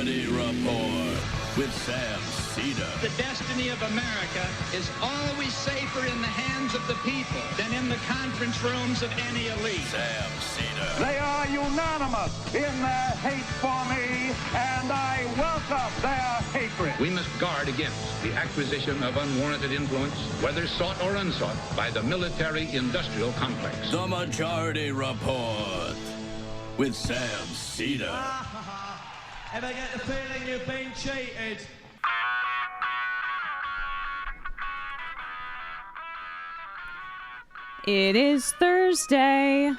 Majority Report with Sam Seder. The destiny of America is always safer in the hands of the people than in the conference rooms of any elite. Sam Seder. They are unanimous in their hate for me, and I welcome their hatred. We must guard against the acquisition of unwarranted influence, whether sought or unsought, by the military-industrial complex. The Majority Report with Sam Seder. Ever get the feeling you've been cheated? It is Thursday,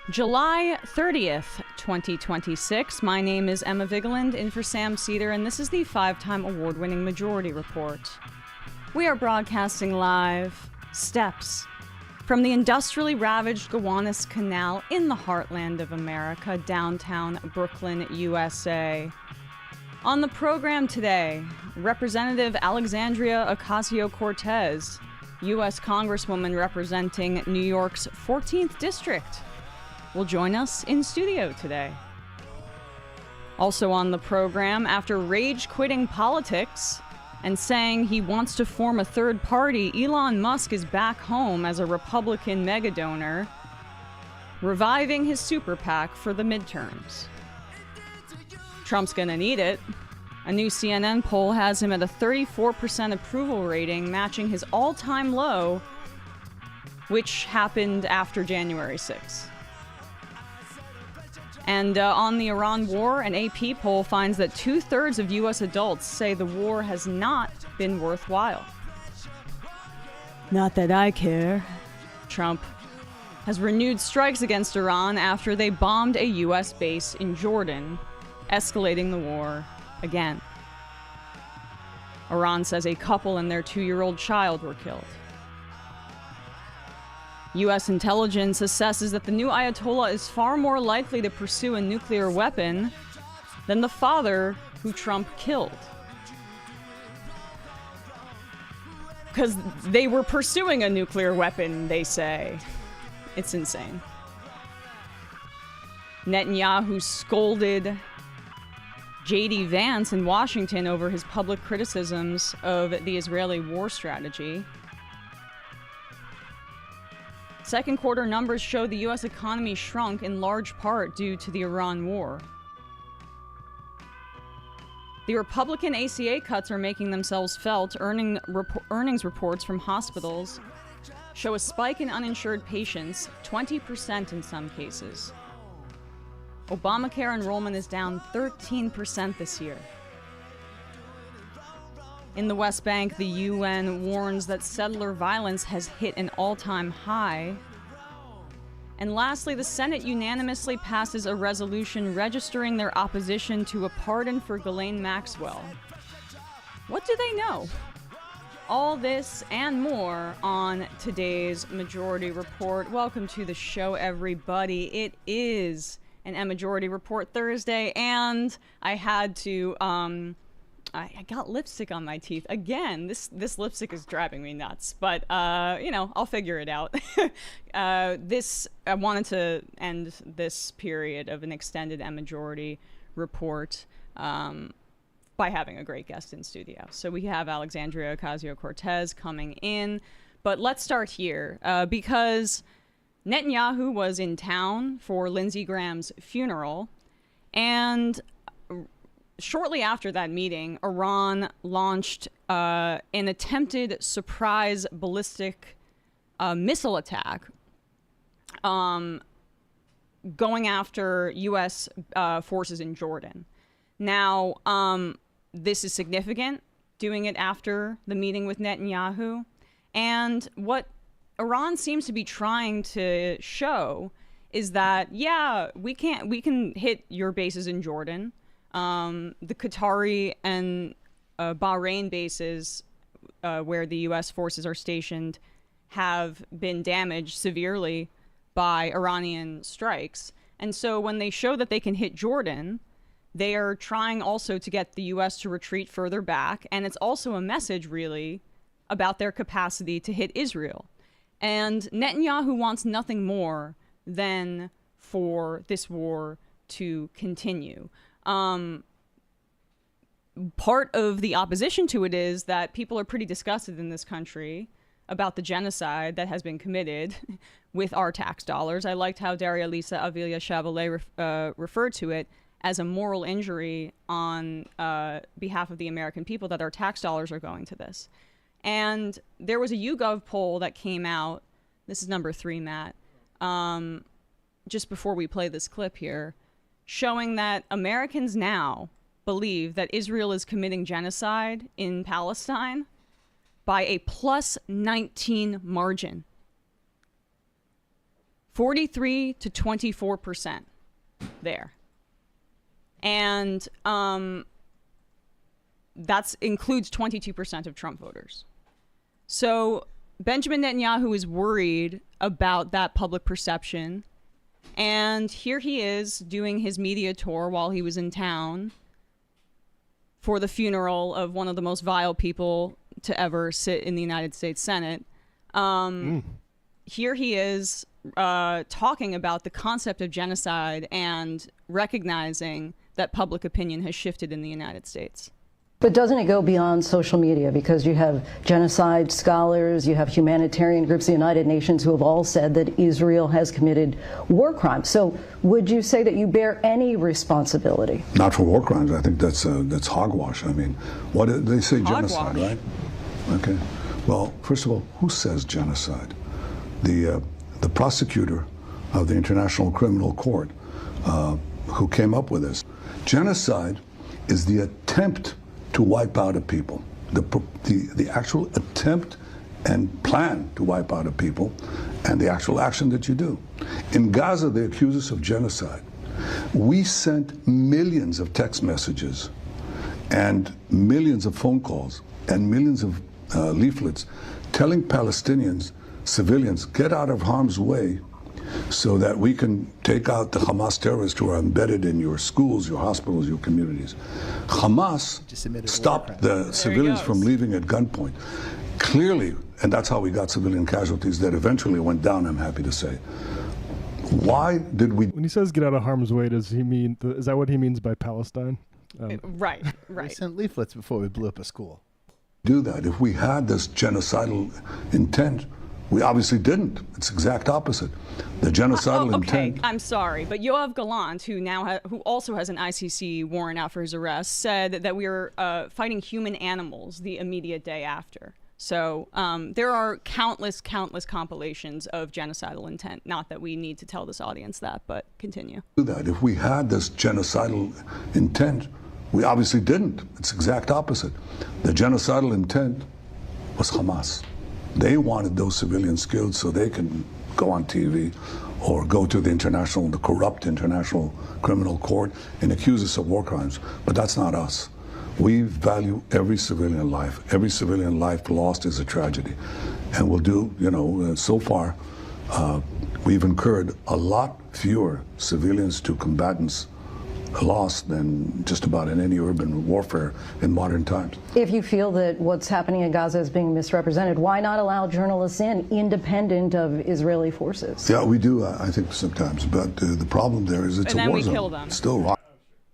July 30th, 2026. My name is Emma Vigeland, in for Sam Seder, and this is the 5-time award-winning Majority Report. We are broadcasting live, steps from the industrially ravaged Gowanus Canal in the heartland of America, downtown Brooklyn, USA. On the program today, Representative Alexandria Ocasio-Cortez, U.S. Congresswoman representing New York's 14th District, will join us in studio today. Also on the program, after rage-quitting politics and saying he wants to form a third party, Elon Musk is back home as a Republican megadonor, reviving his super PAC for the midterms. Trump's gonna need it. A new CNN poll has him at a 34% approval rating, matching his all-time low, which happened after January 6th. And on the Iran war, an AP poll finds that 2/3 of U.S. adults say the war has not been worthwhile. Not that I care. Trump has renewed strikes against Iran after they bombed a U.S. base in Jordan, escalating the war again. Iran says a couple and their 2-year-old child were killed. U.S. intelligence assesses that the new Ayatollah is far more likely to pursue a nuclear weapon than the father who Trump killed. Because they were pursuing a nuclear weapon, they say. It's insane. Netanyahu scolded J.D. Vance in Washington over his public criticisms of the Israeli war strategy. Second quarter numbers show the U.S. economy shrunk in large part due to the Iran war. The Republican ACA cuts are making themselves felt. Earnings reports from hospitals show a spike in uninsured patients, 20% in some cases. Obamacare enrollment is down 13% this year. In the West Bank, the UN warns that settler violence has hit an all-time high. And lastly, the Senate unanimously passes a resolution registering their opposition to a pardon for Ghislaine Maxwell. What do they know? All this and more on today's Majority Report. Welcome to the show, everybody. It is an Majority Report Thursday, and I had to, I got lipstick on my teeth again. This lipstick is driving me nuts, but I'll figure it out. I wanted to end this period of an extended Majority Report by having a great guest in studio. So we have Alexandria Ocasio-Cortez coming in, but let's start here because Netanyahu was in town for Lindsey Graham's funeral, and shortly after that meeting, Iran launched an attempted surprise ballistic missile attack going after U.S. Forces in Jordan. Now, this is significant, doing it after the meeting with Netanyahu, and what Iran seems to be trying to show is that, yeah, we can hit your bases in Jordan. The Qatari and Bahrain bases where the U.S. forces are stationed have been damaged severely by Iranian strikes. And so when they show that they can hit Jordan, they are trying also to get the U.S. to retreat further back. And it's also a message, really, about their capacity to hit Israel. And Netanyahu wants nothing more than for this war to continue. part of the opposition to it is that people are pretty disgusted in this country about the genocide that has been committed with our tax dollars. I liked how Daria Lisa Avila Chavalet referred to it as a moral injury on behalf of the American people, that our tax dollars are going to this. And there was a YouGov poll that came out. This is number 3, Matt, just before we play this clip here, showing that Americans now believe that Israel is committing genocide in Palestine by a plus 19 margin. 43 to 24% there. And that includes 22% of Trump voters. So Benjamin Netanyahu is worried about that public perception. And here he is doing his media tour while he was in town for the funeral of one of the most vile people to ever sit in the United States Senate. Here he is talking about the concept of genocide and recognizing that public opinion has shifted in the United States. But doesn't it go beyond social media? Because you have genocide scholars, you have humanitarian groups, the United Nations, who have all said that Israel has committed war crimes. So would you say that you bear any responsibility? Not for war crimes. I think that's hogwash. I mean, what did they say? Hogwash. Genocide, right? Okay. Well, first of all, who says genocide? The prosecutor of the International Criminal Court, who came up with this. Genocide is the attempt to wipe out a people, the actual attempt and plan to wipe out a people, and the actual action that you do. In Gaza, they accuse us of genocide. We sent millions of text messages and millions of phone calls and millions of leaflets telling Palestinians, civilians, get out of harm's way so that we can take out the Hamas terrorists who are embedded in your schools, your hospitals, your communities. Hamas stopped the civilians from leaving at gunpoint. Clearly, and that's how we got civilian casualties that eventually went down, I'm happy to say. Why did we... When he says get out of harm's way, does he mean, is that what he means by Palestine? Right. We sent leaflets before we blew up a school. Do that. If we had this genocidal intent, we obviously didn't. It's exact opposite. The genocidal intent. Okay, I'm sorry, but Yoav Gallant, who also has an ICC warrant out for his arrest, said that we were fighting human animals the immediate day after. So there are countless compilations of genocidal intent. Not that we need to tell this audience that, but continue. Do that. If we had this genocidal intent, we obviously didn't. It's exact opposite. The genocidal intent was Hamas. They wanted those civilians killed so they can go on TV or go to the corrupt International Criminal Court and accuse us of war crimes. But that's not us. We value every civilian life. Every civilian life lost is a tragedy. And we'll do, so far, we've incurred a lot fewer civilians to combatants lost than just about in any urban warfare in modern times. If you feel that what's happening in Gaza is being misrepresented, why not allow journalists in, independent of Israeli forces? Yeah, we do, I think, sometimes. But the problem there is it's a war zone. And then we kill them. It's still wrong.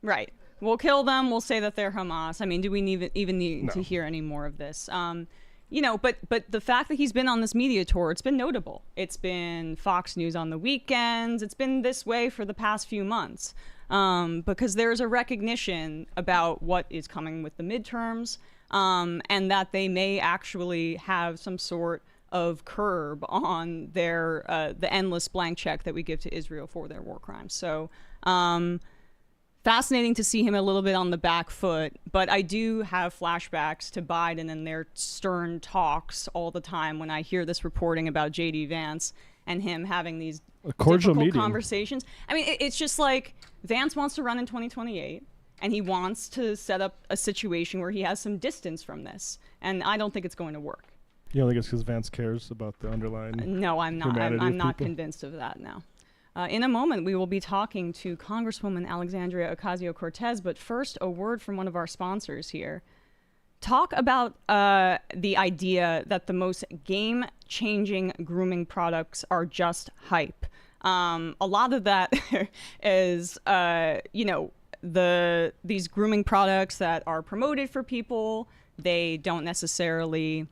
Right. We'll kill them. We'll say that they're Hamas. I mean, do we even need to hear any more of this? But the fact that he's been on this media tour, it's been notable. It's been Fox News on the weekends. It's been this way for the past few months. Because there's a recognition about what is coming with the midterms, and that they may actually have some sort of curb on their the endless blank check that we give to Israel for their war crimes. So fascinating to see him a little bit on the back foot, but I do have flashbacks to Biden and their stern talks all the time when I hear this reporting about J.D. Vance and him having these difficult conversations. I mean, it's just like Vance wants to run in 2028, and he wants to set up a situation where he has some distance from this, and I don't think it's going to work. You don't think it's because Vance cares about the underlying No, I'm not. I'm not people? Convinced of that now. In a moment, we will be talking to Congresswoman Alexandria Ocasio-Cortez, but first, a word from one of our sponsors here. Talk about the idea that the most game-changing grooming products are just hype. A lot of that is, these grooming products that are promoted for people, they don't necessarily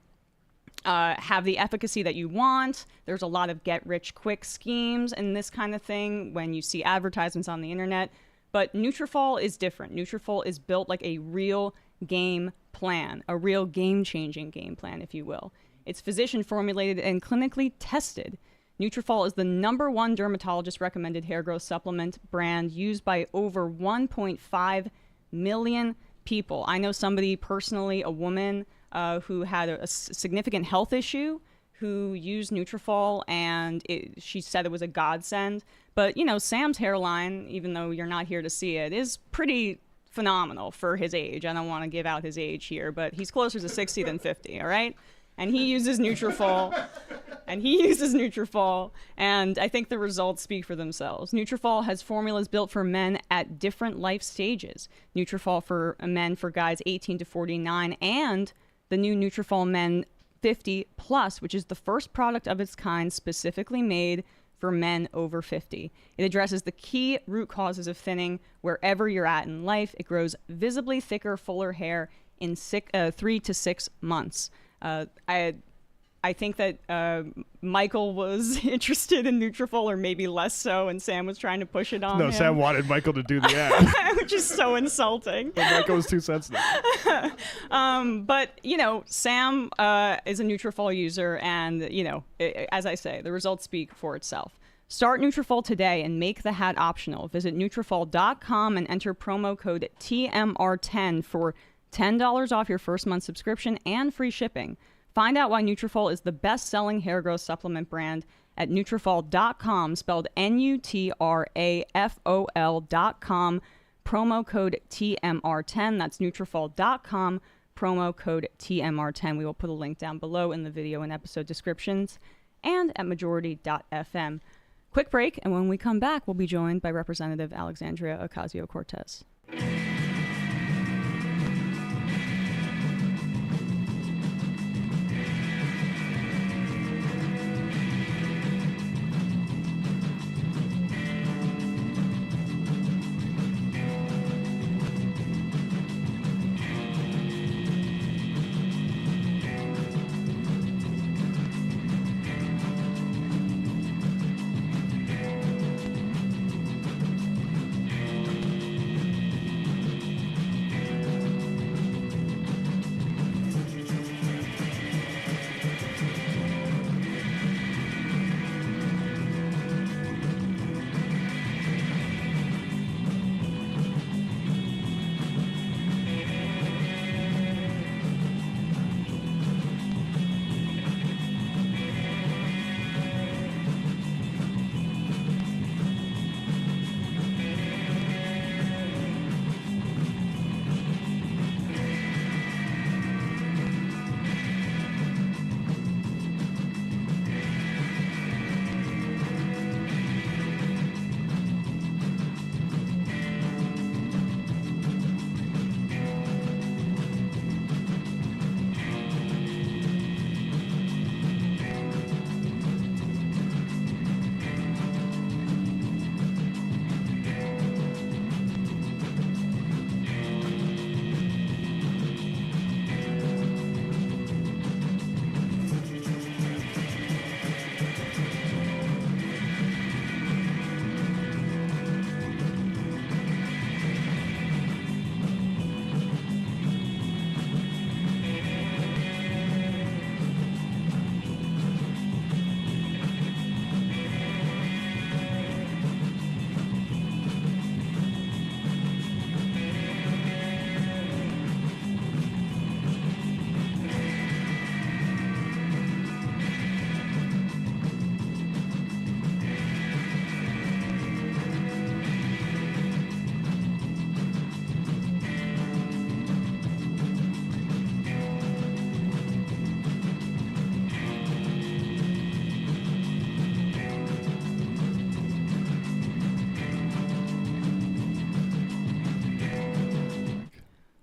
have the efficacy that you want. There's a lot of get-rich-quick schemes and this kind of thing when you see advertisements on the internet. But Nutrafol is different. Nutrafol is built like a real game plan, a real game-changing game plan, if you will. It's physician-formulated and clinically tested. Nutrafol is the #1 dermatologist-recommended hair growth supplement brand used by over 1.5 million people. I know somebody personally, a woman, who had a significant health issue, who used Nutrafol, and she said it was a godsend. But, you know, Sam's hairline, even though you're not here to see it, is pretty phenomenal for his age. I don't want to give out his age here, but he's closer to 60 than 50, all right? And he uses Nutrafol, and I think the results speak for themselves. Nutrafol has formulas built for men at different life stages. Nutrafol for men for guys 18 to 49, and the new Nutrafol Men 50 Plus, which is the first product of its kind specifically made for men over 50. It addresses the key root causes of thinning wherever you're at in life. It grows visibly thicker, fuller hair in 3 to 6 months. I think that Michael was interested in Nutrafol, or maybe less so, and Sam was trying to push it on him. No, Sam wanted Michael to do the ad. Which is so insulting. But Michael was too sensitive. But, you know, Sam is a Nutrafol user, and, you know, as I say, the results speak for itself. Start Nutrafol today and make the hat optional. Visit Nutrafol.com and enter promo code TMR10 for $10 off your first month subscription and free shipping. Find out why Nutrafol is the best-selling hair growth supplement brand at Nutrafol.com, spelled Nutrafol.com, promo code TMR10. That's Nutrafol.com, promo code TMR10. We will put a link down below in the video and episode descriptions and at majority.fm. Quick break, and when we come back, we'll be joined by Representative Alexandria Ocasio-Cortez.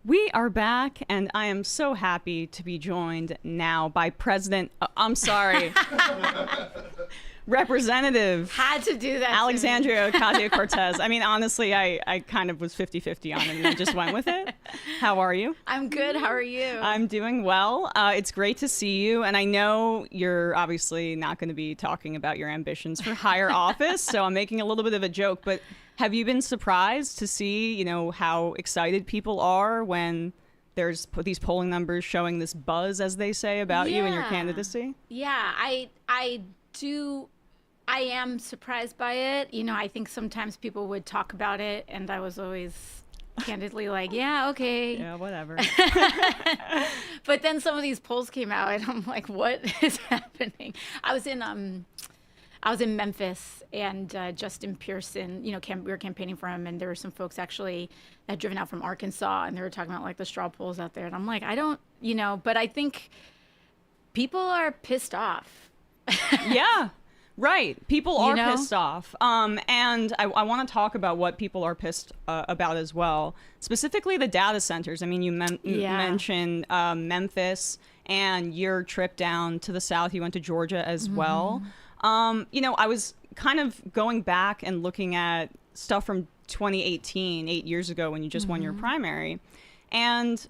We are back, and I am so happy to be joined now by Representative. Had to do that. Alexandria Ocasio-Cortez. I mean, honestly, I kind of was 50-50 on it and I just went with it. How are you? I'm good. How are you? I'm doing well. It's great to see you. And I know you're obviously not going to be talking about your ambitions for higher office, so I'm making a little bit of a joke. But have you been surprised to see, you know, how excited people are when there's these polling numbers showing this buzz, as they say, about you and your candidacy? Yeah, I am surprised by it. You know, I think sometimes people would talk about it, and I was always candidly like, yeah, okay. Yeah, whatever. But then some of these polls came out, and I'm like, what is happening? I was in Memphis, and Justin Pearson, you know, we were campaigning for him, and there were some folks actually that had driven out from Arkansas, and they were talking about like the straw polls out there, and I'm like, I don't, you know, but I think people are pissed off. Yeah. Right. People are know? pissed off. And I want to talk about what people are pissed about as well. Specifically the data centers. I mean, you mentioned Memphis and your trip down to the South. You went to Georgia as well. You know, I was kind of going back and looking at stuff from 2018, 8 years ago when you just won your primary. And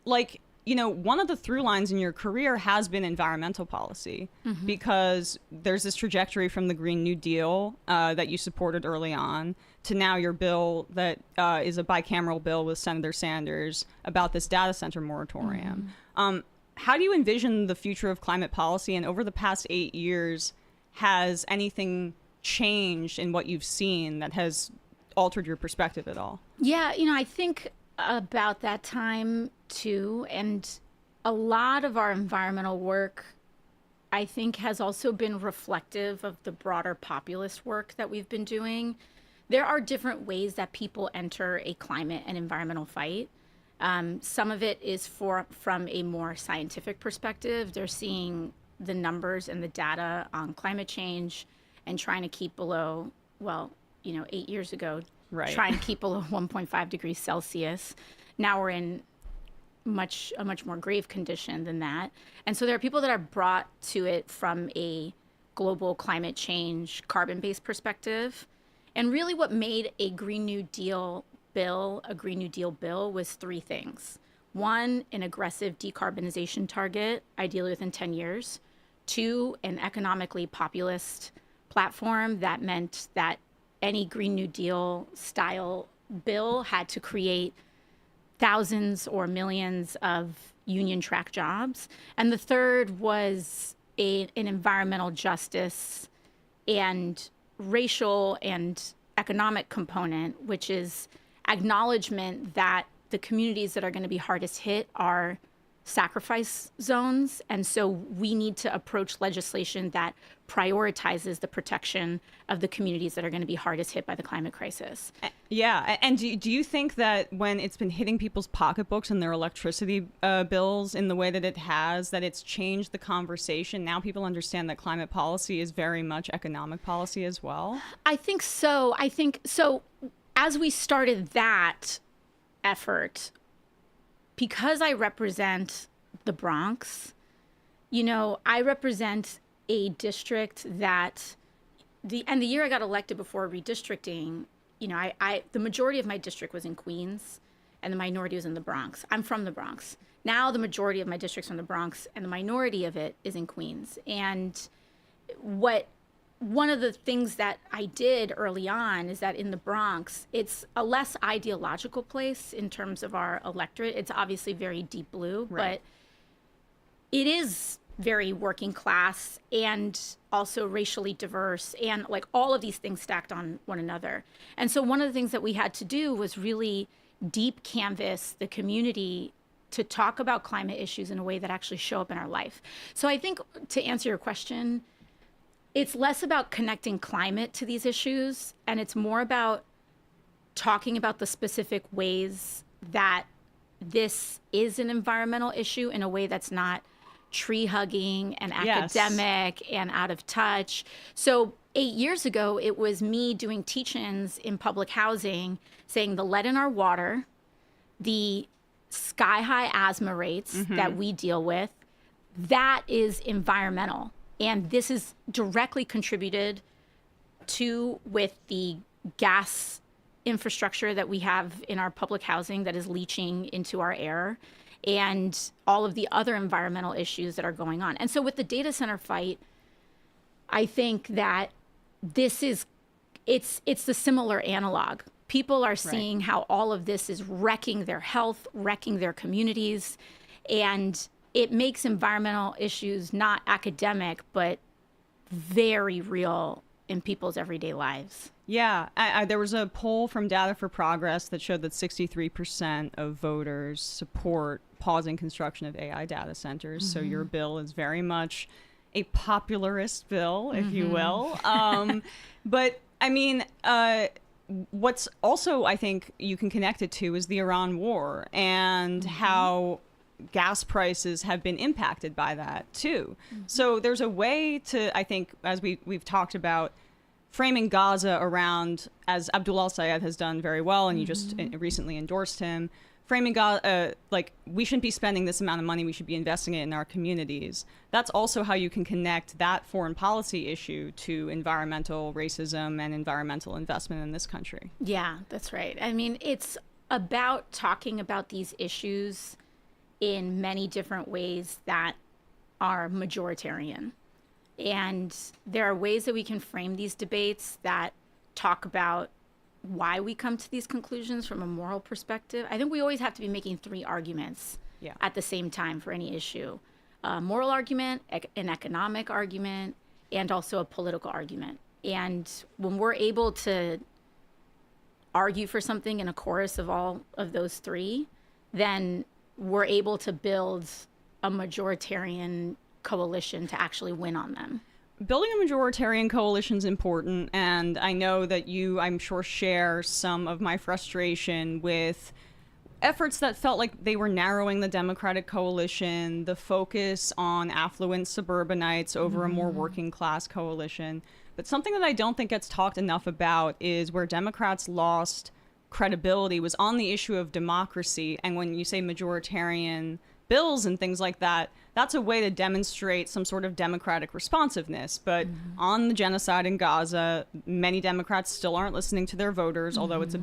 like, you know, one of the through lines in your career has been environmental policy because there's this trajectory from the Green New Deal that you supported early on to now your bill that is a bicameral bill with Senator Sanders about this data center moratorium. How do you envision the future of climate policy? And over the past 8 years, has anything changed in what you've seen that has altered your perspective at all? Yeah, you know, I think about that time too, and a lot of our environmental work, I think, has also been reflective of the broader populist work that we've been doing. There are different ways that people enter a climate and environmental fight. Some of it is from a more scientific perspective. They're seeing the numbers and the data on climate change and trying to keep below, well, you know, 8 years ago, trying to keep below 1.5 degrees Celsius. Now we're in a much more grave condition than that. And so there are people that are brought to it from a global climate change, carbon-based perspective. And really what made a Green New Deal bill was three things. One, an aggressive decarbonization target, ideally within 10 years. Two, an economically populist platform that meant that any Green New Deal style bill had to create thousands or millions of union track jobs. And the third was an environmental justice and racial and economic component, which is acknowledgement that the communities that are going to be hardest hit are sacrifice zones. And so we need to approach legislation that prioritizes the protection of the communities that are going to be hardest hit by the climate crisis. Yeah. And do you think that when it's been hitting people's pocketbooks and their electricity bills in the way that it has, that it's changed the conversation? Now people understand that climate policy is very much economic policy as well? I think so. As we started that effort, because I represent the Bronx, you know, I represent a district that the year I got elected before redistricting, you know, the majority of my district was in Queens and the minority was in the Bronx. I'm from the Bronx. Now the majority of my district's from the Bronx and the minority of it is in Queens. And one of the things that I did early on is that in the Bronx, it's a less ideological place in terms of our electorate. It's obviously very deep blue, but it is very working class and also racially diverse and like all of these things stacked on one another. And so one of the things that we had to do was really deep canvas the community to talk about climate issues in a way that actually show up in our life. So I think to answer your question, it's less about connecting climate to these issues, and it's more about talking about the specific ways that this is an environmental issue in a way that's not tree hugging and academic and out of touch. So 8 years ago, it was me doing teach-ins in public housing saying the lead in our water, the sky-high asthma rates that we deal with, that is environmental. And this is directly contributed to with the gas infrastructure that we have in our public housing that is leaching into our air, and all of the other environmental issues that are going on. And so with the data center fight, I think that it's the similar analog. People are seeing how all of this is wrecking their health, wrecking their communities, and it makes environmental issues not academic, but very real in people's everyday lives. Yeah, there was a poll from Data for Progress that showed that 63% of voters support pausing construction of AI data centers. Mm-hmm. So your bill is very much a popularist bill, if you will. But I mean, what's also, I think, you can connect it to is the Iran war and how gas prices have been impacted by that too. So there's a way to, I think, as we've talked about, framing Gaza around, as Abdullah Sayed has done very well, and you just recently endorsed him, framing Gaza, like, we shouldn't be spending this amount of money, we should be investing it in our communities. That's also how you can connect that foreign policy issue to environmental racism and environmental investment in this country. Yeah, that's right. I mean, it's about talking about these issues in many different ways that are majoritarian. And there are ways that we can frame these debates that talk about why we come to these conclusions from a moral perspective. I think we always have to be making three arguments at the same time for any issue. A moral argument, an economic argument, and also a political argument. And when we're able to argue for something in a chorus of all of those three, then we're able to build a majoritarian coalition to actually win on them. Building a majoritarian coalition is important, and I know that you, I'm sure, share some of my frustration with efforts that felt like they were narrowing the Democratic coalition, the focus on affluent suburbanites over a more working class coalition. But something that I don't think gets talked enough about is where Democrats lost credibility was on the issue of democracy. And when you say majoritarian bills and things like that, that's a way to demonstrate some sort of democratic responsiveness. But on the genocide in Gaza, many Democrats still aren't listening to their voters, although it's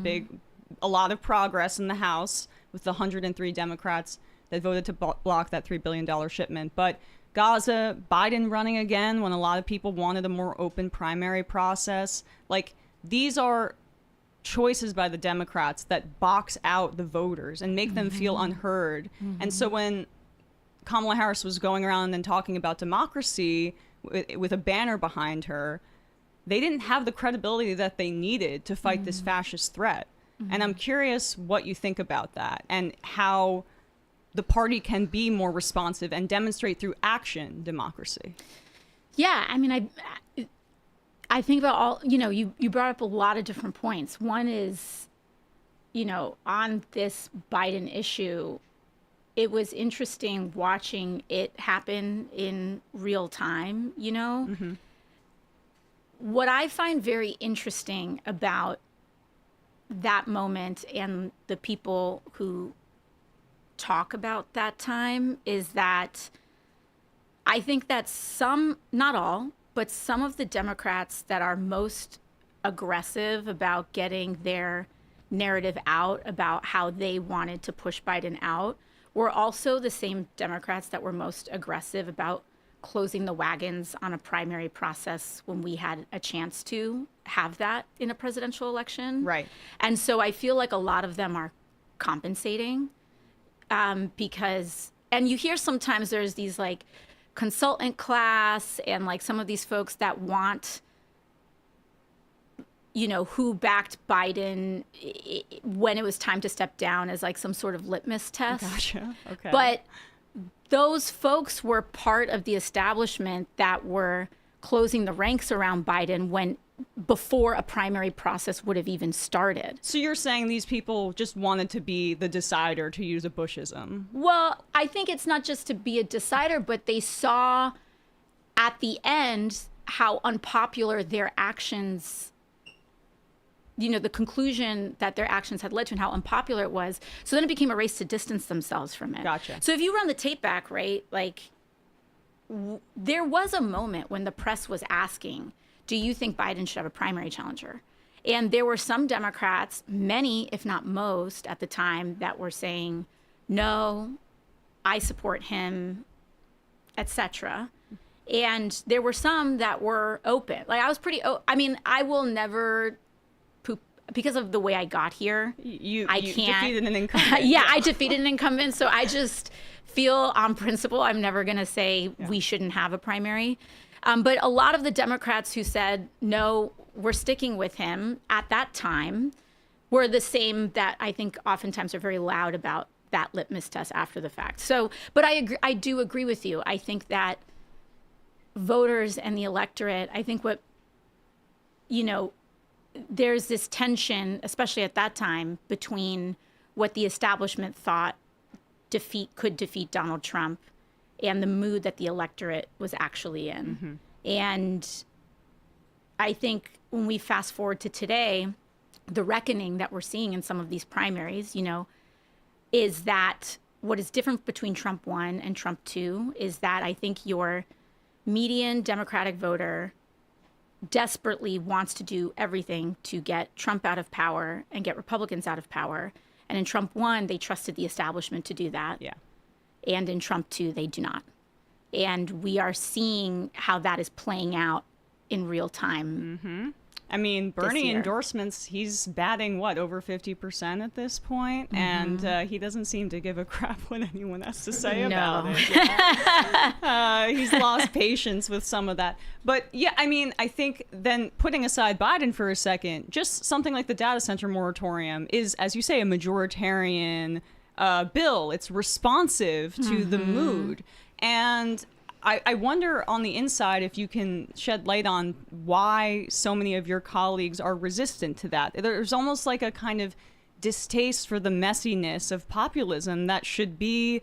a lot of progress in the House with the 103 Democrats that voted to block that $3 billion shipment. But Gaza, Biden running again when a lot of people wanted a more open primary process. Like, these are choices by the Democrats that box out the voters and make them feel unheard. And so when Kamala Harris was going around and talking about democracy with a banner behind her, they didn't have the credibility that they needed to fight this fascist threat. And I'm curious what you think about that and how the party can be more responsive and demonstrate through action democracy. Yeah, I mean, I think about all, you brought up a lot of different points. One is, on this Biden issue, it was interesting watching it happen in real time, What I find very interesting about that moment and the people who talk about that time is that I think that some, not all, but some of the Democrats that are most aggressive about getting their narrative out about how they wanted to push Biden out were also the same Democrats that were most aggressive about closing the wagons on a primary process when we had a chance to have that in a presidential election. Right. And so I feel like a lot of them are compensating because, and you hear sometimes there's these like consultant class and like some of these folks that want, who backed Biden when it was time to step down as like some sort of litmus test. Gotcha. Okay. But those folks were part of the establishment that were closing the ranks around Biden before a primary process would have even started. So you're saying these people just wanted to be the decider, to use a Bushism? Well, I think it's not just to be a decider, but they saw at the end how unpopular their actions, the conclusion that their actions had led to and how unpopular it was. So then it became a race to distance themselves from it. Gotcha. So if you run the tape back, right, like there was a moment when the press was asking, do you think Biden should have a primary challenger? And there were some Democrats, many, if not most, at the time that were saying, no, I support him, etc. And there were some that were open. Like I was pretty, I mean, I will never poop because of the way I got here. You can't defeated an incumbent. yeah, I defeated an incumbent. So I just feel on principle, I'm never going to say we shouldn't have a primary. But a lot of the Democrats who said, no, we're sticking with him at that time were the same that I think oftentimes are very loud about that litmus test after the fact. So, but I do agree with you. I think that voters and the electorate, I think there's this tension, especially at that time, between what the establishment thought could defeat Donald Trump and the mood that the electorate was actually in. Mm-hmm. And I think when we fast forward to today, the reckoning that we're seeing in some of these primaries, is that what is different between Trump 1 and Trump 2 is that I think your median Democratic voter desperately wants to do everything to get Trump out of power and get Republicans out of power. And in Trump 1, they trusted the establishment to do that. Yeah. And in Trump 2, they do not. And we are seeing how that is playing out in real time. Mm-hmm. I mean, Bernie endorsements, he's batting, over 50% at this point? Mm-hmm. And he doesn't seem to give a crap what anyone has to say about it. He's lost patience with some of that. But yeah, I mean, I think then putting aside Biden for a second, just something like the data center moratorium is, as you say, a majoritarian bill. It's responsive to the mood. And I wonder on the inside if you can shed light on why so many of your colleagues are resistant to that. There's almost like a kind of distaste for the messiness of populism that should be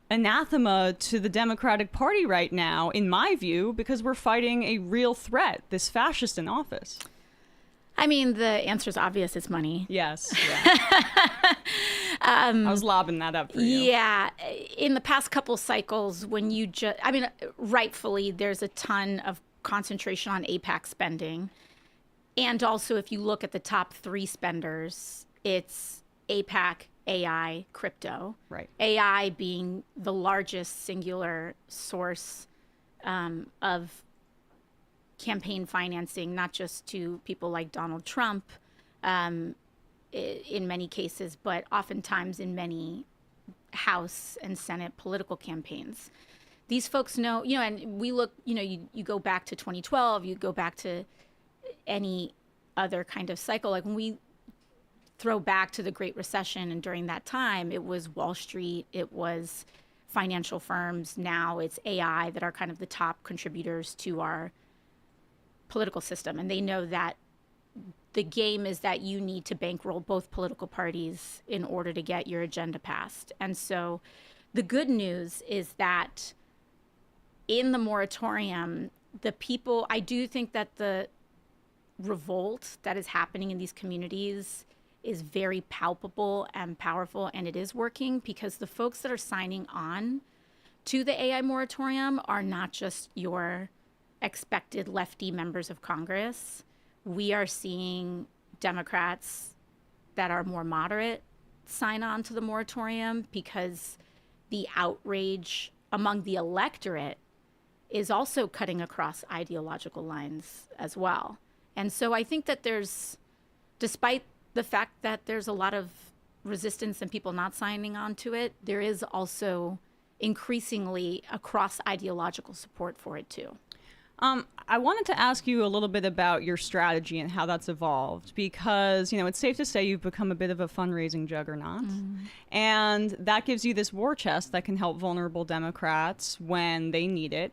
anathema to the Democratic Party right now, in my view, because we're fighting a real threat, this fascist in office. I mean, the answer is obvious. It's money. Yes. Yeah. I was lobbing that up for you. Yeah. In the past couple cycles, when rightfully, there's a ton of concentration on APAC spending. And also, if you look at the top 3 spenders, it's APAC, AI, crypto. Right. AI being the largest singular source of campaign financing, not just to people like Donald Trump in many cases, but oftentimes in many House and Senate political campaigns. These folks know, and we look, you go back to 2012, you go back to any other kind of cycle. Like when we throw back to the Great Recession, and during that time, it was Wall Street, it was financial firms. Now it's AI that are kind of the top contributors to our political system, and they know that the game is that you need to bankroll both political parties in order to get your agenda passed. And so the good news is that in the moratorium, I do think that the revolt that is happening in these communities is very palpable and powerful, and it is working because the folks that are signing on to the AI moratorium are not just your expected lefty members of Congress. We are seeing Democrats that are more moderate sign on to the moratorium because the outrage among the electorate is also cutting across ideological lines as well. And so I think that despite the fact that there's a lot of resistance and people not signing on to it, there is also increasingly across ideological support for it too. I wanted to ask you a little bit about your strategy and how that's evolved, because, it's safe to say you've become a bit of a fundraising juggernaut. Mm-hmm. And that gives you this war chest that can help vulnerable Democrats when they need it.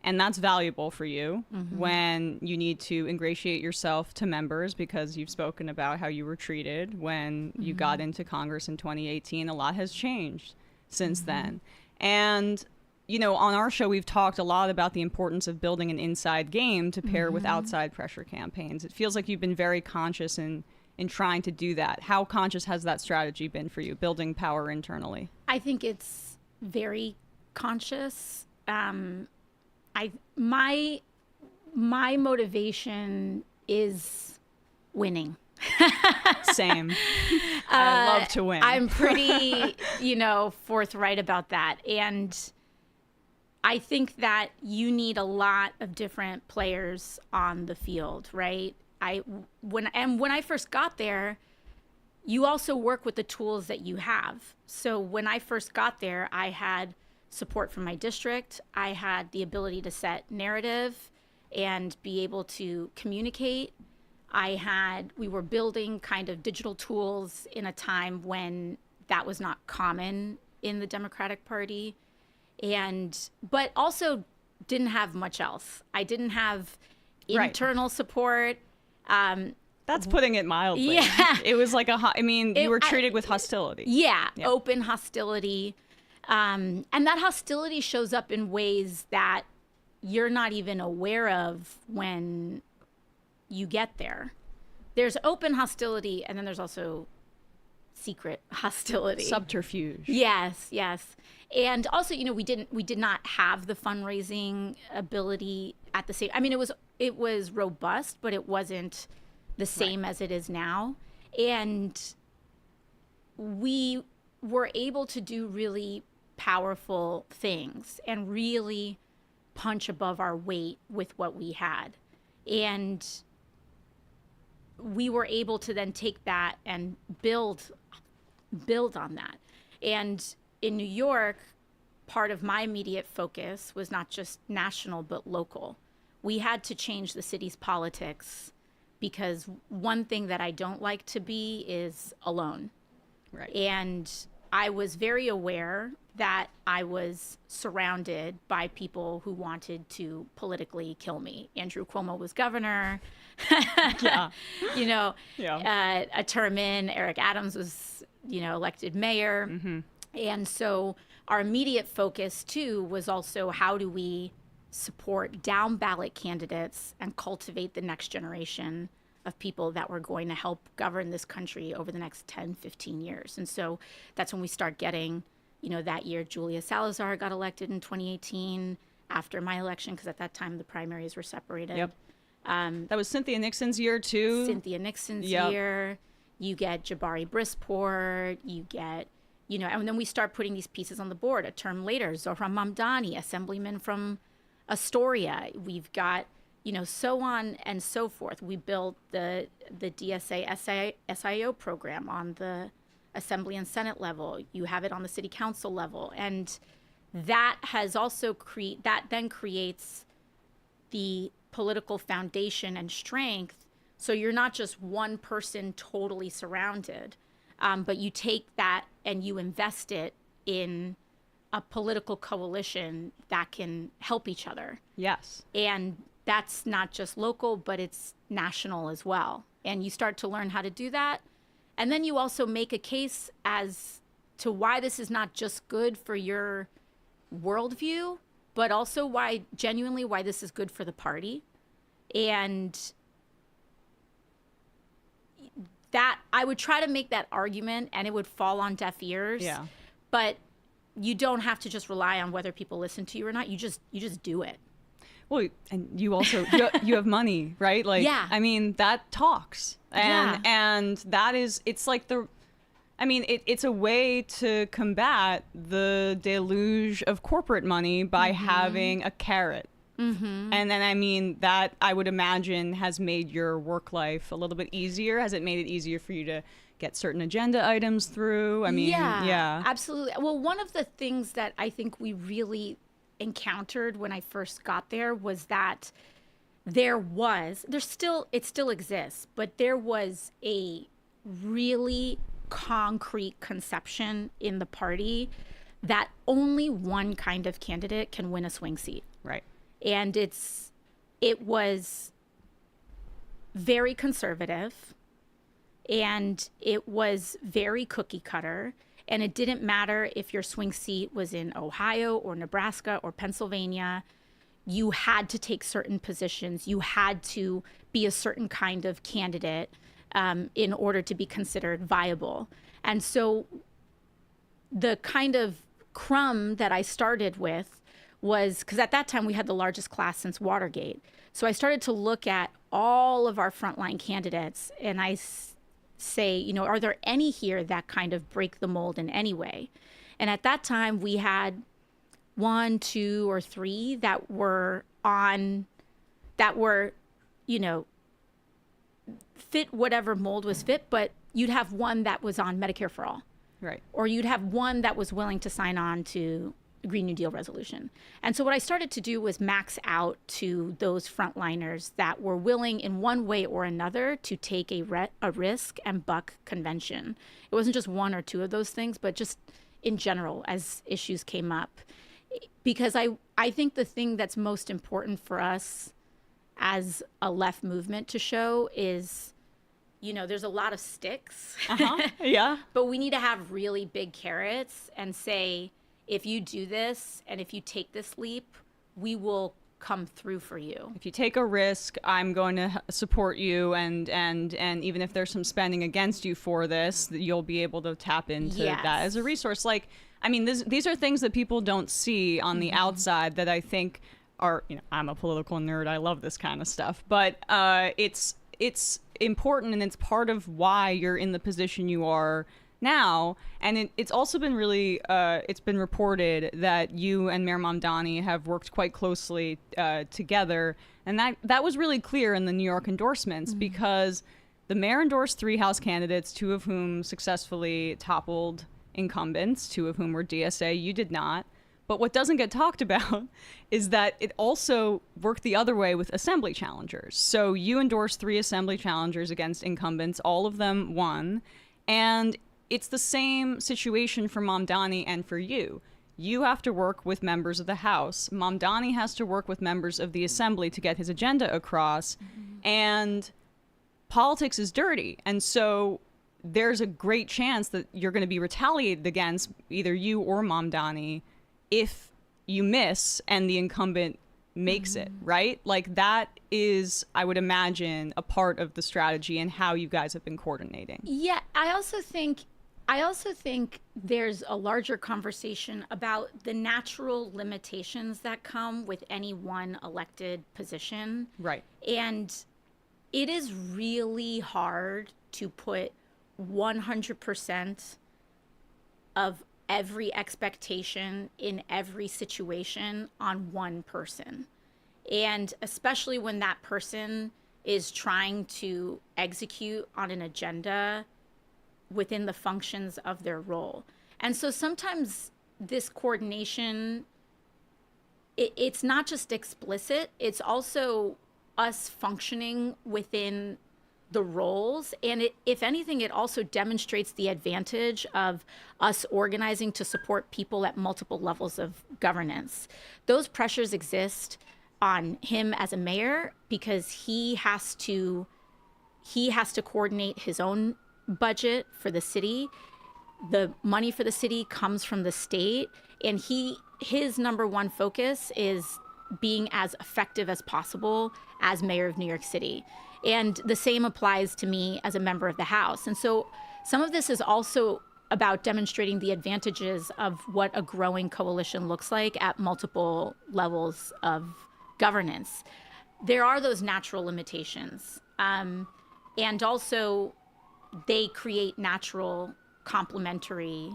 And that's valuable for you when you need to ingratiate yourself to members, because you've spoken about how you were treated when you got into Congress in 2018. A lot has changed since then. And on our show, we've talked a lot about the importance of building an inside game to pair with outside pressure campaigns. It feels like you've been very conscious in trying to do that. How conscious has that strategy been for you, building power internally? I think it's very conscious. my motivation is winning. Same. I love to win. I'm pretty, forthright about that. And I think that you need a lot of different players on the field, right? When I first got there, you also work with the tools that you have. So when I first got there, I had support from my district. I had the ability to set narrative and be able to communicate. We were building kind of digital tools in a time when that was not common in the Democratic Party, but also didn't have much else. I didn't have internal support. That's putting it mildly. Yeah. It was like you were treated with hostility. Yeah, open hostility. And that hostility shows up in ways that you're not even aware of when you get there. There's open hostility, and then there's also secret hostility. Subterfuge. Yes. And also, we did not have the fundraising ability at the same. I mean, it was robust, but it wasn't the same as it is now. And we were able to do really powerful things and really punch above our weight with what we had. And we were able to then take that and build on that. And in New York, part of my immediate focus was not just national, but local. We had to change the city's politics because one thing that I don't like to be is alone. Right. And I was very aware that I was surrounded by people who wanted to politically kill me. Andrew Cuomo was governor. Yeah. A term in, Eric Adams was, elected mayor. Mm-hmm. And so our immediate focus, too, was also how do we support down ballot candidates and cultivate the next generation of people that were going to help govern this country over the next 10, 15 years. And so that's when we start getting, that year Julia Salazar got elected in 2018 after my election, because at that time the primaries were separated. Yep. That was Cynthia Nixon's year, too. Cynthia Nixon's year. You get Jabari Brisport. You get, and then we start putting these pieces on the board. A term later, Zohran Mamdani, assemblyman from Astoria. We've got, so on and so forth. We built the DSA SIO program on the Assembly and Senate level. You have it on the City Council level. And that has also that then creates the political foundation and strength. So you're not just one person totally surrounded, but you take that and you invest it in a political coalition that can help each other. Yes. And that's not just local, but it's national as well. And you start to learn how to do that. And then you also make a case as to why this is not just good for your worldview, but also why this is good for the party. And that I would try to make that argument and it would fall on deaf ears. Yeah. But you don't have to just rely on whether people listen to you or not. You just do it. Well, and you also you have money, right? Like, yeah. I mean, that talks, and that is, it's like it's a way to combat the deluge of corporate money by having a carrot. Mm-hmm. And then, that I would imagine has made your work life a little bit easier. Has it made it easier for you to get certain agenda items through? Yeah, absolutely. Well, one of the things that I think we really encountered when I first got there was that it still exists, but there was a really concrete conception in the party that only one kind of candidate can win a swing seat. Right. And it was very conservative, and it was very cookie cutter. And it didn't matter if your swing seat was in Ohio or Nebraska or Pennsylvania. You had to take certain positions. You had to be a certain kind of candidate in order to be considered viable. And so the kind of crumb that I started with was because at that time we had the largest class since Watergate. So I started to look at all of our frontline candidates, and I say, you know, are there any here that kind of break the mold in any way? And at that time we had 1, 2, or 3 that were, you know, fit whatever mold was fit, but you'd have one that was on Medicare for all. Right. Or you'd have one that was willing to sign on to the Green New Deal resolution. And so what I started to do was max out to those frontliners that were willing in one way or another to take a risk and buck convention. It wasn't just 1 or 2 of those things, but just in general as issues came up. Because I think the thing that's most important for us as a left movement to show is, you know, there's a lot of sticks. Yeah. But we need to have really big carrots and say, if you do this and if you take this leap, we will come through for you. If you take a risk, I'm going to support you, and even if there's some spending against you for this, you'll be able to tap into that as a resource. Like, I mean, these are things that people don't see on the outside that I think are, you know, I'm a political nerd. I love this kind of stuff, but it's important, and it's part of why you're in the position you are now. And it's also been really, it's been reported that you and Mayor Mamdani have worked quite closely together. And that was really clear in the New York endorsements, because the mayor endorsed 3 House candidates, 2 of whom successfully toppled incumbents, 2 of whom were DSA. You did not. But what doesn't get talked about is that it also worked the other way with assembly challengers. So you endorsed 3 assembly challengers against incumbents. All of them won. And it's the same situation for Mamdani and for you. You have to work with members of the House. Mamdani has to work with members of the Assembly to get his agenda across. And politics is dirty. And so there's a great chance that you're going to be retaliated against, either you or Mamdani, if you miss and the incumbent makes it, right? Like, that is, I would imagine, a part of the strategy and how you guys have been coordinating. Yeah, I also think there's a larger conversation about the natural limitations that come with any one elected position. Right. And it is really hard to put 100% of every expectation in every situation on one person. And especially when that person is trying to execute on an agenda within the functions of their role. And so sometimes this coordination, it's not just explicit, it's also us functioning within the roles. And if anything, it also demonstrates the advantage of us organizing to support people at multiple levels of governance. Those pressures exist on him as a mayor because he has to coordinate his own budget for the city. The money for the city comes from the state, and his number one focus is being as effective as possible as mayor of New York City. And the same applies to me as a member of the House. And so some of this is also about demonstrating the advantages of what a growing coalition looks like at multiple levels of governance. There are those natural limitations. And also they create natural complementary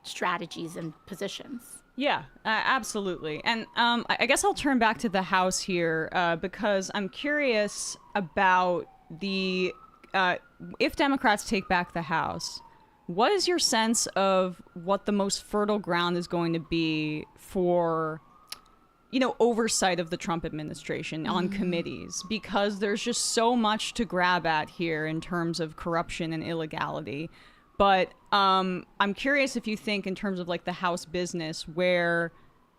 strategies and positions. Yeah, absolutely. And I guess I'll turn back to the House here because I'm curious about if Democrats take back the House, what is your sense of what the most fertile ground is going to be for, oversight of the Trump administration on committees? Because there's just so much to grab at here in terms of corruption and illegality. But I'm curious if you think in terms of like the House business where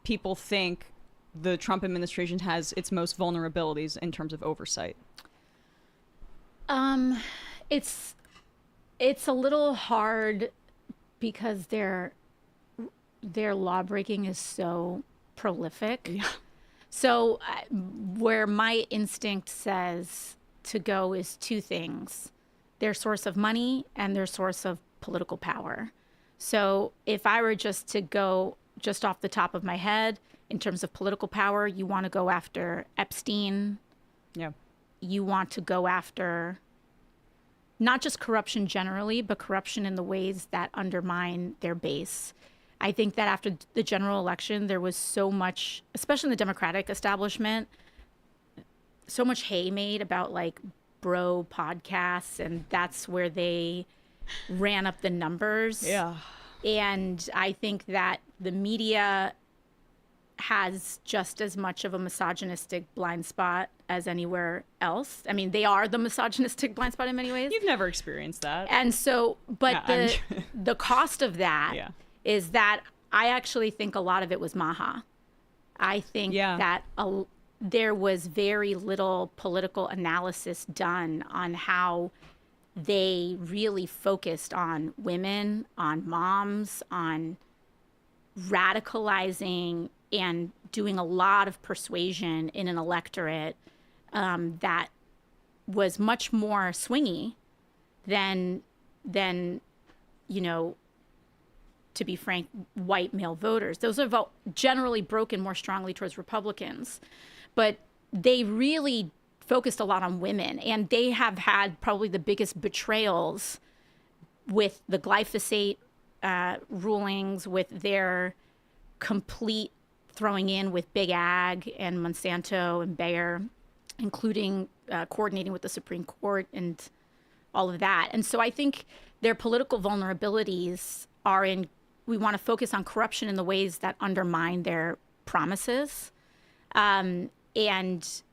people think the Trump administration has its most vulnerabilities in terms of oversight. It's a little hard because their law breaking is so prolific. Yeah. So where my instinct says to go is 2 things: their source of money and their source of political power. So if I were just to go just off the top of my head, in terms of political power, you want to go after Epstein. Yeah. You want to go after not just corruption generally, but corruption in the ways that undermine their base. I think that after the general election, there was so much, especially in the Democratic establishment, so much hay made about like bro podcasts, and that's where they ran up the numbers. Yeah. And I think that the media has just as much of a misogynistic blind spot as anywhere else. I mean, they are the misogynistic blind spot in many ways. You've never experienced that. And so, but Yeah, the cost of that is that I actually think a lot of it was Maha. I think that there was very little political analysis done on how they really focused on women, on moms, on radicalizing and doing a lot of persuasion in an electorate that was much more swingy than you know, to be frank, white male voters. Those are generally broken more strongly towards Republicans, but they really focused a lot on women, and they have had probably the biggest betrayals with the glyphosate rulings, with their complete throwing in with Big Ag and Monsanto and Bayer, including coordinating with the Supreme Court and all of that. And so I think their political vulnerabilities are in, we want to focus on corruption in the ways that undermine their promises. And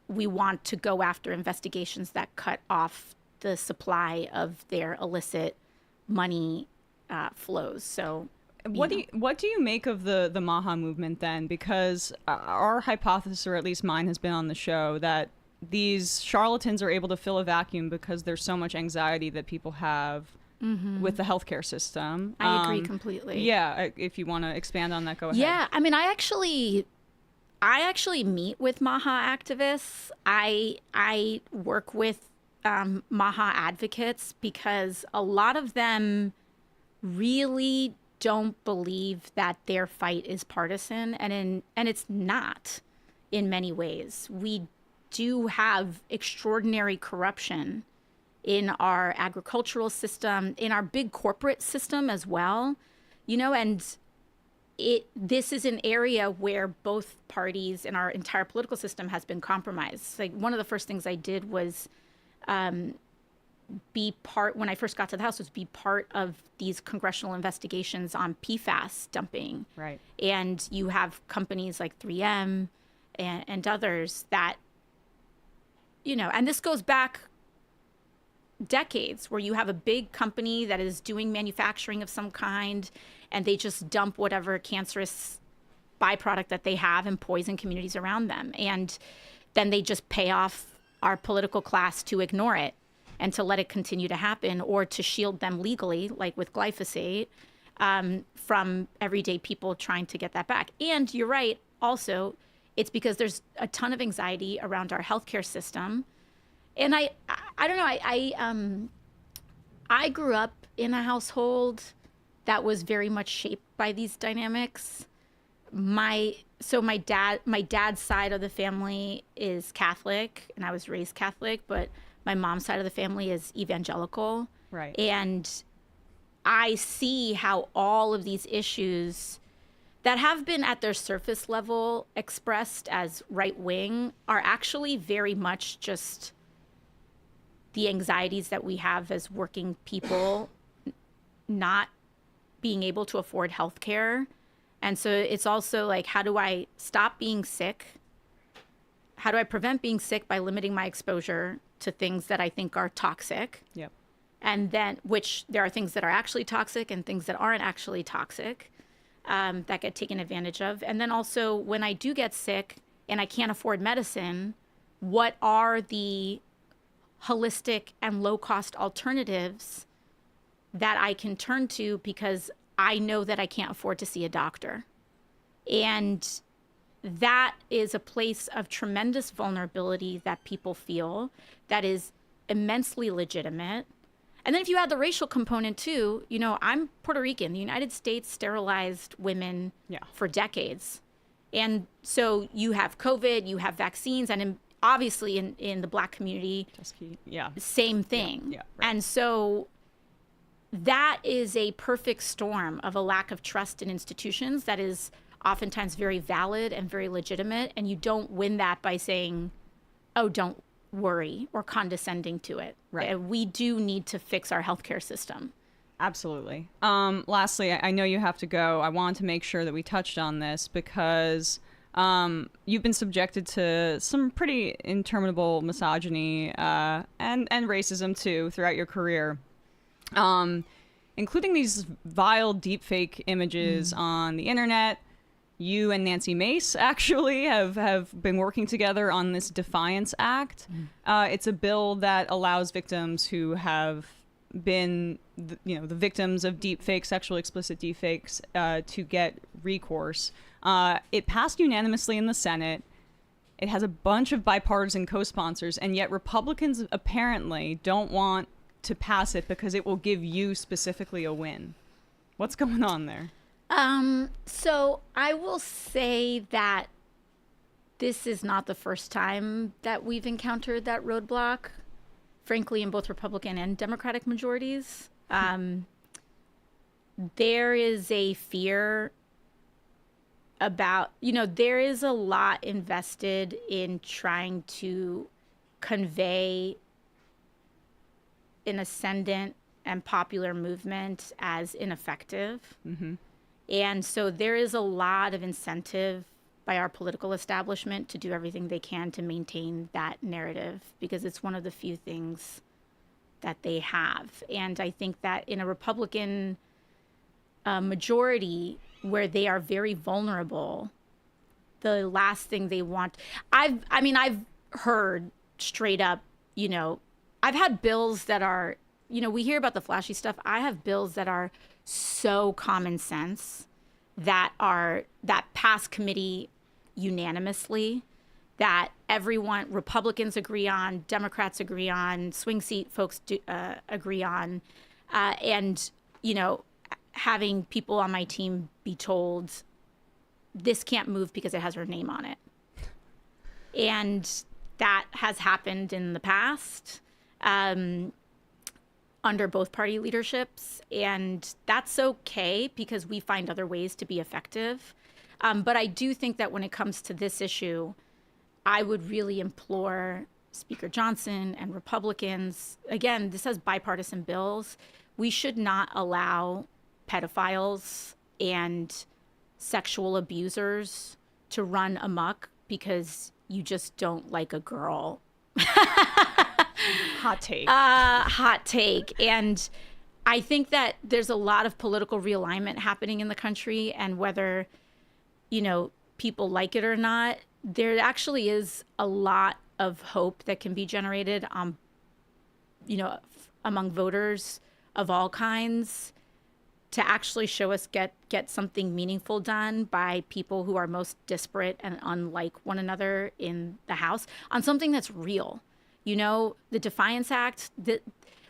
we want to go after investigations that cut off the supply of their illicit money flows. So what do you make of the Maha movement then? Because our hypothesis, or at least mine, has been on the show that these charlatans are able to fill a vacuum because there's so much anxiety that people have with the healthcare system. I agree completely. Yeah, if you want to expand on that, go ahead. Yeah, I mean, I actually meet with Maha activists. I work with Maha advocates because a lot of them really don't believe that their fight is partisan, and it's not in many ways. We do have extraordinary corruption in our agricultural system, in our big corporate system as well, you know, and this is an area where both parties and our entire political system has been compromised. Like, one of the first things I did was be part, when I first got to the House, was be part of these congressional investigations on PFAS dumping. Right. And you have companies like 3M and others that, you know, and this goes back decades, where you have a big company that is doing manufacturing of some kind, and they just dump whatever cancerous byproduct that they have and poison communities around them. And then they just pay off our political class to ignore it and to let it continue to happen, or to shield them legally, like with glyphosate, from everyday people trying to get that back. And you're right, also, it's because there's a ton of anxiety around our healthcare system. And I don't know, I grew up in a household that was very much shaped by these dynamics. My dad's side of the family is Catholic, and I was raised Catholic, but my mom's side of the family is evangelical. Right. And I see how all of these issues that have been at their surface level expressed as right wing are actually very much just the anxieties that we have as working people not being able to afford health care. And so it's also like, how do I stop being sick? How do I prevent being sick by limiting my exposure to things that I think are toxic? Yep. And then, which there are things that are actually toxic and things that aren't actually toxic, that get taken advantage of. And then also, when I do get sick and I can't afford medicine, what are the holistic and low-cost alternatives that I can turn to, because I know that I can't afford to see a doctor? And that is a place of tremendous vulnerability that people feel that is immensely legitimate. And then if you add the racial component too, you know, I'm Puerto Rican. The United States sterilized women for decades. And so you have COVID, you have vaccines, and obviously in the Black community, same thing. Yeah, right. And so that is a perfect storm of a lack of trust in institutions that is oftentimes very valid and very legitimate. And you don't win that by saying, oh, don't worry, or condescending to it. Right. We do need to fix our healthcare system. Absolutely. Lastly, I know you have to go. I wanted to make sure that we touched on this because you've been subjected to some pretty interminable misogyny and racism too throughout your career, including these vile deepfake images on the internet. You and Nancy Mace actually have been working together on this Defiance Act. It's a bill that allows victims who have been, the victims of deepfake, sexually explicit deepfakes, to get recourse. It passed unanimously in the Senate. It has a bunch of bipartisan co-sponsors, and yet Republicans apparently don't want to pass it because it will give you specifically a win. What's going on there? So I will say that this is not the first time that we've encountered that roadblock, frankly, in both Republican and Democratic majorities. There is a fear about, there is a lot invested in trying to convey an ascendant and popular movement as ineffective. Mm-hmm. And so there is a lot of incentive by our political establishment to do everything they can to maintain that narrative, because it's one of the few things that they have. And I think that in a Republican majority where they are very vulnerable, the last thing they want, I've heard straight up, I've had bills that are, we hear about the flashy stuff. I have bills that are so common sense that pass committee unanimously, that everyone, Republicans agree on, Democrats agree on, swing seat folks agree on, and having people on my team be told this can't move because it has her name on it. And that has happened in the past. Under both party leaderships, and that's okay because we find other ways to be effective. But I do think that when it comes to this issue, I would really implore Speaker Johnson and Republicans, again, this has bipartisan bills. We should not allow pedophiles and sexual abusers to run amok because you just don't like a girl. Hot take. Hot take. And I think that there's a lot of political realignment happening in the country, and whether, people like it or not, there actually is a lot of hope that can be generated, among voters of all kinds to actually show us get something meaningful done by people who are most disparate and unlike one another in the House on something that's real. The Defiance Act,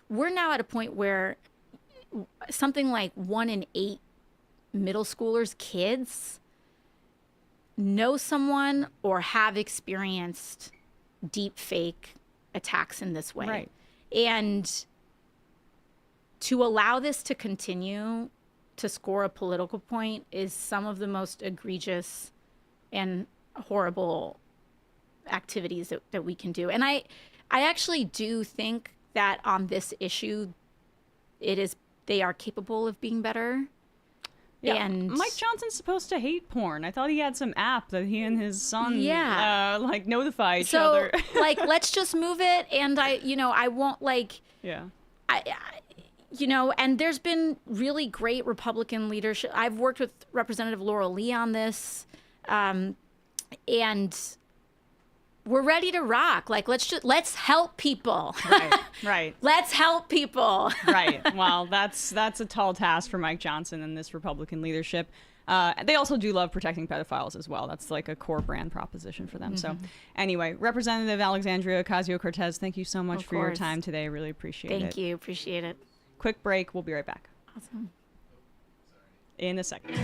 we're now at a point where something like 1 in 8 middle schoolers, kids, know someone or have experienced deep fake attacks in this way. Right. And to allow this to continue to score a political point is some of the most egregious and horrible activities that we can do. And I actually do think that on this issue, they are capable of being better. Yeah, and Mike Johnson's supposed to hate porn. I thought he had some app that he and his son notify each other. Let's just move it. And I won't and there's been really great Republican leadership. I've worked with Representative Laurel Lee on this, and we're ready to rock. Let's help people. Right. Let's help people. Right. Well, that's a tall task for Mike Johnson and this Republican leadership. They also do love protecting pedophiles as well. That's like a core brand proposition for them. Mm-hmm. So anyway, Representative Alexandria Ocasio-Cortez, thank you so much for your time today. I really appreciate it. Thank you. Appreciate it. Quick break. We'll be right back. Awesome. In a second.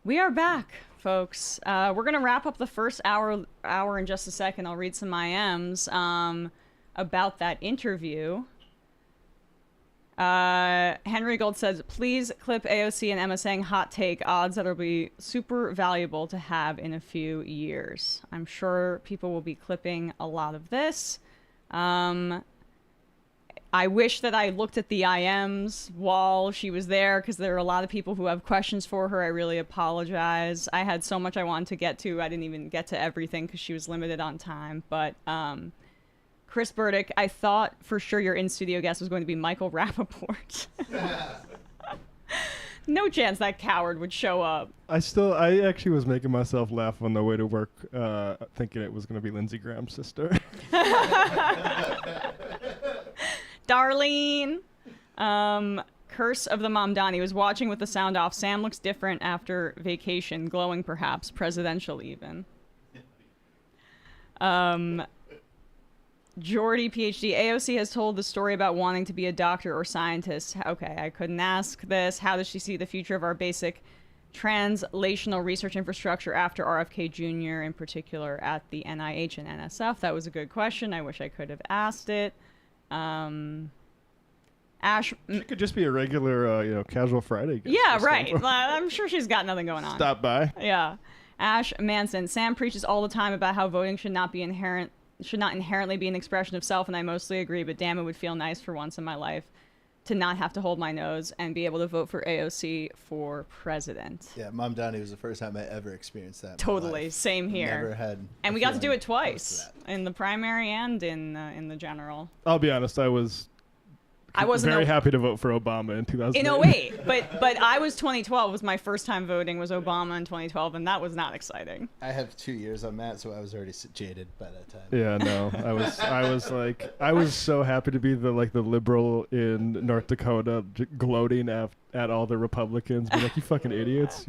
We are back, folks. We're going to wrap up the first hour in just a second. I'll read some IMs about that interview. Henry Gold says, please clip AOC and Emma saying hot take, odds that will be super valuable to have in a few years. I'm sure people will be clipping a lot of this. I wish that I looked at the IMs while she was there, because there are a lot of people who have questions for her. I really apologize. I had so much I wanted to get to. I didn't even get to everything because she was limited on time. But Chris Burdick, I thought for sure your in-studio guest was going to be Michael Rappaport. No chance that coward would show up. I actually was making myself laugh on the way to work, thinking it was going to be Lindsey Graham's sister. Darlene. Curse of the Mamdani was watching with the sound off. Sam looks different after vacation, glowing perhaps, presidential even. Jordy, PhD. AOC has told the story about wanting to be a doctor or scientist. Okay, I couldn't ask this. How does she see the future of our basic translational research infrastructure after RFK Jr., in particular at the NIH and NSF? That was a good question. I wish I could have asked it. Ash, she could just be a regular, casual Friday guest. Yeah, right. I'm sure she's got nothing going on. Stop by. Yeah. Ash Manson. Sam preaches all the time about how voting should not inherently be an expression of self, and I mostly agree, but damn, it would feel nice for once in my life to not have to hold my nose and be able to vote for AOC for president. Yeah, Mom Donnie was the first time I ever experienced that. Totally, same here. Never had. And we got to do it twice, in the primary and in the general. I'll be honest, I was I wasn't very happy to vote for Obama in 2008. in 08, but I was 2012 was my first time voting, was Obama in 2012, and that was not exciting. I have 2 years on that, so I was already jaded by that time. Yeah, no, I was so happy to be the liberal in North Dakota, gloating at all the Republicans, be like, you fucking idiots.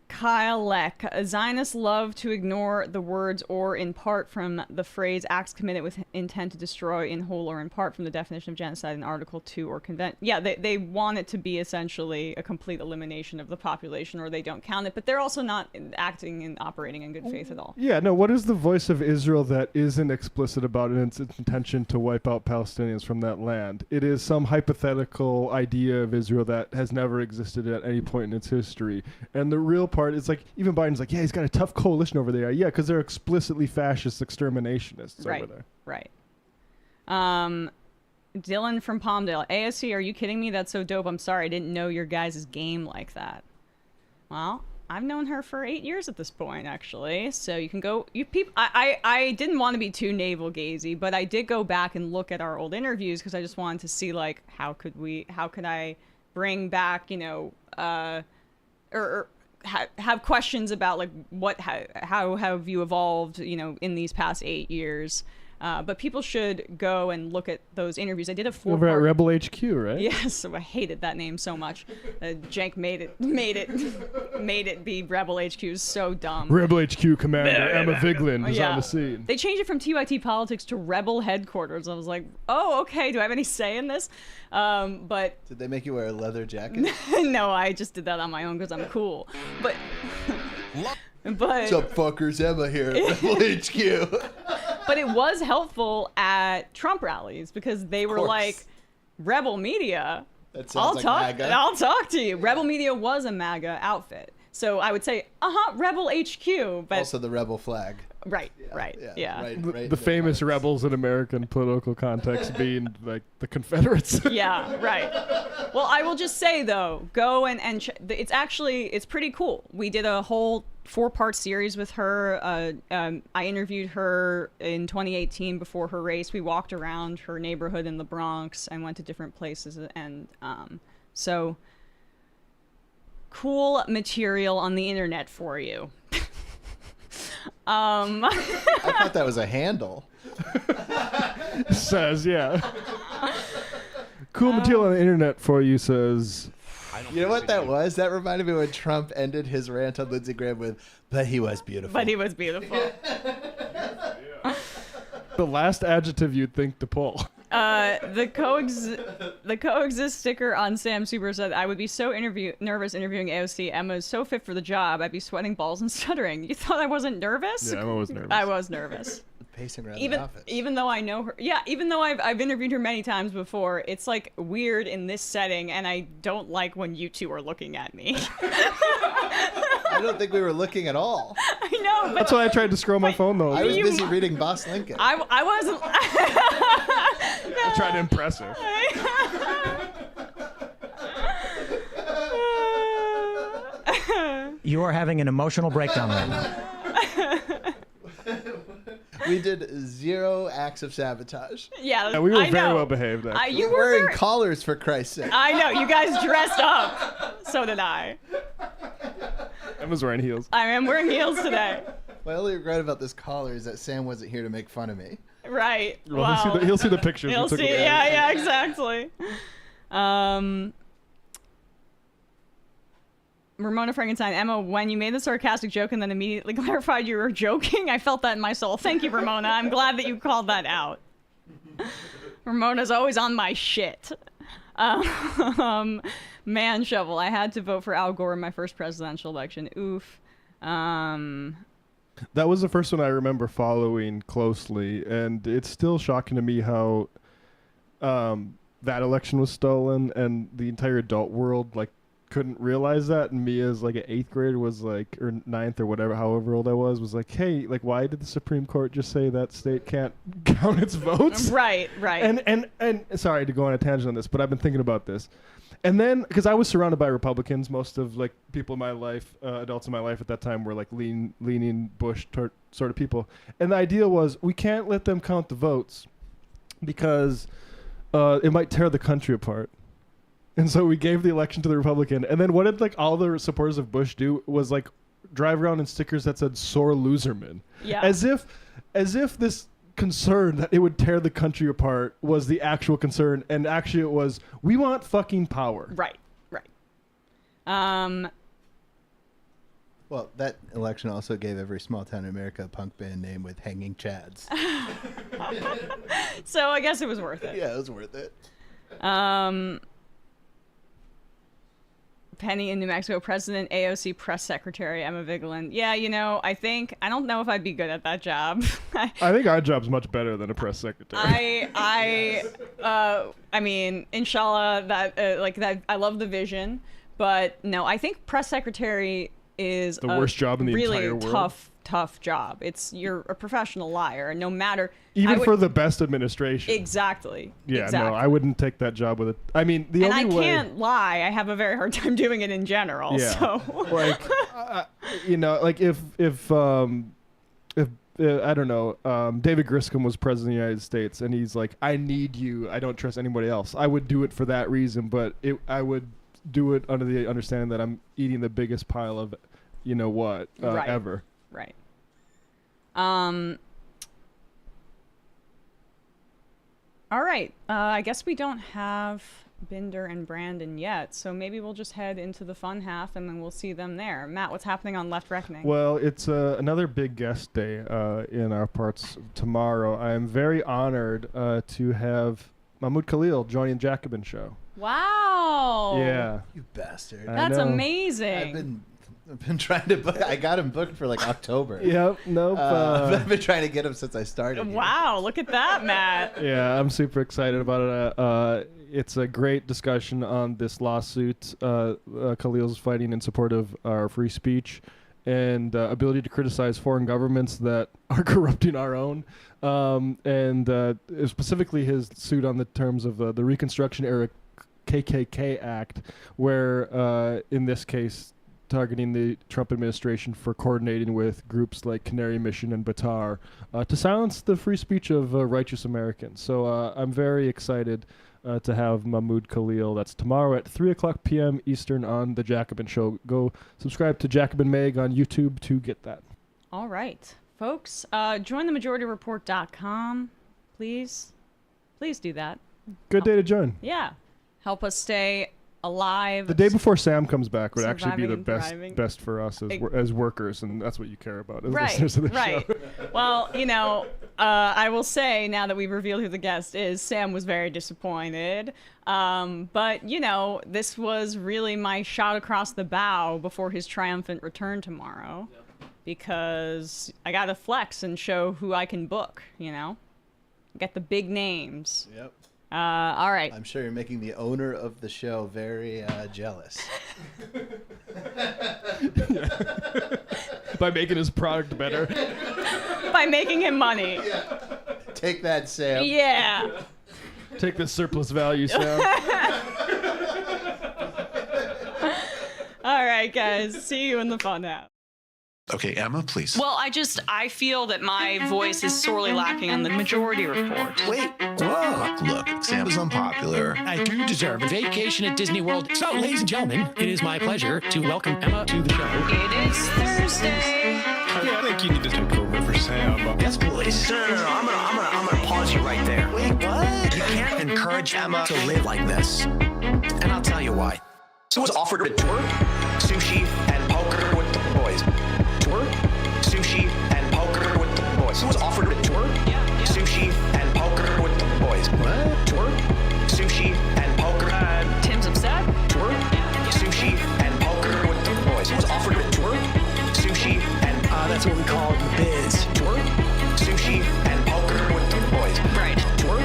Kyle Leck. Zionists love to ignore the words "or in part" from the phrase "acts committed with intent to destroy in whole or in part" from the definition of genocide in Article 2 or convent. Yeah, they want it to be essentially a complete elimination of the population, or they don't count it. But they're also not acting and operating in good faith at all. Yeah, no, what is the voice of Israel that isn't explicit about its intention to wipe out Palestinians from that land? It is some hypothetical idea of Israel that has never existed at any point in its history. And the real part is like, even Biden's like, yeah, he's got a tough coalition over there. Yeah, because they're explicitly fascist exterminationists over there. Right. Dylan from Palmdale. ASC, are you kidding me? That's so dope. I'm sorry, I didn't know your guys' game like that. Well, I've known her for 8 years at this point, actually. So you can go. I didn't want to be too navel-gazy, but I did go back and look at our old interviews because I just wanted to see, like, how could I bring back, or have questions about, like, how have you evolved, in these past 8 years. But people should go and look at those interviews. I did a 4-part... Over at Rebel HQ, right? Yes, I hated that name so much. Jank made it be Rebel HQ. So dumb. Rebel HQ Commander Emma Vigeland is on the scene. They changed it from TYT Politics to Rebel Headquarters. I was like, oh, okay. Do I have any say in this? But did they make you wear a leather jacket? No, I just did that on my own because I'm cool. But. What's up, fuckers? Emma here at Rebel HQ. But it was helpful at Trump rallies because they were like, Rebel Media. That sounds MAGA. I'll talk to you. Rebel Media was a MAGA outfit. So I would say, Rebel HQ. But also the Rebel flag. Right. The famous rebels in American political context being like the Confederates. Yeah, right. Well, I will just say though, go and it's pretty cool. We did a whole 4-part series with her. I interviewed her in 2018 before her race. We walked around her neighborhood in the Bronx and went to different places, and so cool material on the internet for you. I thought that was a handle. Says, yeah. Cool material on the internet for you, says. You know what that was? That reminded me when Trump ended his rant on Lindsey Graham with, but he was beautiful. But he was beautiful. The last adjective you'd think to pull. The coexist sticker on Sam Super said, I would be so nervous interviewing AOC. Emma is so fit for the job. I'd be sweating balls and stuttering. You thought I wasn't nervous? Yeah, Emma was nervous. I was nervous. Pacing around the office. Even though I know her. Yeah, even though I've interviewed her many times before, it's like weird in this setting, and I don't like when you two are looking at me. I don't think we were looking at all. I know. But that's why I tried to scroll my phone, though. I was busy reading Boss Lincoln. I wasn't. I tried to impress her. You are having an emotional breakdown right now. We did 0 acts of sabotage. Yeah, we were very well behaved. You were wearing collars, for Christ's sake. I know. You guys dressed up. So did I. Emma's wearing heels. I am wearing heels today. My only regret about this collar is that Sam wasn't here to make fun of me. Right. Well, wow. He'll see the pictures. He'll see. Yeah, exactly. Ramona Frankenstein, Emma, when you made the sarcastic joke and then immediately clarified you were joking, I felt that in my soul. Thank you, Ramona. I'm glad that you called that out. Ramona's always on my shit. Man shovel. I had to vote for Al Gore in my first presidential election. Oof. That was the first one I remember following closely, and it's still shocking to me how that election was stolen, and the entire adult world couldn't realize that, and me as like an 8th grader was like, or 9th or whatever, however old I was like, hey, like why did the Supreme Court just say that state can't count its votes? Right. And sorry to go on a tangent on this, but I've been thinking about this. And then, because I was surrounded by Republicans, most of like people in my life, adults in my life at that time were like leaning Bush sort of people. And the idea was we can't let them count the votes because it might tear the country apart. And so we gave the election to the Republican. And then what did like all the supporters of Bush do was like drive around in stickers that said "sore loserman." Yeah. As if this concern that it would tear the country apart was the actual concern, and actually it was, we want fucking power. Right. Well, that election also gave every small town in America a punk band name with Hanging Chads. So I guess it was worth it. Yeah, it was worth it. Penny in New Mexico, President, AOC Press Secretary, Emma Vigeland. Yeah, I don't know if I'd be good at that job. I think our job's much better than a press secretary. I mean, inshallah, that I love the vision, but no, I think press secretary is the worst job in the really entire world. Tough job. You're a professional liar, and no matter for the best administration. Exactly. Yeah, exactly. no, I wouldn't take that job with it. I mean, the only way. And I can't lie. I have a very hard time doing it in general. Yeah. So. Like, like if I don't know, David Griscom was president of the United States, and he's like, I need you. I don't trust anybody else. I would do it for that reason, but I would do it under the understanding that I'm eating the biggest pile of, Right. ever. Right. All right. I guess we don't have Binder and Brandon yet, so maybe we'll just head into the fun half and then we'll see them there. Matt, what's happening on Left Reckoning? Well, it's another big guest day in our parts tomorrow. I am very honored to have Mahmoud Khalil joining Jacobin Show. Wow. Yeah. You bastard. That's amazing. I've been trying to book. I got him booked for like October. Yep. Nope. I've been trying to get him since I started. Wow. Look at that, Matt. Yeah, I'm super excited about it. It's a great discussion on this lawsuit. Khalil's fighting in support of our free speech and ability to criticize foreign governments that are corrupting our own. And specifically his suit on the terms of the Reconstruction era KKK Act, where in this case targeting the Trump administration for coordinating with groups like Canary Mission and Batar to silence the free speech of righteous Americans. So I'm very excited to have Mahmoud Khalil. That's tomorrow at 3:00 p.m. Eastern on The Jacobin Show. Go subscribe to Jacobin Meg on YouTube to get that. All right, folks. Join themajorityreport.com, please. Please do that. Good day to join. Yeah. Help us stay alive. The day before Sam comes back would actually be the surviving. best for us as workers, and that's what you care about as Right, listeners of the right. show. Well, I will say now that we've revealed who the guest is, Sam was very disappointed. But, this was really my shot across the bow before his triumphant return tomorrow. Yep. Because I got to flex and show who I can book, Get the big names. Yep. All right. I'm sure you're making the owner of the show very jealous. By making his product better. By making him money. Yeah. Take that, Sam. Yeah. Take this surplus value, Sam. All right, guys. See you in the fun app. Okay, Emma, please. Well, I feel that my voice is sorely lacking on the Majority Report. Wait, look, Sam is unpopular. I do deserve a vacation at Disney World. So, ladies and gentlemen, it is my pleasure to welcome Emma to the show. It is Thursday. I think you need to take over for Sam. Yes, please. No. I'm gonna pause you right there. Wait, what? You can't encourage Emma to live like this. And I'll tell you why. So was offered to tour, sushi, and poker with the boys. Tour, sushi, and poker with the boys. So was offered to tour, sushi, and poker with the boys. What? Tour, sushi, and poker. Tim's upset. Tour, sushi, and poker with the boys. So was offered to tour, sushi, and that's what we call the biz. Tour, sushi, and poker with the boys. Right. Tour,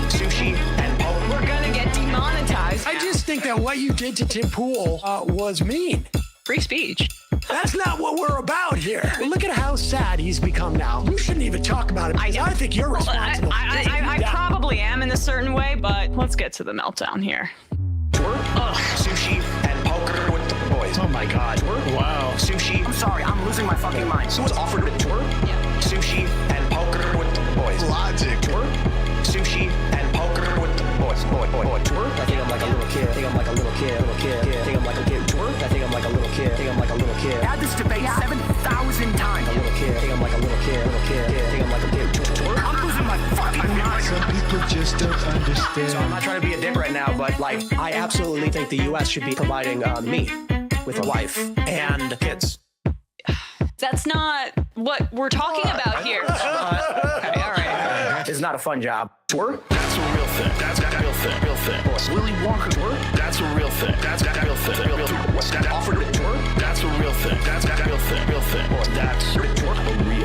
sushi, and poker. We're gonna get demonetized. I just think that what you did to Tim Pool was mean. Free speech. That's not what we're about here. Look at how sad he's become now. You shouldn't even talk about it. I think you're responsible. I probably am in a certain way, but let's get to the meltdown here. Sushi and poker with the boys. Oh my God. Wow. Sushi. I'm sorry, I'm losing my fucking mind. So was offered a tour. Yeah. Sushi and poker with the boys. Logic. Tour. Sushi and poker with the boys. Boy. Tour. I think I'm like a little kid. I think I'm like a little kid. I think I'm like a kid. Tour. I think I'm like a little kid. I think I'm like a little kid. Had this debate 7,000 times. A little kid. I think I'm like a little kid. I think I'm like a kid. Tour. I'm losing my fucking mind. Some people just don't understand. So I'm not trying to be a dick right now, but like, I absolutely think the U.S. should be providing me with a wife and kids. That's not what we're talking about here. Okay, all right. It's not a fun job. Tour. That's a real thing. That's a real thing. Real thing. Willy Wonka tour. That's a real thing. That's a real thing. Real thing. That offered a tour. That's a real thing. That's a real thing. Real thing. That's a real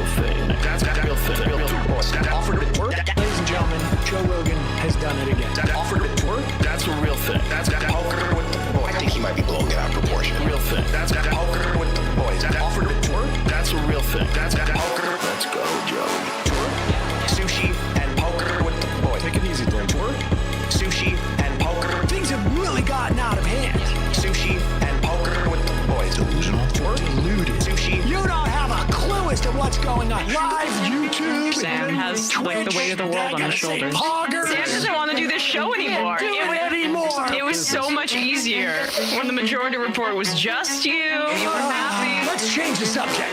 thing. That's a real thing. Real thing. That offered a tour. Ladies and gentlemen, Joe Rogan has done it again. That offered a tour. That's a real thing. That's a poker with the boys. I think he might be blowing it out of proportion. Real thing. That's poker with the boys. That offered a tour. That's a real thing. That's poker. Let's go, Joe. Tour. Sushi and poker with the boys. Take it easy, Dan. Tour. Sushi and poker. Things have really gotten out of hand. Sushi and poker with the boys. Delusional. Tour. Deluded. Sushi. You don't have a clue as to what's going on. Live YouTube. Sam has like the weight of the world on his shoulders. Sam Sam doesn't want to do this show anymore. It was so much easier when the Majority Report was just you. You were happy. Let's change the subject.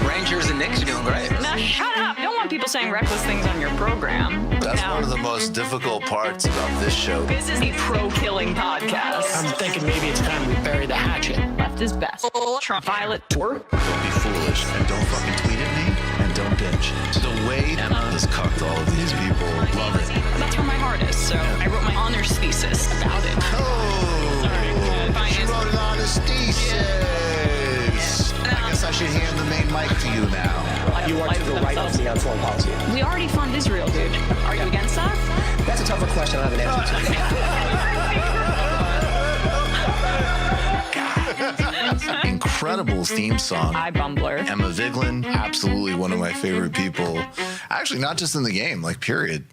Rangers and Knicks are doing great. Now shut up. You don't want people saying reckless things on your program. That's now, one of the most difficult parts about this show. This is a pro-killing podcast. I'm thinking maybe it's time we bury the hatchet. Left is best. Trump Violet Tour. Don't be foolish and don't fucking tweet at me and don't bitch. The way Emma has cucked all of these people, love it. That's where my heart is, so I wrote my honors thesis about it. Oh, she wrote an honest thesis. I guess I should hand the main mic to you now. You are to the right of me on foreign policy. We already fund Israel, dude. Are you against that? That's a tougher question I have an answer to. Incredible theme song. Hi, Bumbler. Emma Vigeland, absolutely one of my favorite people. Actually, not just in the game, like period.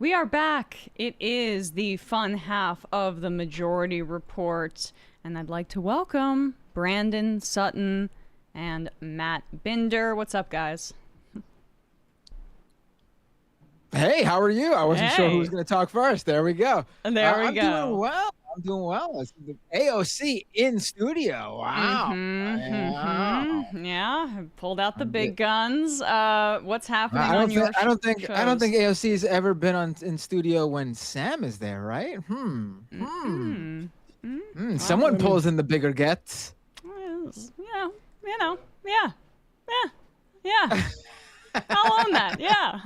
We are back. It is the fun half of the Majority Report, and I'd like to welcome Brandon Sutton and Matt Binder. What's up, guys? Hey, how are you? I wasn't sure who was going to talk first. There we go. There we go. I'm doing well. I'm doing well. It's the AOC in studio. Wow. Yeah, pulled out the big guns. What's happening on your I don't think shows? AOC's ever been in studio when Sam is there, right? Someone pulls in the bigger gets. Yeah. I'll own that. Yeah.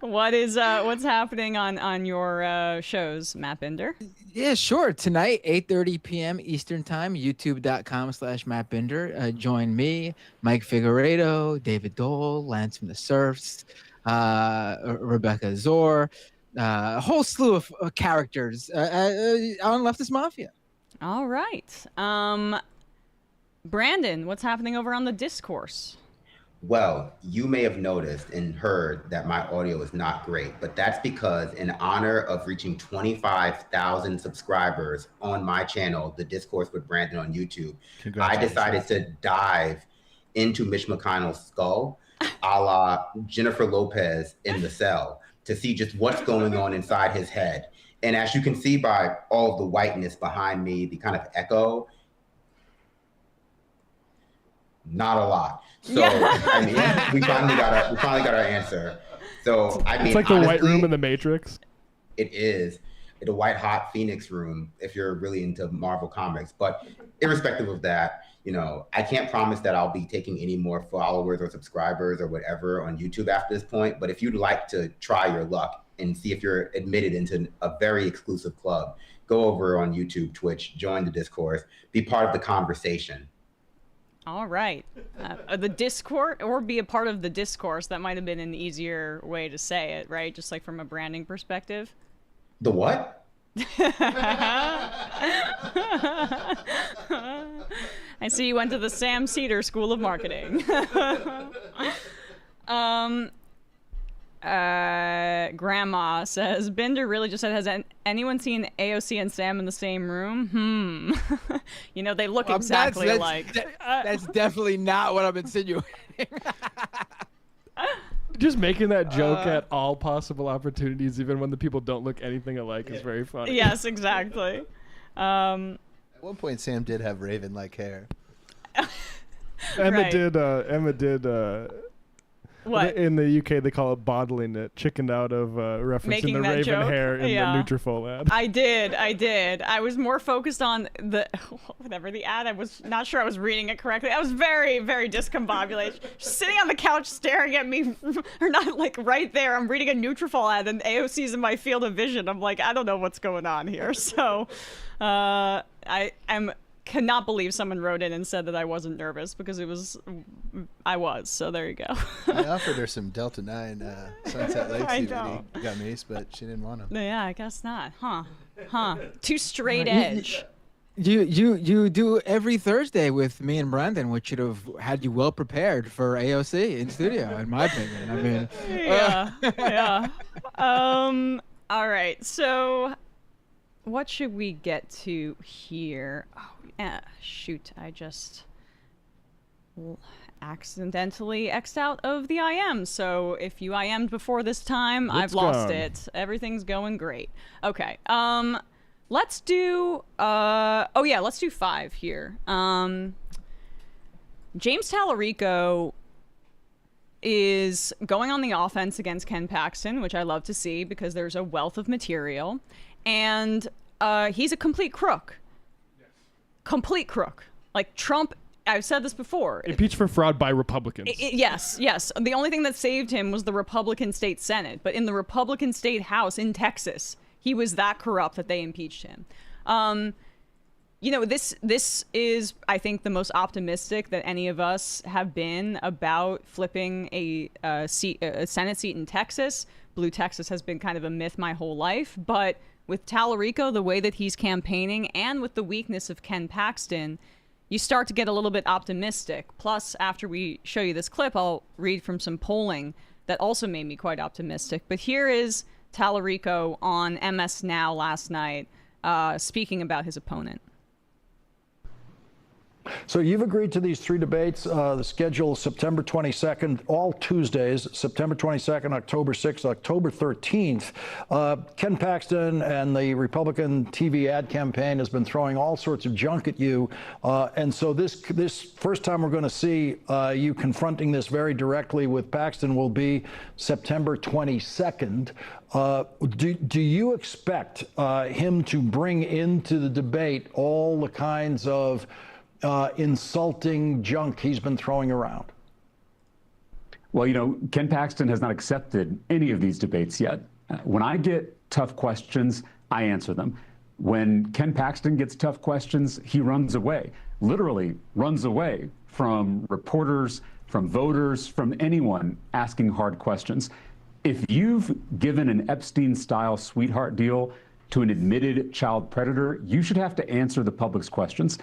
What's happening on your shows, Matt Binder? Yeah, sure. Tonight, 8:30 p.m. Eastern Time, youtube.com/Matt Binder. Join me, Mike Figueredo, David Dole, Lance from the Surfs, Rebecca Zor, a whole slew of characters on Leftist Mafia. All right. Brandon, what's happening over on the discourse? Well, you may have noticed and heard that my audio is not great, but that's because in honor of reaching 25,000 subscribers on my channel, The Discourse with Brandon on YouTube, I decided to dive into Mitch McConnell's skull, a la Jennifer Lopez in The Cell, to see just what's going on inside his head. And as you can see by all of the whiteness behind me, the kind of echo, not a lot. So I mean, we finally got our answer. So I mean, it's like the White Room in the Matrix. It is the white hot Phoenix room if you're really into Marvel comics. But irrespective of that, I can't promise that I'll be taking any more followers or subscribers or whatever on YouTube after this point. But if you'd like to try your luck and see if you're admitted into a very exclusive club, go over on YouTube, Twitch, join the discourse, be part of the conversation. All right. The Discord, or be a part of the discourse. That might have been an easier way to say it, right? Just like from a branding perspective. The what? I see you went to the Sam Seder School of Marketing. Grandma says, Binder really just said, has anyone seen AOC and Sam in the same room? They look exactly alike. That's definitely not what I'm insinuating. Just making that joke at all possible opportunities, even when the people don't look anything alike, is very funny. Yes, exactly. At one point, Sam did have raven-like hair. Emma did. What? In the UK, they call it bottling it, chickened out of referencing the raven joke? hair in the Nutrafol ad. I did. I was more focused on the ad. I was not sure I was reading it correctly. I was very, very discombobulated. Just sitting on the couch staring at me, or not like right there. I'm reading a Nutrafol ad and AOC's in my field of vision. I'm like, I don't know what's going on here. So cannot believe someone wrote in and said that I wasn't nervous, because I was. So there you go. I offered her some Delta 9 Sunset Lake CBD gummies, but she didn't want them. Yeah, I guess not. Huh. Too straight edge. You do every Thursday with me and Brandon, which should have had you well prepared for AOC in studio, in my opinion. I mean, yeah. All right. So, what should we get to here? Oh, shoot! I just accidentally X'd out of the IM. So if you IM'd before this time, I've lost it. Everything's going great. Okay. Let's do. Let's do 5 here. James Tallarico is going on the offense against Ken Paxton, which I love to see, because there's a wealth of material, and he's a complete crook. Complete crook. Like Trump, I've said this before. Impeached for fraud by Republicans. Yes. The only thing that saved him was the Republican state Senate. But in the Republican state House in Texas, he was that corrupt that they impeached him. This is, I think, the most optimistic that any of us have been about flipping a Senate seat in Texas. Blue Texas has been kind of a myth my whole life. But with Tallarico, the way that he's campaigning, and with the weakness of Ken Paxton, you start to get a little bit optimistic. Plus, after we show you this clip, I'll read from some polling that also made me quite optimistic. But here is Tallarico on MS Now last night speaking about his opponent. So you've agreed to these 3 debates. The schedule is September 22nd, all Tuesdays, September 22nd, October 6th, October 13th. Ken Paxton and the Republican TV ad campaign has been throwing all sorts of junk at you. And so this first time we're going to see you confronting this very directly with Paxton will be September 22nd. Do you expect him to bring into the debate all the kinds of insulting junk he's been throwing around? Well, you know, Ken Paxton has not accepted any of these debates yet. When I get tough questions, I answer them. When Ken Paxton gets tough questions, he runs away, literally runs away from reporters, from voters, from anyone asking hard questions. If you've given an Epstein-style sweetheart deal to an admitted child predator, you should have to answer the public's questions.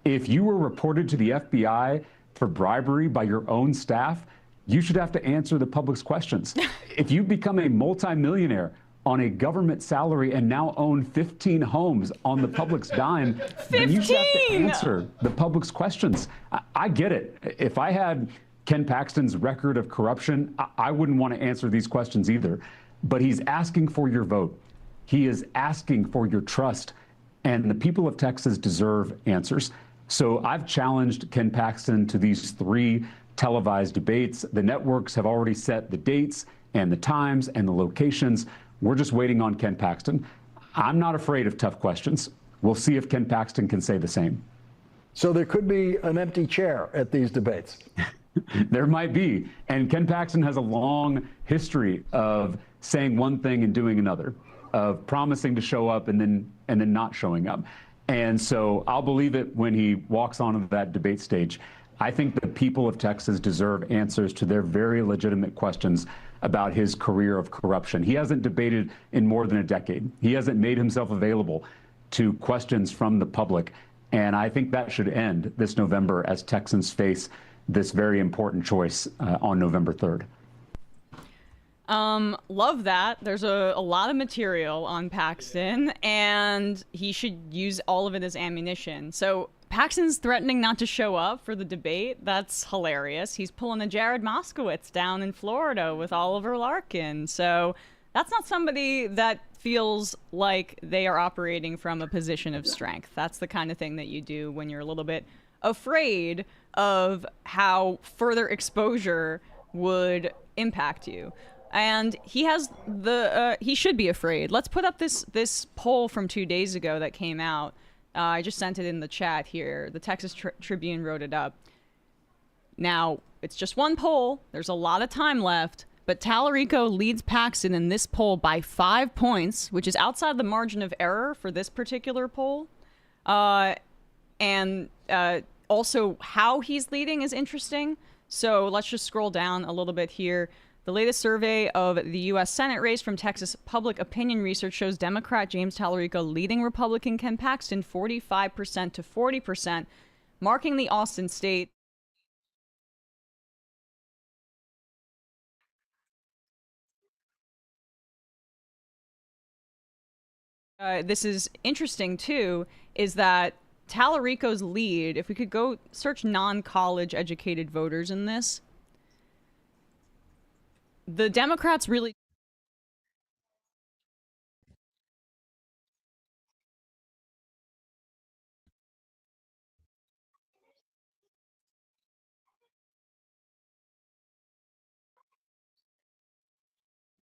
If you were reported to the FBI for bribery by your own staff, you should have to answer the public's questions. If you become a multimillionaire on a government salary and now own 15 homes on the public's dime, then you should have to answer the public's questions. I get it. If I had Ken Paxton's record of corruption, I wouldn't want to answer these questions either. But he's asking for your vote. He is asking for your trust. And the people of Texas deserve answers. So I've challenged Ken Paxton to these 3 televised debates. The networks have already set the dates and the times and the locations. We're just waiting on Ken Paxton. I'm not afraid of tough questions. We'll see if Ken Paxton can say the same. So there could be an empty chair at these debates. There might be. And Ken Paxton has a long history of saying one thing and doing another, of promising to show up and then not showing up. And so I'll believe it when he walks onto that debate stage. I think the people of Texas deserve answers to their very legitimate questions about his career of corruption. He hasn't debated in more than a decade. He hasn't made himself available to questions from the public. And I think that should end this November as Texans face this very important choice on November 3rd. Love that. There's a lot of material on Paxton, and he should use all of it as ammunition. So Paxton's threatening not to show up for the debate. That's hilarious. He's pulling a Jared Moskowitz down in Florida with Oliver Larkin. So that's not somebody that feels like they are operating from a position of strength. That's the kind of thing that you do when you're a little bit afraid of how further exposure would impact you. And he has he should be afraid. Let's put up this poll from 2 days ago that came out. I just sent it in the chat here. The Texas Tribune wrote it up. Now, it's just one poll. There's a lot of time left. But Tallarico leads Paxton in this poll by 5 points, which is outside the margin of error for this particular poll. And also how he's leading is interesting. So let's just scroll down a little bit here. The latest survey of the U.S. Senate race from Texas Public Opinion Research shows Democrat James Tallarico leading Republican Ken Paxton 45% to 40%, marking the Austin state. This is interesting, too, is that Tallarico's lead, if we could go search non-college educated voters in this, the Democrats really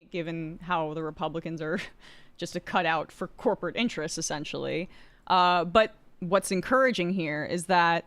given how the Republicans are just a cutout for corporate interests, essentially. But what's encouraging here is that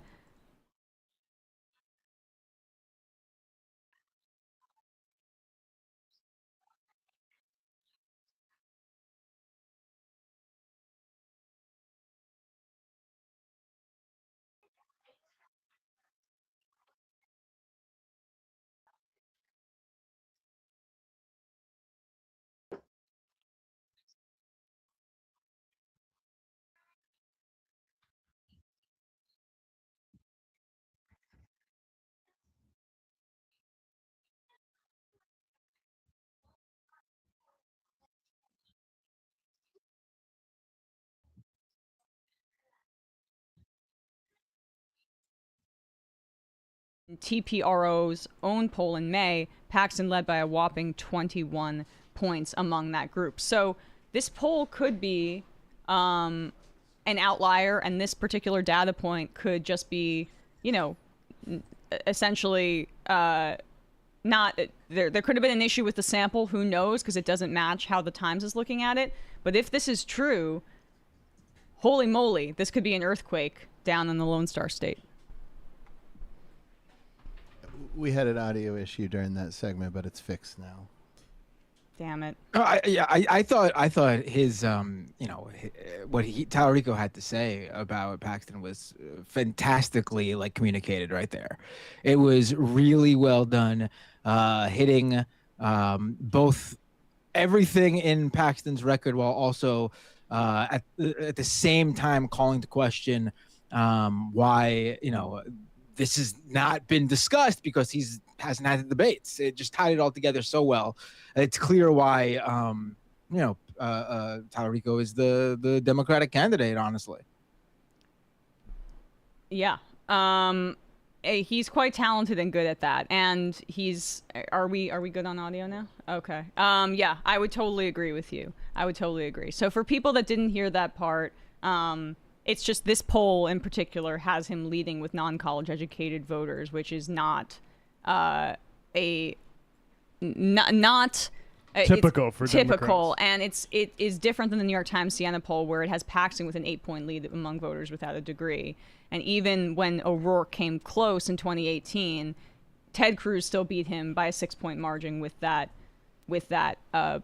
TPRO's own poll in May, Paxton led by a whopping 21 points among that group. So this poll could be an outlier, and this particular data point could just be, essentially not there. There could have been an issue with the sample. Who knows? Because it doesn't match how the Times is looking at it. But if this is true, holy moly, this could be an earthquake down in the Lone Star State. We had an audio issue during that segment, but it's fixed now. Damn it. I thought his what Tallarico had to say about Paxton was fantastically communicated right there. It was really well done, hitting both everything in Paxton's record while also at the same time calling to question why this has not been discussed, because he hasn't had the debates. It just tied it all together so well. It's clear why, Tallarico is the Democratic candidate, honestly. Yeah. He's quite talented and good at that. And are we good on audio now? Okay. Yeah, I would totally agree with you. I would totally agree. So for people that didn't hear that part, it's just this poll in particular has him leading with non-college educated voters, which is not typical for typical, Democrats. And it is different than the New York Times Siena poll, where it has Paxton with an 8-point lead among voters without a degree. And even when O'Rourke came close in 2018, Ted Cruz still beat him by a 6-point margin with that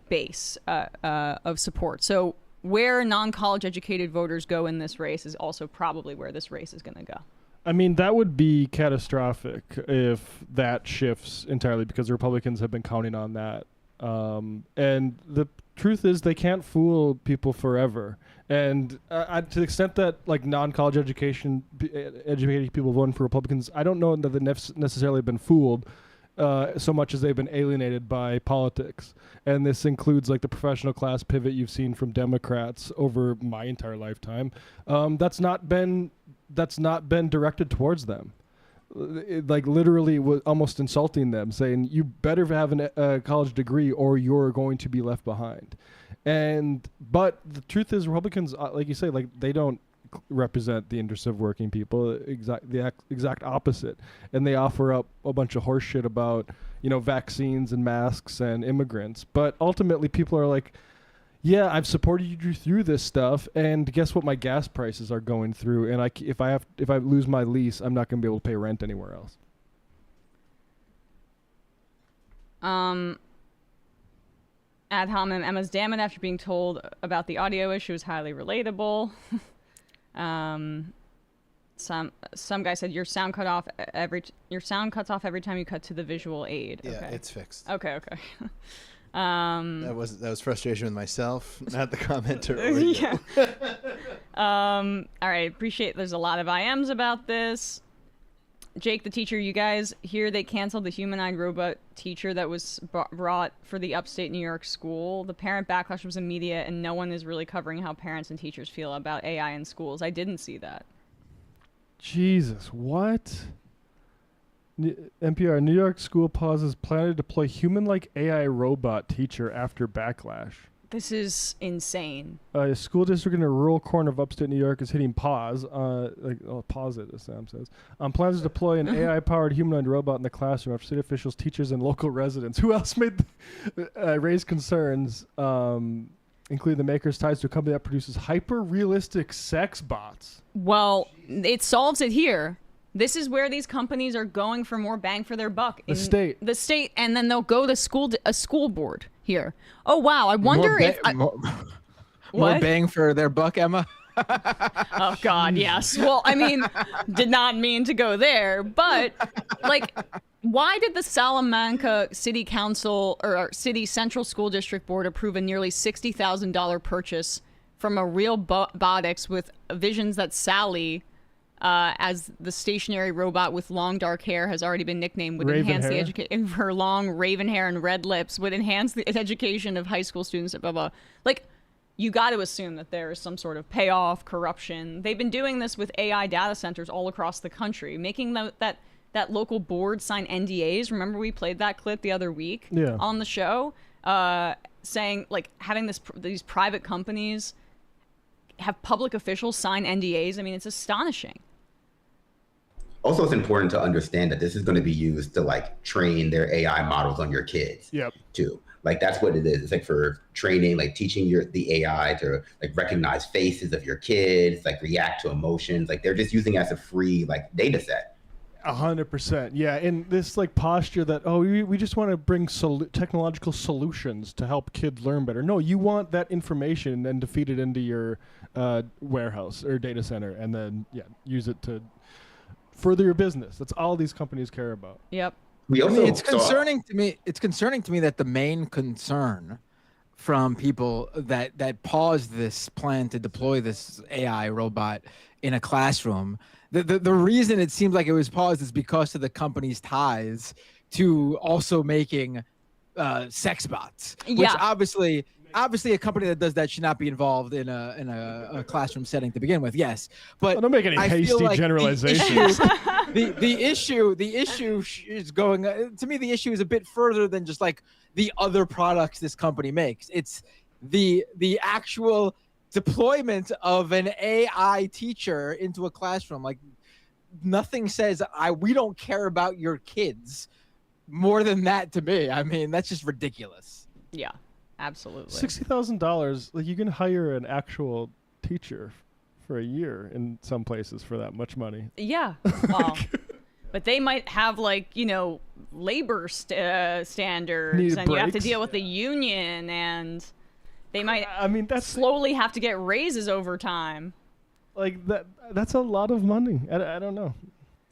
base of support. So where non-college educated voters go in this race is also probably where this race is going to go. I mean, that would be catastrophic if that shifts entirely, because the Republicans have been counting on that. And the truth is, they can't fool people forever. And to the extent that non-college educated people voting for Republicans, I don't know that they necessarily been fooled so much as they've been alienated by politics. And this includes the professional class pivot you've seen from Democrats over my entire lifetime. That's not been directed towards them. Literally almost insulting them, saying you better have a college degree or you're going to be left behind. But the truth is, Republicans, like you say, they don't represent the interests of working people. The exact opposite. And they offer up a bunch of horse shit about vaccines and masks and immigrants. But ultimately, people are like, yeah, I've supported you through this stuff, and guess what? My gas prices are going through, and if I lose my lease, I'm not going to be able to pay rent anywhere else. Ad hominem Emma's damn it after being told about the audio issue is highly relatable. Some guy said your sound cuts off every time you cut to the visual aid. Yeah, okay. It's fixed. Okay. That was frustration with myself, not the commenter. Or you. All right, appreciate. There's a lot of IMs about this. Jake, the teacher, you guys hear they canceled the humanoid robot teacher that was brought for the upstate New York school. The parent backlash was immediate, and no one is really covering how parents and teachers feel about AI in schools. I didn't see that. Jesus, what? NPR, New York school pauses plan to deploy human-like AI robot teacher after backlash. This is insane. A school district in a rural corner of upstate New York is hitting pause. Pause it, as Sam says. Plans to deploy an AI-powered humanoid robot in the classroom after state officials, teachers, and local residents. Who else made raised concerns, including the maker's ties to a company that produces hyper-realistic sex bots? Well, it solves it here. This is where these companies are going for more bang for their buck. The state, and then they'll go to a school board here. Oh wow! I wonder more bang for their buck, Emma. Oh God, yes. Well, I mean, did not mean to go there, but why did the Salamanca City Council or City Central School District Board approve a nearly $60,000 purchase from a real robotics with visions that Sally, as the stationary robot with long dark hair, has already been nicknamed, would raven enhance hair? the education. Her long raven hair and red lips would enhance the education of high school students. Blah blah. You got to assume that there is some sort of payoff, corruption. They've been doing this with AI data centers all across the country, making that that local boards sign NDAs. Remember we played that clip the other week on the show, saying like having these private companies have public officials sign NDAs. I mean, it's astonishing. Also, it's important to understand that this is going to be used to like train their AI models on your kids too. Like that's what it is. It's like for training, like teaching the AI to like recognize faces of your kids, like react to emotions. Like they're just using it as a free like data set. 100%. Yeah. And this like posture that, we just want to bring technological solutions to help kids learn better. No, you want that information and to feed it into your warehouse or data center and then use it to further your business. That's all these companies care about. Yep. It's concerning to me. It's concerning to me that the main concern from people that paused this plan to deploy this AI robot in a classroom, the reason it seems like it was paused is because of the company's ties to also making sex bots, which obviously a company that does that should not be involved in a classroom setting to begin with. Yes, but don't make any hasty generalizations. The issue is going to me. The issue is a bit further than just like the other products this company makes. It's the actual deployment of an AI teacher into a classroom. Like nothing says we don't care about your kids more than that to me. I mean, that's just ridiculous. Yeah. Absolutely. $60,000. Like you can hire an actual teacher for a year in some places for that much money. Yeah. Well, but they might have like, labor standards and you have to deal with the union and they might slowly have to get raises over time. Like that's a lot of money. I don't know.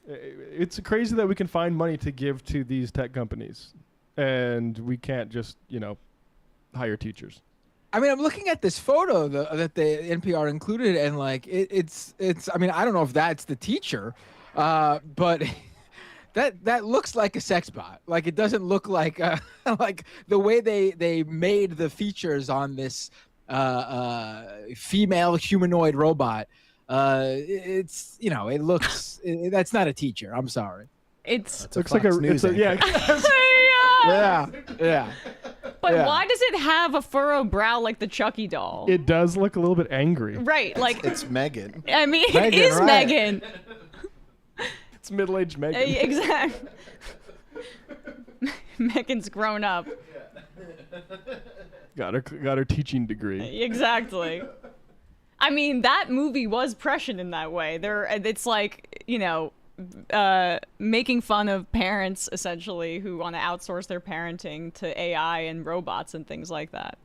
It's crazy that we can find money to give to these tech companies and we can't just, hire teachers. I mean, I'm looking at this photo that the NPR included, and like it's. I mean, I don't know if that's the teacher, but that looks like a sex bot. Like it doesn't look like like the way they made the features on this female humanoid robot. It's it looks that's not a teacher. I'm sorry. It looks like yeah. But why does it have a furrowed brow like the Chucky doll? It does look a little bit angry. Right, like it's Megan. I mean, it is right. Megan. It's middle-aged Megan. Exactly. Megan's grown up. Got her teaching degree. Exactly. I mean, that movie was prescient in that way. It's like, making fun of parents essentially who want to outsource their parenting to AI and robots and things like that.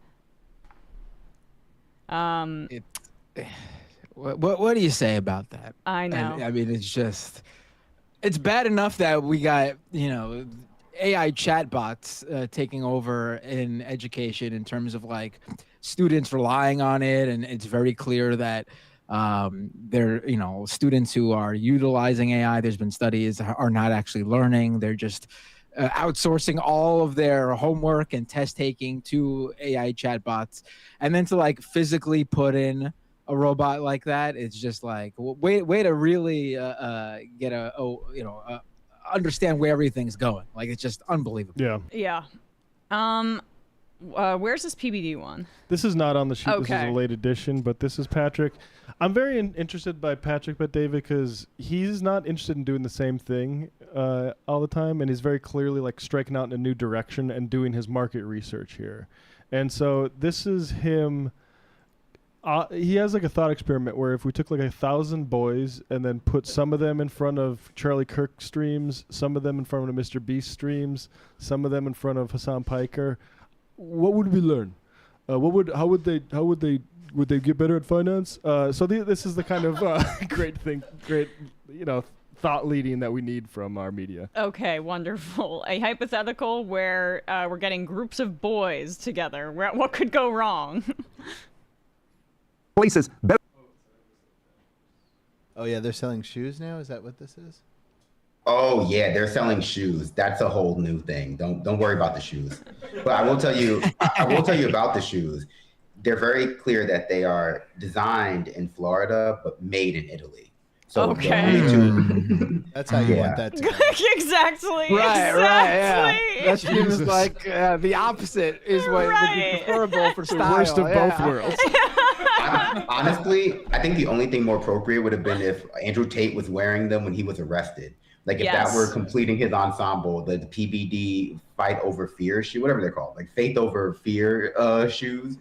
What do you say about that? I know. I mean, it's bad enough that we got AI chatbots taking over in education in terms of like students relying on it, and it's very clear that they're students who are utilizing AI, there's been studies, are not actually learning. They're just outsourcing all of their homework and test taking to AI chatbots, and then to like physically put in a robot like that, it's just like way to really get understand where everything's going. Like it's just unbelievable. Yeah. Where's this PBD one? This is not on the sheet. Okay. This is a late edition, but this is Patrick. I'm very interested by Patrick, but David, because he's not interested in doing the same thing all the time, and he's very clearly like striking out in a new direction and doing his market research here. And so this is him. He has like a thought experiment where if we took like 1,000 boys and then put some of them in front of Charlie Kirk streams, some of them in front of Mr. Beast streams, some of them in front of Hassan Piker, what would we learn? Would they get better at finance? So this is the kind of great thought leading that we need from our media. Okay, wonderful. A hypothetical where we're getting groups of boys together. What could go wrong? Places better. Oh yeah, they're selling shoes now. Is that what this is? Oh yeah, they're selling shoes. That's a whole new thing. Don't worry about the shoes. But I will tell you, about the shoes. They're very clear that they are designed in Florida but made in Italy. So Okay. Me Too. That's how you want that to go. Exactly. Right, yeah. Exactly. That seems like the opposite is what would be preferable for style. Worst of both worlds. Honestly, I think the only thing more appropriate would have been if Andrew Tate was wearing them when he was arrested. Like if that were completing his ensemble, the PBD Fight Over Fear shoe, whatever they're called, like Faith Over Fear shoes.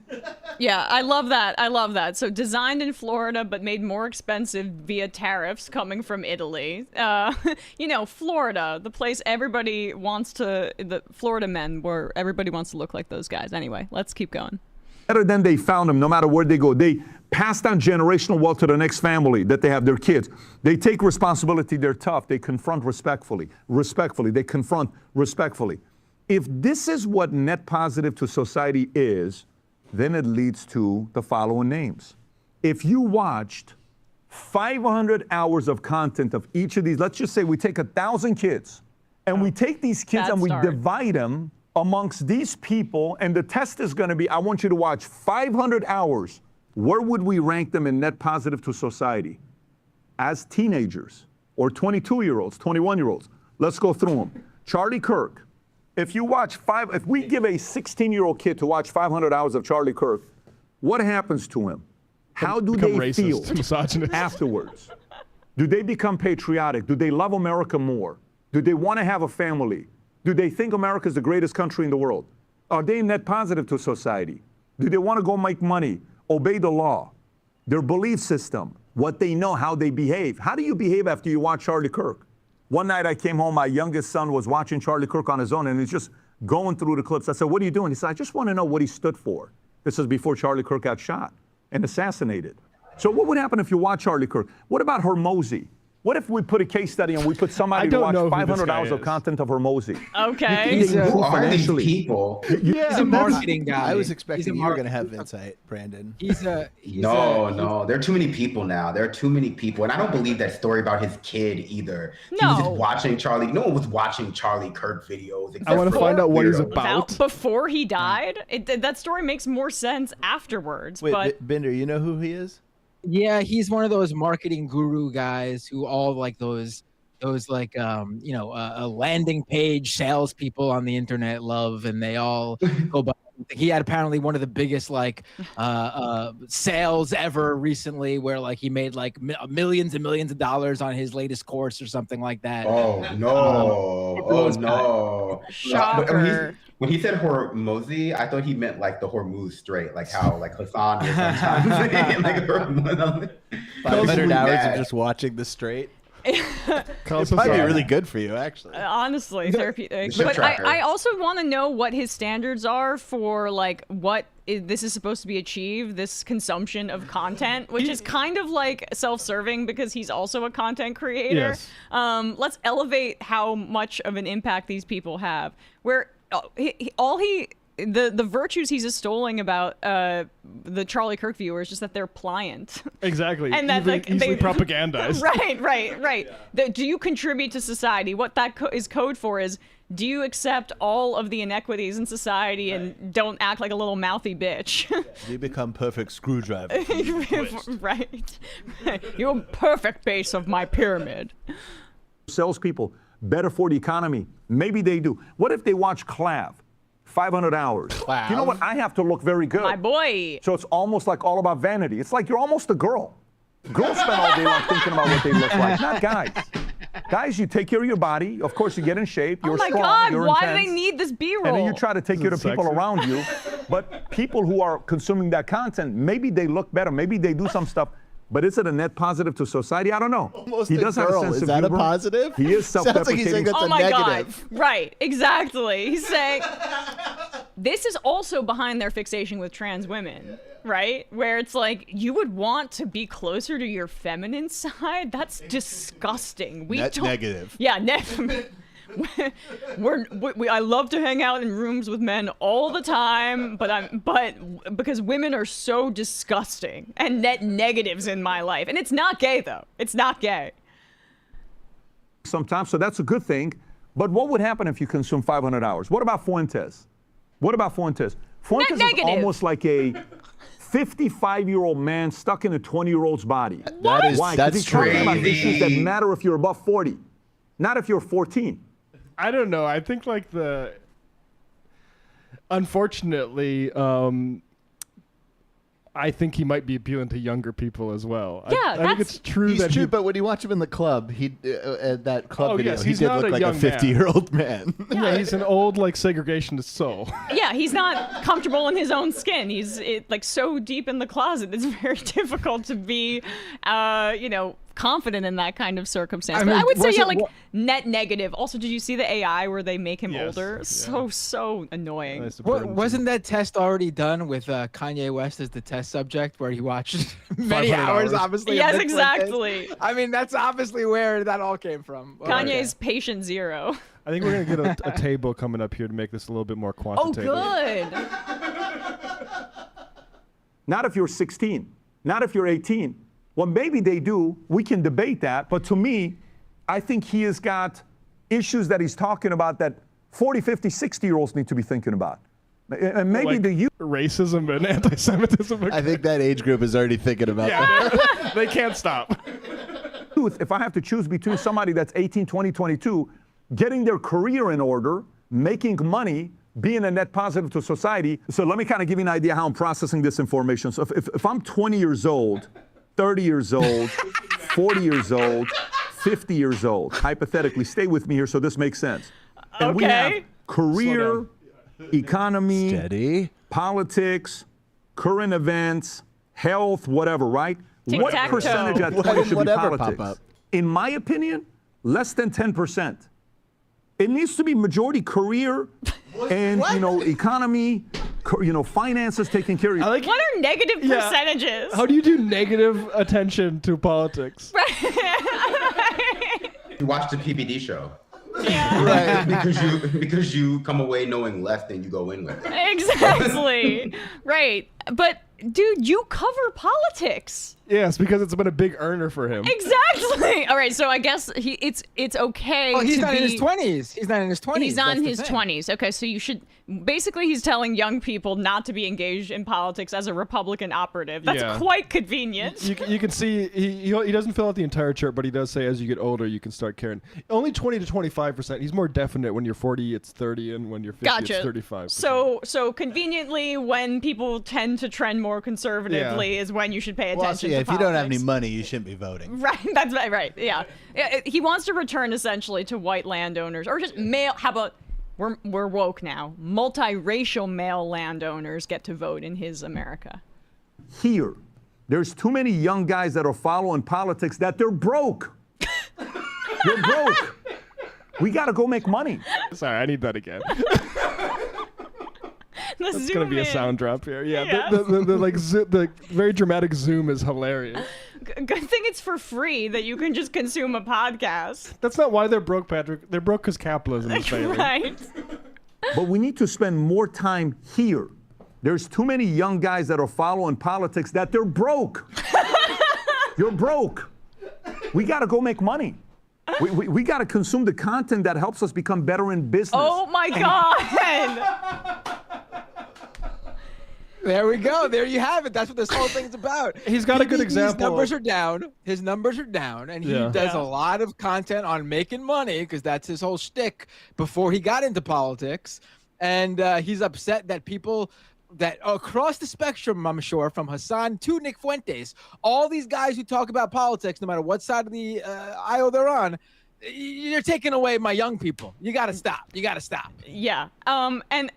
Yeah, I love that. I love that. So designed in Florida, but made more expensive via tariffs coming from Italy. You know, Florida, the place everybody wants to, the Florida men, where everybody wants to look like those guys. Anyway, let's keep going. Better than they found them, no matter where they go. They pass down generational wealth to the next family that they have, their kids. They take responsibility. They're tough. They confront respectfully. They confront respectfully. If this is what net positive to society is, then it leads to the following names. If you watched 500 hours of content of each of these, let's just say we take 1,000 kids, and we take these kids and we divide them amongst these people, and the test is going to be, I want you to watch 500 hours. Where would we rank them in net positive to society? As teenagers, or 22-year-olds, 21-year-olds. Let's go through them. Charlie Kirk. If we give a 16-year-old kid to watch 500 hours of Charlie Kirk, what happens to him? How do they feel afterwards? Do they become patriotic? Do they love America more? Do they want to have a family? Do they think America is the greatest country in the world? Are they net positive to society? Do they want to go make money, obey the law, their belief system, what they know, how they behave? How do you behave after you watch Charlie Kirk? One night I came home, my youngest son was watching Charlie Kirk on his own, and he's just going through the clips. I said, what are you doing? He said, I just want to know what he stood for. This is before Charlie Kirk got shot and assassinated. So what would happen if you watch Charlie Kirk? What about Hormozy? What if we put a case study and we put somebody to watch 500 hours of content of Hormozy? Okay. Who are these people? He's a marketing guy. I was expecting you were going to have insight, Brandon. No, there are too many people now. There are too many people. And I don't believe that story about his kid either. He was just watching Charlie. No one was watching Charlie Kirk videos. I want to find out what he's about. Before he died? that story makes more sense afterwards. Wait, but Bender, you know who he is? Yeah, he's one of those marketing guru guys who all like those like landing page salespeople on the internet love, and they all go by. He had apparently one of the biggest sales ever recently, where like he made like millions and millions of dollars on his latest course or something like that. Oh no! Shocker. When he said Hormozy, I thought he meant like the Hormuz Strait, like how like Hassan was sometimes like Hormuz. 500 hours of just watching the Strait. It might be really good for you, actually. Honestly, therapeutic. But I also want to know what his standards are for like what this is supposed to be achieved, this consumption of content, which is kind of like self-serving because he's also a content creator. Yes. Let's elevate how much of an impact these people have. Where the virtues he's extolling about the Charlie Kirk viewers, just that they're pliant. Exactly. And that like easily propagandized. Right. Do you contribute to society? What that is code for is, do you accept all of the inequities in society and don't act like a little mouthy bitch? You become perfect screwdriver. Right. You're a perfect base of my pyramid. Salespeople, better for the economy. Maybe they do. What if they watch Clav? 500 hours. Clav? You know what? I have to look very good. My boy. So it's almost like all about vanity. It's like you're almost a girl. Girls spend all day long thinking about what they look like, not guys. Guys, you take care of your body. Of course, you get in shape. You're strong. Oh my God, you're why intense, do they need this B-roll? And then you try to take care of people around you. But people who are consuming that content, maybe they look better. Maybe they do some stuff. But is it a net positive to society? I don't know. Almost he does have a sense is of that humor. A positive? He is self-deprecating. Sounds like he's saying that's oh my negative. God. Right, exactly. He's saying this is also behind their fixation with trans women, right? Where it's like, you would want to be closer to your feminine side? That's disgusting. Negative. Yeah, I love to hang out in rooms with men all the time, but because women are so disgusting and net negatives in my life. And it's not gay though. It's not gay. Sometimes, so that's a good thing. But what would happen if you consume 500 hours? What about Fuentes? Fuentes Negative. is almost like a 55-year-old man stuck in a 20-year-old's body. That is Why? 'Cause that's he's talking about crazy. issues that matter if you're above 40, not if you're 14. I don't know. I think like unfortunately, I think he might be appealing to younger people as well. Yeah, I think it's true He's that true, but when you watch him in the club, that club video, yes, he he's did not look a like a young man. 50-year-old man. Yeah, he's an old like segregationist soul. Yeah, he's not comfortable in his own skin. He's like so deep in the closet. It's very difficult to be, confident in that kind of circumstance. But I would say, net negative. Also, did you see the AI where they make him older? So annoying. Wasn't that test already done with Kanye West as the test subject, where he watched many hours, obviously? Yes, of Nick exactly. Fuentes? I mean, that's obviously where that all came from. Kanye's patient zero. I think we're gonna get a table coming up here to make this a little bit more quantitative. Oh, good. Not if you're 16, not if you're 18. Well, maybe they do. We can debate that. But to me, I think he has got issues that he's talking about that 40, 50, 60-year-olds need to be thinking about. And maybe Like the youth. Racism and anti-Semitism. I think that age group is already thinking about that. They can't stop. If I have to choose between somebody that's 18, 20, 22, getting their career in order, making money, being a net positive to society. So let me kind of give you an idea how I'm processing this information. So if I'm 20 years old, 30 years old, 40 years old, 50 years old, hypothetically, stay with me here so this makes sense. And we have career, economy, politics, current events, health, whatever, right? What percentage at 20 should be politics? In my opinion, less than 10%. It needs to be majority career and, economy, finances taken care of. What are negative percentages? How do you do negative attention to politics? You watch the PPD show. Yeah. because you come away knowing less than you go in with. Exactly. Right. But dude, you cover politics. Yes, because it's been a big earner for him. Exactly. All right, so I guess it's okay. Oh, he's to not in be- his 20s. He's not in his 20s. He's on That's the his thing. 20s. Okay, so you should basically he's telling young people not to be engaged in politics as a Republican operative. That's quite convenient. You can see he doesn't fill out the entire chart, but he does say as you get older you can start caring. Only 20 to 25%. He's more definite. When you're 40, it's 30, and when you're 50, Gotcha. it's 35. So conveniently, when people tend to trend more conservatively is when you should pay attention. Well, actually, to if you don't have politics. any money, you shouldn't be voting. Right, that's right. Yeah, he wants to return essentially to white landowners, or just male. How about we're woke now? Multiracial male landowners get to vote in his America. Here, there's too many young guys that are following politics that they're broke. They're broke. We got to go make money. Sorry, I need that again. That's zoom gonna be a in. sound drop here. Yeah, Yeah. the very dramatic zoom is hilarious. Good thing it's for free that you can just consume a podcast. That's not why they're broke, Patrick. They're broke because capitalism is failing. Right. But we need to spend more time here. There's too many young guys that are following politics that they're broke. You're broke. We got to go make money. We got to consume the content that helps us become better in business. Oh my God. There we go. There you have it. That's what this whole thing's about. He's got a good example. His numbers are down. His numbers are down, and he does a lot of content on making money because that's his whole shtick before he got into politics. And he's upset that people that across the spectrum, I'm sure, from Hassan to Nick Fuentes, all these guys who talk about politics, no matter what side of the aisle they're on, you're taking away my young people. You got to stop. You got to stop. Yeah. And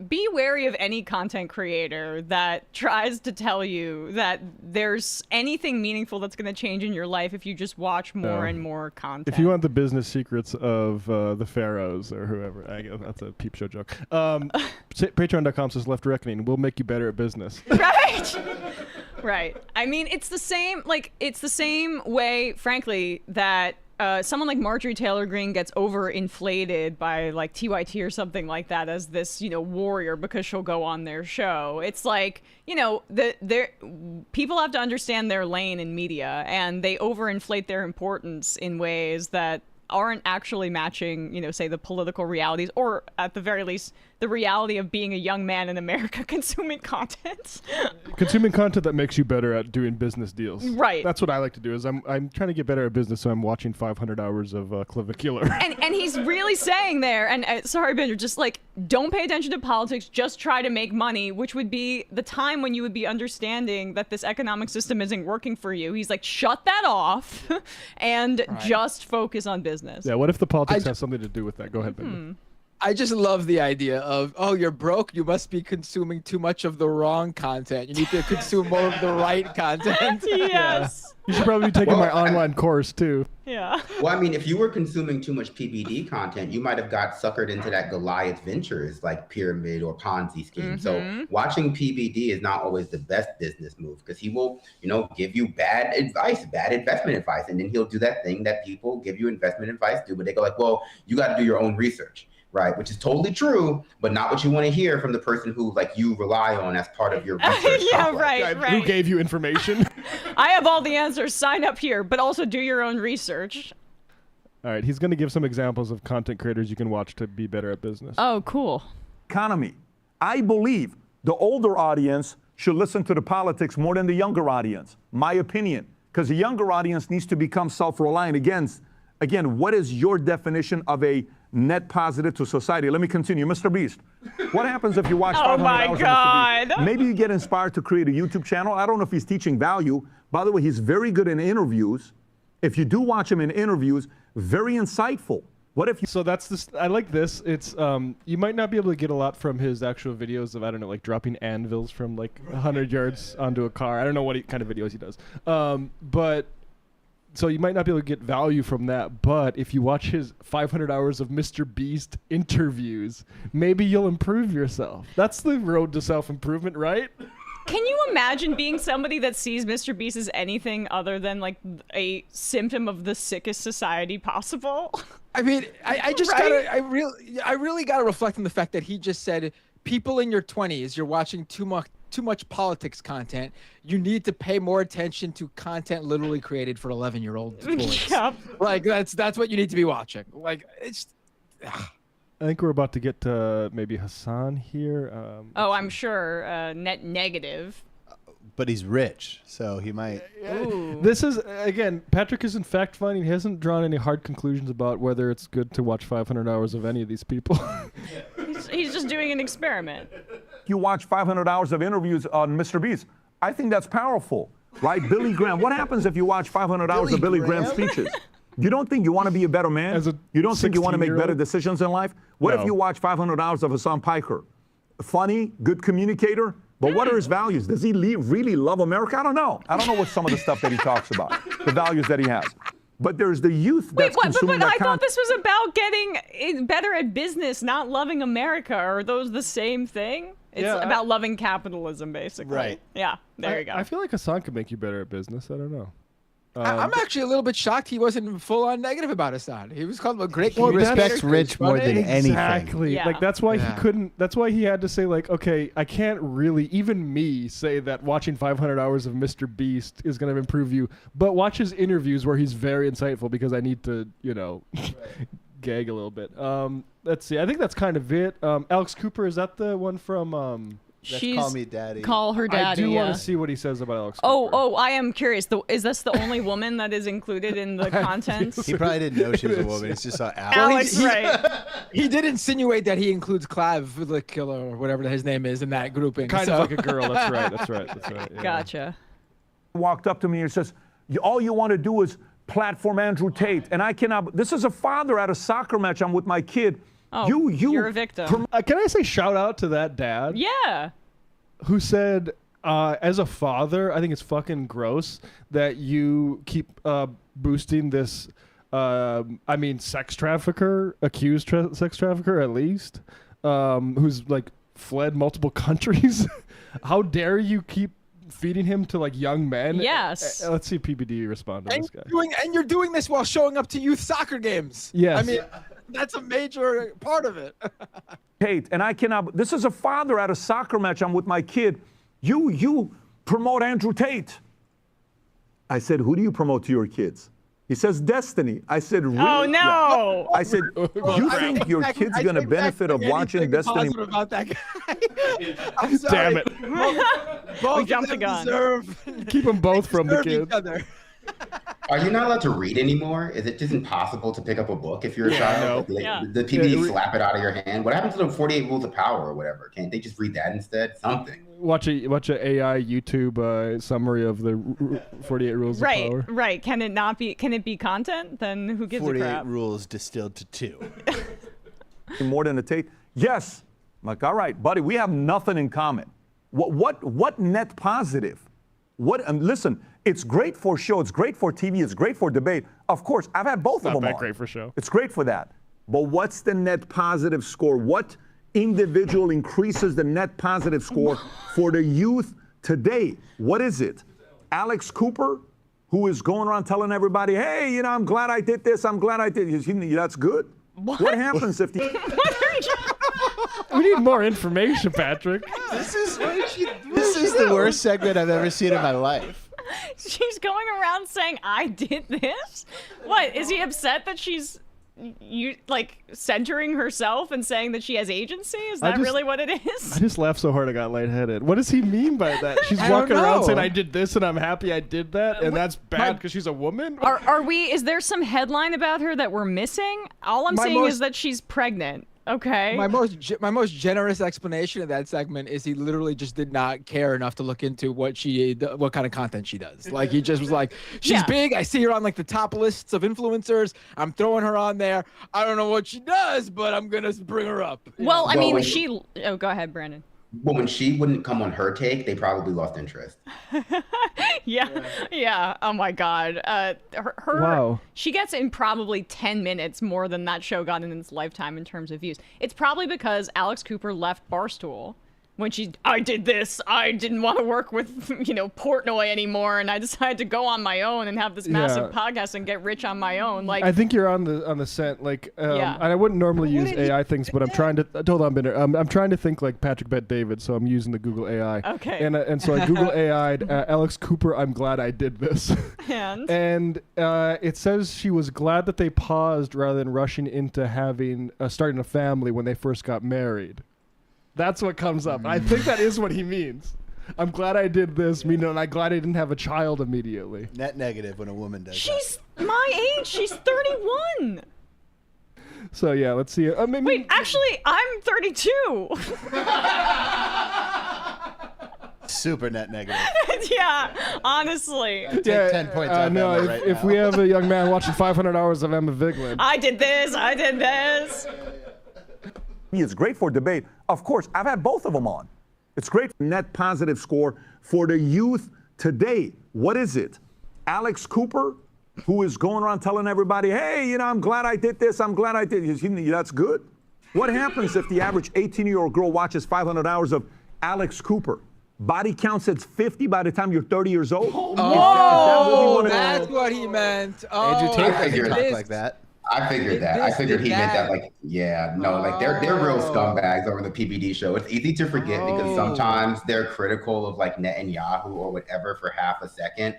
be wary of any content creator that tries to tell you that there's anything meaningful that's going to change in your life if you just watch more and more content. If you want the business secrets of the pharaohs or whoever, I guess that's a peep show joke. Patreon.com/Left Reckoning. We'll make you better at business. Right. Right. I mean, it's the same way, frankly, that someone like Marjorie Taylor Greene gets overinflated by like TYT or something like that as this, warrior because she'll go on their show. It's like, people have to understand their lane in media, and they overinflate their importance in ways that aren't actually matching, say, the political realities, or at the very least, the reality of being a young man in America consuming content. Consuming content that makes you better at doing business deals. Right. That's what I like to do. Is I'm trying to get better at business, so I'm watching 500 hours of clavicular. And he's really saying there, and sorry, Bender, just like, don't pay attention to politics, just try to make money, which would be the time when you would be understanding that this economic system isn't working for you. He's like, shut that off and just focus on business. Yeah, what if the politics has something to do with that? Go ahead, Bender. I just love the idea of, oh, you're broke, you must be consuming too much of the wrong content. You need to consume more of the right content. Yes. You should probably be taking my online course, too. Yeah. Well, I mean, if you were consuming too much PBD content, you might have got suckered into that Goliath Ventures like pyramid or Ponzi scheme. So watching PBD is not always the best business move because he will, give you bad advice, bad investment advice. And then he'll do that thing that people give you investment advice do, but they go like, well, you got to do your own research. Right, which is totally true, but not what you want to hear from the person who you rely on as part of your research. Yeah, right. Who gave you information? I have all the answers. Sign up here, but also do your own research. All right, he's going to give some examples of content creators you can watch to be better at business. Oh, cool. Economy. I believe the older audience should listen to the politics more than the younger audience. My opinion, because the younger audience needs to become self-reliant. Again, what is your definition of a net positive to society? Let me continue. Mr. Beast, what happens if you watch 500 hours of Mr. Beast? Maybe you get inspired to create a YouTube channel. I don't know if he's teaching value. By the way, he's very good in interviews. If you do watch him in interviews, very insightful. What if you... So that's this. I like this. It's you might not be able to get a lot from his actual videos of, I don't know, like dropping anvils from like 100 yards onto a car. I don't know what kind of videos he does. So you might not be able to get value from that, but if you watch his 500 hours of Mr. Beast interviews, maybe you'll improve yourself. That's the road to self-improvement, right? Can you imagine being somebody that sees Mr. Beast as anything other than like a symptom of the sickest society possible? I mean, I just gotta, I really gotta reflect on the fact that he just said, people in your 20s, you're watching too much politics content. You need to pay more attention to content literally created for 11-year-old boys. Yep. Like that's what you need to be watching. Like it's. I think we're about to get to maybe Hassan here. I'm sure net negative. But he's rich, so he might. Ooh. This is, again, Patrick isn't fact-finding. He hasn't drawn any hard conclusions about whether it's good to watch 500 hours of any of these people. He's just doing an experiment. You watch 500 hours of interviews on Mr. Beast. I think that's powerful, right? Billy Graham. What happens if you watch 500 hours of Billy Graham speeches? You don't think you want to be a better man? You don't think you want to make better decisions in life? What if you watch 500 hours of Hassan Piker? Funny, good communicator, but what are his values? Does he really love America? I don't know. I don't know what some of the stuff that he talks about, the values that he has. But there's the youth that's consuming that I thought this was about getting better at business, not loving America. Are those the same thing? It's about loving capitalism, basically. Right. Yeah, there you go. I feel like Hassan could make you better at business. I don't know. I'm actually a little bit shocked he wasn't full-on negative about Hassan. He was called him a great He respects Rich more than anything. Exactly. Yeah. Like that's why he couldn't. That's why he had to say like, okay, I can't really, even me, say that watching 500 hours of Mr. Beast is going to improve you. But watch his interviews where he's very insightful because I need to, gag a little bit. Let's see. I think that's kind of it. Alex Cooper, is that the one from? Call me daddy. Call her daddy. I do want to see what he says about Alex Cooper. Oh, I am curious. Is this the only woman that is included in the content? He probably didn't know she was a woman. It's just Alex, right. He did insinuate that he includes Clav the Killer or whatever his name is in that grouping. Kind of like a girl. That's right. Yeah. Gotcha. Walked up to me and says, all you want to do is platform Andrew Tate. And I cannot, this is a father at a soccer match. I'm with my kid. Oh, you're a victim. Can I say shout out to that dad? Yeah. Who said, as a father, I think it's fucking gross that you keep boosting this, sex trafficker, accused sex trafficker at least, who's like fled multiple countries. How dare you keep feeding him to like young men? Yes. Let's see PBD respond to this guy. You're doing this while showing up to youth soccer games. Yes. I mean, that's a major part of it. Tate, and I cannot, this is a father at a soccer match. I'm with my kid. You promote Andrew Tate. I said, who do you promote to your kids? He says Destiny. I said, really? Oh, no. I said, you think your kid's going to benefit of watching Destiny? About that guy. I'm sorry. Damn it. Both We jumped the gun. Keep them both from the deserve each kids. other. Are you not allowed to read anymore? Is it just impossible to pick up a book if you're a child? no. Like, Yeah. the PBD slap it out of your hand. What happened to the 48 Rules of Power or whatever? Can't they just read that instead? Something. Watch a AI YouTube summary of the 48 Rules of Power. Right. Can it not be? Can it be content? Then who gives a 48 crap? rules distilled to 2. More than a tape? Yes. I'm like, all right, buddy, we have nothing in common. What net positive? Listen, it's great for show, it's great for TV, it's great for debate. Of course, I've had both of them Not that on. great for show. It's great for that. But what's the net positive score? What individual increases the net positive score for the youth today? What is it? Alex Cooper, who is going around telling everybody, hey, I'm glad I did this, I'm glad I did this. That's good. What happens if We need more information, Patrick. This is the worst segment I've ever seen in my life. She's going around saying, I did this? What? Is he upset that she's centering herself and saying that she has agency? Is that really what it is? I just laughed so hard I got lightheaded. What does he mean by that? She's walking around saying, I did this and I'm happy I did that, and that's bad because she's a woman? Is there some headline about her that we're missing? All I'm saying is that she's pregnant. Okay. My most generous explanation of that segment is he literally just did not care enough to look into what kind of content she does. Like he just was like, she's big. I see her on like the top lists of influencers. I'm throwing her on there. I don't know what she does, but I'm gonna bring her up. Well, I mean, Oh, go ahead, Brandon. Well, when she wouldn't come on her take, they probably lost interest. Yeah. Oh my God. Wow. She gets in probably 10 minutes more than that show got in its lifetime in terms of views. It's probably because Alex Cooper left Barstool when I did this. I didn't want to work with, Portnoy anymore, and I decided to go on my own and have this massive podcast and get rich on my own. Like, I think you're on the scent. Like, and I wouldn't normally use AI things, but I'm trying to. Hold on, Binder. I'm trying to think like Patrick Bet David, so I'm using the Google AI. Okay. And so I Google AI'd Alex Cooper. I'm glad I did this. And it says she was glad that they paused rather than rushing into starting a family when they first got married. That's what comes up. I think that is what he means. I'm glad I did this, meaning I'm glad I didn't have a child immediately. Net negative when a woman does She's my age. She's 31. So yeah, let's see. Wait, actually, I'm 32. Super net negative. Yeah, honestly. Take 10 points off no, Emma right if now. we have a young man watching 500 hours of Emma Vigeland. I did this. It's great for debate. Of course, I've had both of them on. It's great net positive score for the youth today. What is it? Alex Cooper, who is going around telling everybody, hey, I'm glad I did this, I'm glad I did this. That's good. What happens if the average 18-year-old girl watches 500 hours of Alex Cooper? Body count says 50 by the time you're 30 years old? Oh, that's what he meant. Andrew Tate I figured doesn't talk like that. I figured that. I figured he meant that. Like, like they're real scumbags over the PBD show. It's easy to forget because sometimes they're critical of like Netanyahu or whatever for half a second.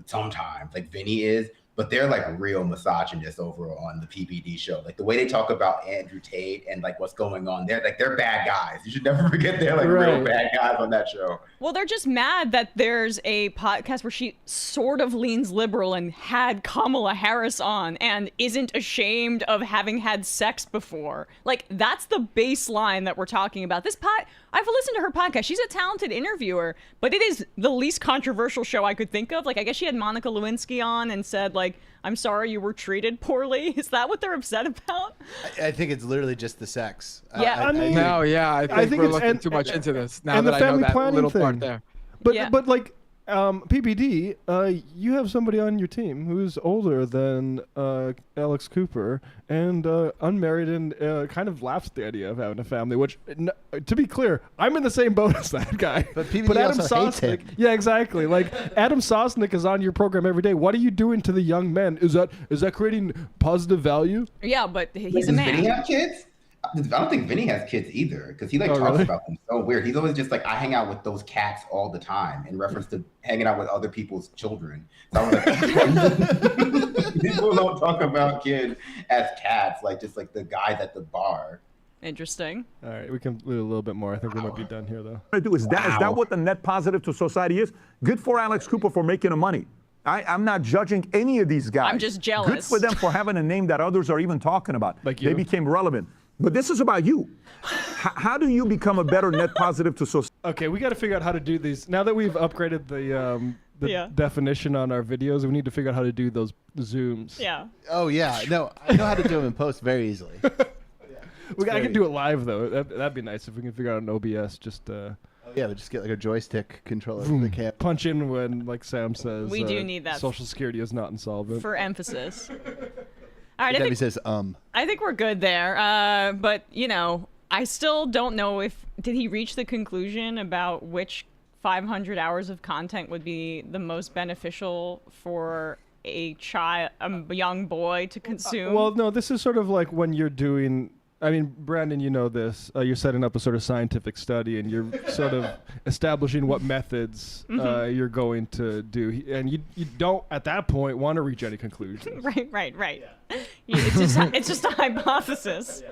Sometimes, like Vinny is, but they're like real misogynists over on the PBD show. Like the way they talk about Andrew Tate and like what's going on there, like they're bad guys. You should never forget they're like real bad guys on that show. Well, they're just mad that there's a podcast where she sort of leans liberal and had Kamala Harris on and isn't ashamed of having had sex before. Like that's the baseline that we're talking about. I've listened to her podcast. She's a talented interviewer, but it is the least controversial show I could think of. Like, I guess she had Monica Lewinsky on and said, like, I'm sorry you were treated poorly. Is that what they're upset about? I think it's literally just the sex. Yeah. I think we're looking too much into this now that I know that little part there. But like, PBD, you have somebody on your team who's older than Alex Cooper and unmarried and kind of laughs at the idea of having a family, which, to be clear, I'm in the same boat as that guy. But PBD Adam also hates him. Yeah, exactly. Like, Adam Sosnick is on your program every day. What are you doing to the young men? Is that creating positive value? Yeah, but he's Does a man. Vinny have kids? don't think Vinny has kids either, because he talks really? about them so weird. He's always just like, I hang out with those cats all the time in reference to hanging out with other people's children. So I was like, people don't talk about kids as cats, just like the guys at the bar. Interesting. All right, we can do a little bit more. I think we might be done here, though. Is that what the net positive to society is? Good for Alex Cooper for making the money. I'm not judging any of these guys. I'm just jealous. Good for them for having a name that others are even talking about. Like you. They became relevant. But this is about you. How do you become a better net positive to society? Okay, we got to figure out how to do these. Now that we've upgraded the definition on our videos, we need to figure out how to do those zooms. Yeah. Oh, yeah. No, I know how to do them in post very easily. I can do it live, though. That'd be nice if we can figure out an OBS. Yeah, but just get a joystick controller for the cam. Punch in when, like Sam says, We do need that Social Security is not insolvent. For emphasis. All right, Debbie says, I think we're good there. But, I still don't know did he reach the conclusion about which 500 hours of content would be the most beneficial for a young boy to consume? Well, no, this is sort of like when you're doing... I mean, Brandon, you know this. You're setting up a sort of scientific study, and you're sort of establishing what methods you're going to do. And you don't, at that point, want to reach any conclusions. Right. Yeah. It's just a hypothesis.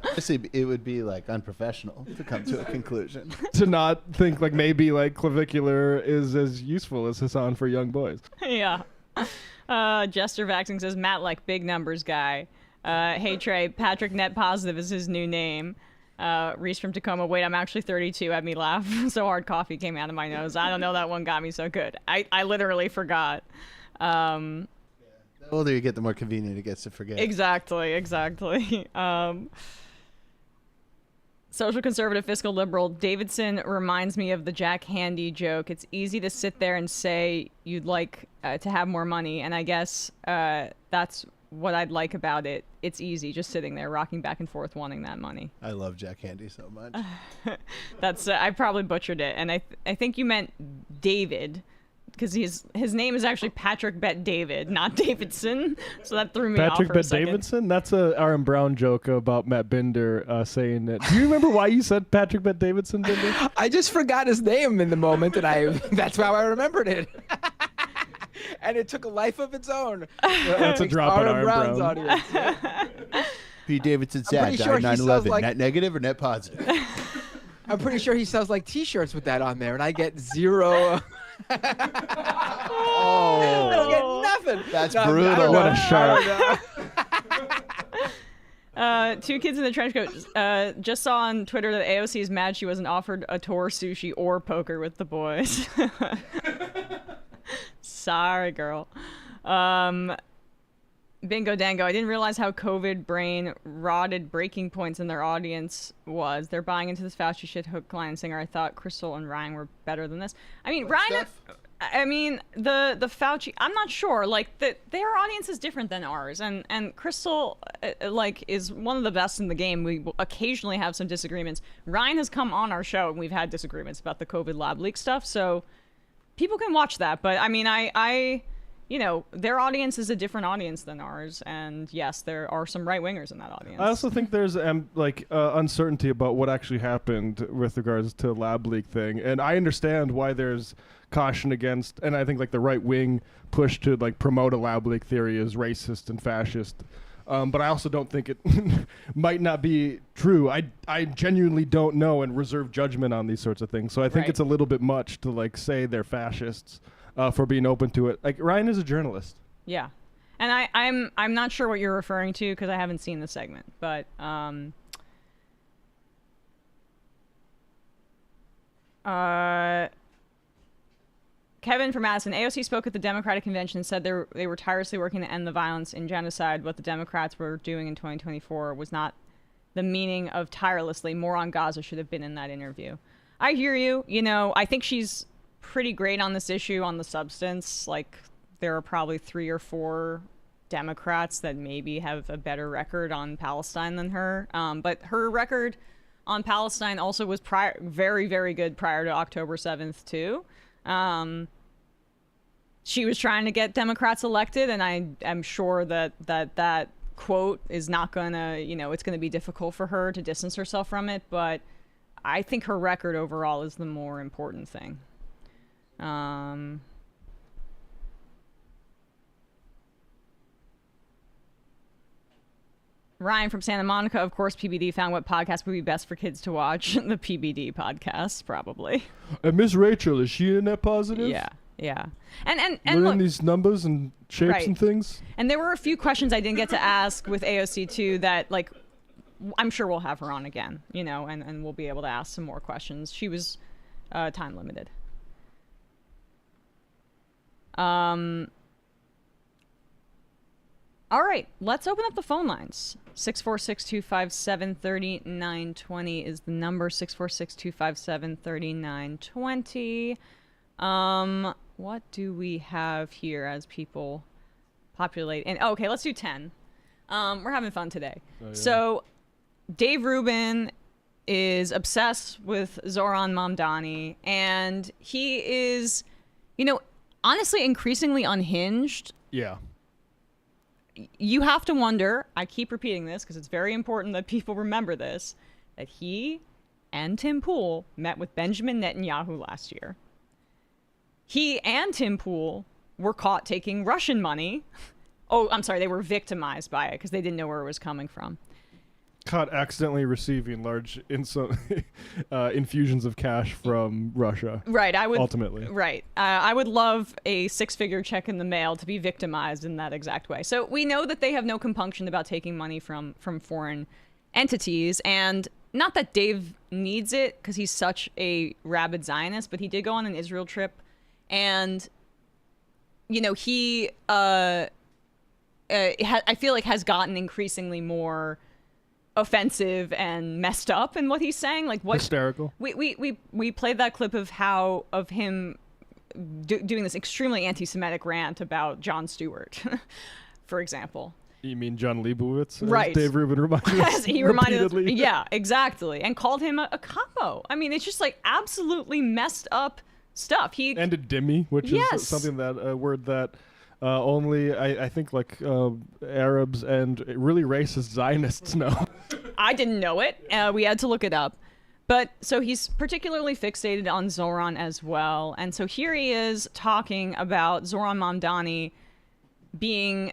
Obviously, it would be unprofessional to come to a conclusion. To not think maybe clavicular is as useful as Hassan for young boys. Yeah. Jester Vaxing says, Matt, big numbers guy. Hey Trey, Patrick Net Positive is his new name. Reese from Tacoma, wait, I'm actually 32, had me laugh so hard coffee came out of my nose. I don't know, that one got me so good. I literally forgot. The older you get, the more convenient it gets to forget. Exactly. Social conservative fiscal liberal Davidson reminds me of the Jack Handy joke. It's easy to sit there and say you'd like to have more money, and I guess that's what I'd like about it. It's easy, just sitting there rocking back and forth wanting that money. I love Jack Handy so much. That's I probably butchered it, and I think you meant David, because his name is actually Patrick Bet David, not Davidson. So that threw me off for a second. Patrick Bet Davidson? That's a Aaron Brown joke about Matt Binder saying that. Do you remember why you said Patrick Bet Davidson, Binder? I just forgot his name in the moment, and that's how I remembered it. And it took a life of its own. That's a drop on Aaron Brown's audience. Pete Davidson's dad died 9/11. Net negative or net positive? I'm pretty sure he sells T-shirts with that on there, and I get zero. I don't get nothing. That's brutal. What a shark. 2 kids in the trench coat just saw on Twitter that AOC is mad she wasn't offered a tour, sushi, or poker with the boys. Sorry, girl. Bingo Dango. I didn't realize how COVID brain rotted breaking points in their audience was. They're buying into this Fauci shit hook, line, and singer. I thought Crystal and Ryan were better than this. I mean, Ryan... the Fauci... I'm not sure. Their audience is different than ours. And Crystal, is one of the best in the game. We will occasionally have some disagreements. Ryan has come on our show, and we've had disagreements about the COVID lab leak stuff, so... People can watch that, but I mean, their audience is a different audience than ours, and yes, there are some right-wingers in that audience. I also think there's uncertainty about what actually happened with regards to lab leak thing, and I understand why there's caution against, and I think the right wing push to promote a lab leak theory is racist and fascist. But I also don't think it might not be true. I genuinely don't know and reserve judgment on these sorts of things. So I think it's a little bit much to say they're fascists for being open to it. Ryan is a journalist. Yeah, and I'm not sure what you're referring to because I haven't seen the segment, but Kevin from Madison, AOC spoke at the Democratic Convention and said they were tirelessly working to end the violence in genocide. What the Democrats were doing in 2024 was not the meaning of tirelessly. More on Gaza should have been in that interview. I hear you. I think she's pretty great on this issue, on the substance. There are probably 3 or 4 Democrats that maybe have a better record on Palestine than her. But her record on Palestine also was very, very good prior to October 7th, too. She was trying to get Democrats elected, and I am sure that quote is not gonna, it's gonna be difficult for her to distance herself from it, but I think her record overall is the more important thing. Ryan from Santa Monica, of course, PBD found what podcast would be best for kids to watch. The PBD podcast, probably. And Miss Rachel, is she in that positive? Yeah. And Learn look, these numbers and shapes right. and things. And there were a few questions I didn't get to ask with AOC too that, like, I'm sure we'll have her on again, and we'll be able to ask some more questions. She was time limited. All right, let's open up the phone lines. 646-257-3920 is the number. 646-257-3920. What do we have here as people populate? And okay, let's do 10. We're having fun today. Oh, yeah. So Dave Rubin is obsessed with Zohran Mamdani, and he is, honestly increasingly unhinged. Yeah. You have to wonder, I keep repeating this because it's very important that people remember this, that he and Tim Pool met with Benjamin Netanyahu last year. He and Tim Pool were caught taking Russian money. Oh, I'm sorry, they were victimized by it because they didn't know where it was coming from. Caught accidentally receiving large infusions of cash from Russia. Right, ultimately. Right, I would love a 6-figure check in the mail to be victimized in that exact way. So we know that they have no compunction about taking money from foreign entities, and not that Dave needs it because he's such a rabid Zionist, but he did go on an Israel trip, and he I feel like has gotten increasingly more offensive and messed up in what he's saying. Like what hysterical. We played that clip of him doing this extremely anti-Semitic rant about Jon Stewart, for example. You mean John Leibowitz? Right. Dave Rubin reminded us. He reminded us. Yeah, exactly, and called him a capo. I mean, it's just like absolutely messed up stuff. And a dhimmi, which is something that a word that only I think like Arabs and really racist Zionists know. I didn't know it. We had to look it up. But so he's particularly fixated on Zohran as well. And so here he is talking about Zohran Mamdani being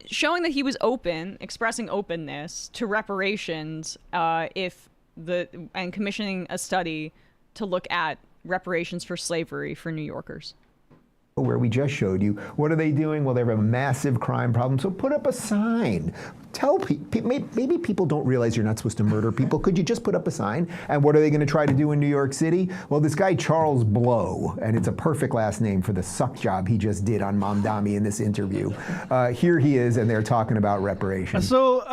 showing that he was open, expressing openness to reparations and commissioning a study to look at reparations for slavery for New Yorkers. Where we just showed you, what are they doing? Well, they have a massive crime problem, so put up a sign. Tell people, maybe people don't realize you're not supposed to murder people. Could you just put up a sign? And what are they going to try to do in New York City? Well, this guy, Charles Blow, and it's a perfect last name for the suck job he just did on Mamdani in this interview. Here he is, and they're talking about reparations. So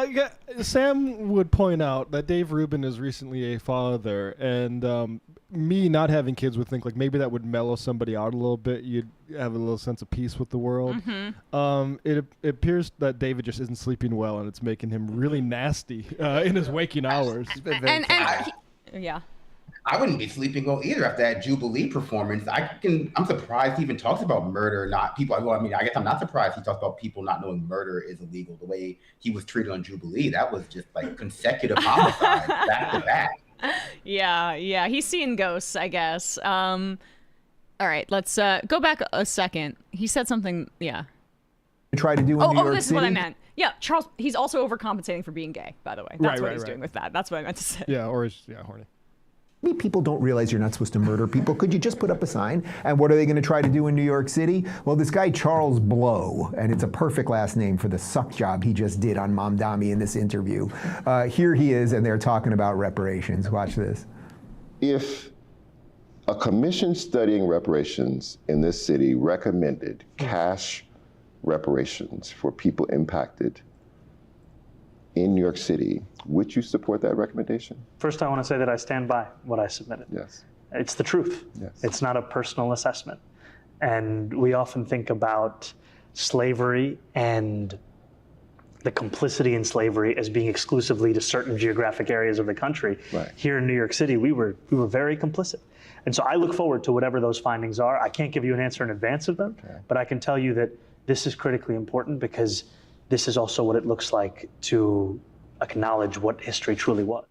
Sam would point out that Dave Rubin is recently a father, and me not having kids would think like maybe that would mellow somebody out a little bit. You'd have a little sense of peace with the world. Mm-hmm. It appears that David just isn't sleeping well, and it's making him really nasty in his waking hours. Yeah. I wouldn't be sleeping well either after that Jubilee performance. I'm surprised he even talks about murder, not people. I mean, I guess I'm not surprised he talks about people not knowing murder is illegal. The way he was treated on Jubilee, that was just like consecutive homicides back to back. Yeah, he's seeing ghosts, I guess. All right, let's go back a second. He said something, yeah. Try to do in New York City. Oh, this is what I meant. Yeah, Charles, he's also overcompensating for being gay, by the way. That's what he's doing with that. That's what I meant to say. Yeah, or he's horny. Maybe people don't realize you're not supposed to murder people. Could you just put up a sign? And what are they going to try to do in New York City? Well, this guy, Charles Blow, and it's a perfect last name for the suck job he just did on Mamdani in this interview. Here he is, and they're talking about reparations. Watch this. If a commission studying reparations in this city recommended cash reparations for people impacted in New York City, would you support that recommendation? First, I want to say that I stand by what I submitted. Yes. It's the truth. Yes. It's not a personal assessment. And we often think about slavery and the complicity in slavery as being exclusively to certain geographic areas of the country. Right. Here in New York City, we were very complicit. And so I look forward to whatever those findings are. I can't give you an answer in advance of them, but I can tell you that this is critically important because this is also what it looks like to acknowledge what history truly was.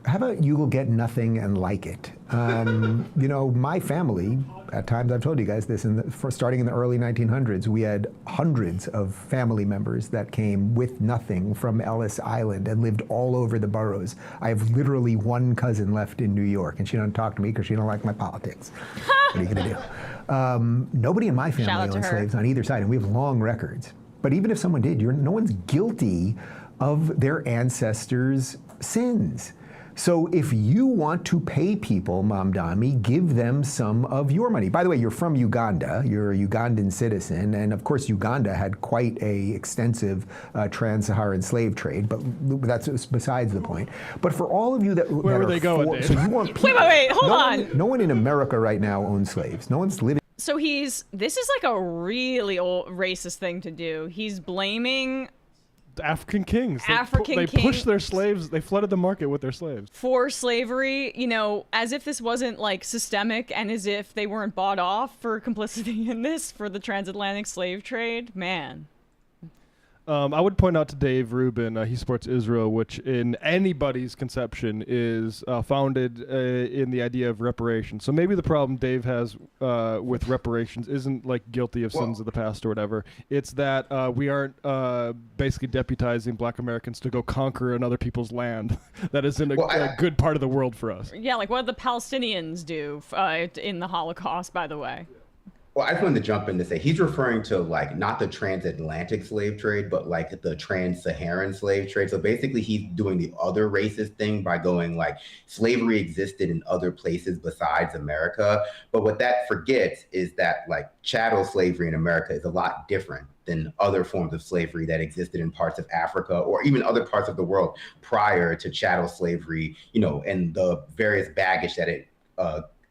How about you will get nothing and like it? You know, my family, at times I've told you guys this, starting in the early 1900s, we had hundreds of family members that came with nothing from Ellis Island and lived all over the boroughs. I have literally one cousin left in New York, and she don't talk to me because she don't like my politics. What are you gonna do? Nobody in my family owned slaves on either side, and we have long records. But even if someone did, no one's guilty of their ancestors' sins. So if you want to pay people, Mamdani, give them some of your money. By the way, you're from Uganda. You're a Ugandan citizen. And of course, Uganda had quite a extensive trans-Saharan slave trade, but that's besides the point. But for all of you that where were they going, Dave? So you want people, wait, hold on. No one in America right now owns slaves. No one's living. So this is like a really old racist thing to do. He's blaming African kings. They pushed their slaves. They flooded the market with their slaves for slavery. You know, as if this wasn't like systemic, and as if they weren't bought off for complicity in this for the transatlantic slave trade. Man. I would point out to Dave Rubin, he supports Israel, which in anybody's conception is founded in the idea of reparations. So maybe the problem Dave has with reparations isn't like guilty of sins of the past or whatever. It's that we aren't basically deputizing black Americans to go conquer another people's land that is in a good part of the world for us. Yeah, like what did the Palestinians do in the Holocaust, by the way? Well, I just wanted to jump in to say he's referring to like not the transatlantic slave trade, but like the trans-Saharan slave trade. So basically he's doing the other racist thing by going like slavery existed in other places besides America. But what that forgets is that like chattel slavery in America is a lot different than other forms of slavery that existed in parts of Africa or even other parts of the world prior to chattel slavery, you know, and the various baggage that it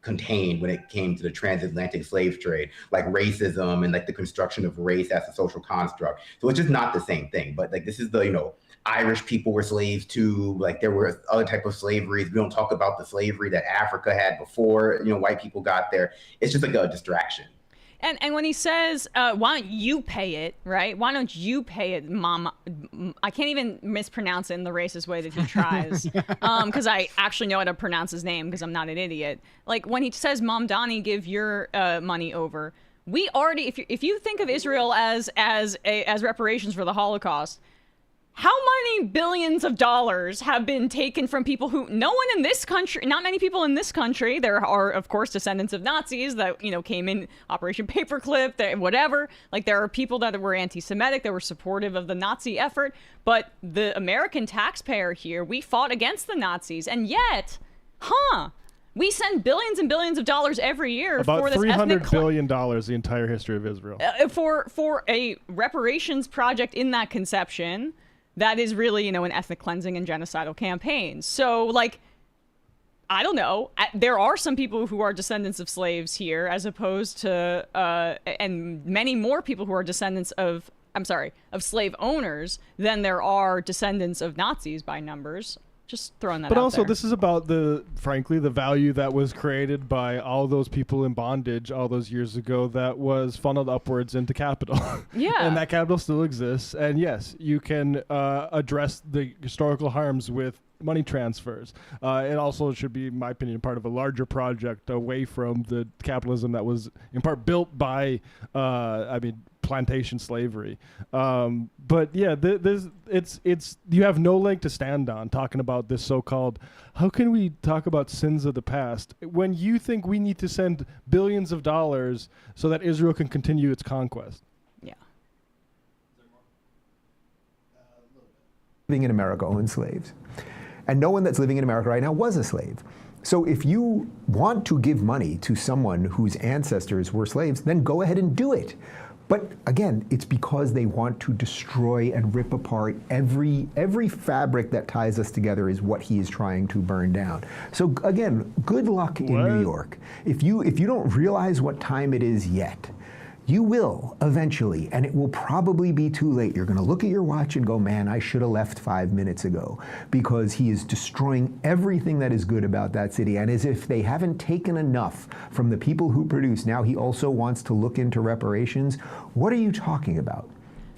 contained when it came to the transatlantic slave trade, like racism and like the construction of race as a social construct. So it's just not the same thing. But like this is the, you know, Irish people were slaves too. Like there were other type of slaveries. We don't talk about the slavery that Africa had before, you know, white people got there. It's just like a distraction. And when he says, why don't you pay it, right? Why don't you pay it, Mom? I can't even mispronounce it in the racist way that he tries, because I actually know how to pronounce his name because I'm not an idiot. Like when he says, Mamdani, give your money over. We already, if you think of Israel as reparations for the Holocaust, how many billions of dollars have been taken from people who no one in this country, not many people in this country, there are of course descendants of Nazis that, you know, came in Operation Paperclip, whatever. Like there are people that were anti-Semitic, that were supportive of the Nazi effort, but the American taxpayer here, we fought against the Nazis, and yet, we send billions and billions of dollars every year for this $300 billion the entire history of Israel. For a reparations project in that conception. That is really, you know, an ethnic cleansing and genocidal campaign. So, like, I don't know. There are some people who are descendants of slaves here, as opposed to, and many more people who are descendants of slave owners than there are descendants of Nazis by numbers. Just throwing that out there. But also, this is about frankly, the value that was created by all those people in bondage all those years ago that was funneled upwards into capital. Yeah. And that capital still exists. And yes, you can address the historical harms with money transfers. It also should be, in my opinion, part of a larger project away from the capitalism that was in part built by, plantation slavery. But yeah, it's you have no leg to stand on talking about this so-called, how can we talk about sins of the past when you think we need to send billions of dollars so that Israel can continue its conquest? Yeah. Living in America owns slaves. And no one that's living in America right now was a slave. So if you want to give money to someone whose ancestors were slaves, then go ahead and do it. But again, it's because they want to destroy and rip apart every fabric that ties us together is what he is trying to burn down. So again, good luck in New York. If you don't realize what time it is yet, you will eventually, and it will probably be too late. You're going to look at your watch and go, man, I should have left 5 minutes ago, because he is destroying everything that is good about that city. And as if they haven't taken enough from the people who produce, now he also wants to look into reparations. What are you talking about?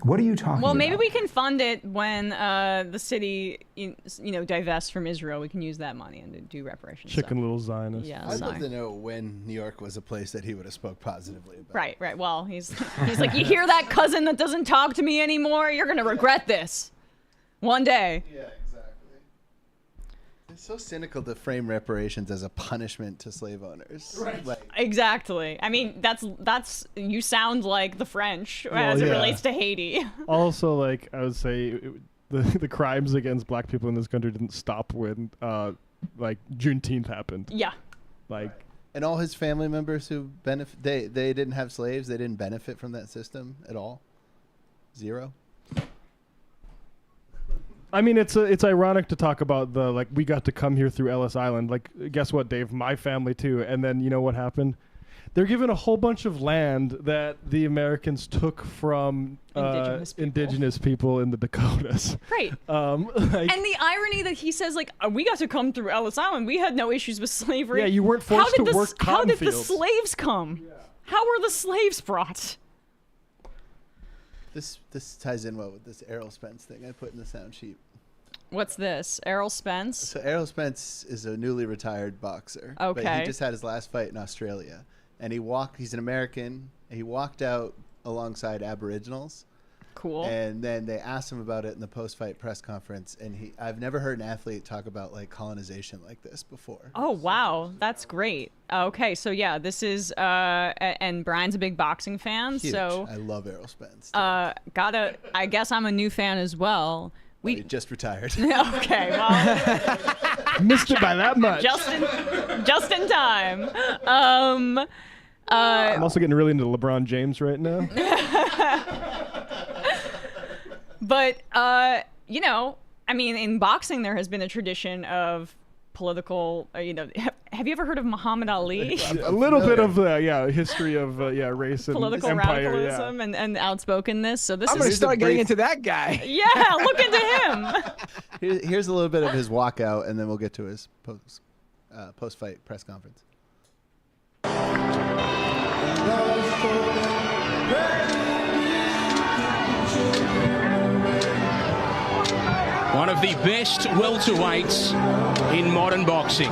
What are you talking Well, about? maybe we can fund it when the city, divests from Israel. We can use that money and do reparations. Chicken Little Zionist. Yeah, I'd sorry. love to know when New York was a place that he would have spoke positively about. Right. Well, he's like, you hear that cousin that doesn't talk to me anymore? You're gonna regret this one day. Yeah, exactly. It's so cynical to frame reparations as a punishment to slave owners. Right. Exactly. I mean, that's you sound like the French as it relates to Haiti. Also, like I would say, the crimes against black people in this country didn't stop when like Juneteenth happened. Yeah. Like. And all his family members who benefit, they didn't have slaves. They didn't benefit from that system at all. Zero. I mean, it's ironic to talk about we got to come here through Ellis Island. Like, guess what, Dave? My family too. And then you know what happened? They're given a whole bunch of land that the Americans took from indigenous people in the Dakotas. Right. And the irony that he says, like, we got to come through Ellis Island. We had no issues with slavery. Yeah, you weren't forced to work cotton How did the fields. slaves come? Yeah. How were the slaves brought? This ties in well with this Errol Spence thing I put in the sound sheet. What's this? Errol Spence? So Errol Spence is a newly retired boxer. Okay. But he just had his last fight in Australia. And he's an American. And he walked out alongside Aboriginals. Cool. And then they asked him about it in the post-fight press conference. And I've never heard an athlete talk about like colonization like this before. Oh, wow. That's great. Okay. So yeah, this is, and Brian's a big boxing fan. Huge. So I love Errol Spence. I guess I'm a new fan as well. We just retired. Okay, well, missed it by that much. Just in time. I'm also getting really into LeBron James right now. But I mean, in boxing, there has been a tradition of political. Have you ever heard of Muhammad Ali? A little bit of history of race and political empire, radicalism and outspokenness. So this I'm is gonna start getting into that guy. Yeah, look into him. Here's a little bit of his walkout, and then we'll get to his post-fight press conference. One of the best welterweights in modern boxing.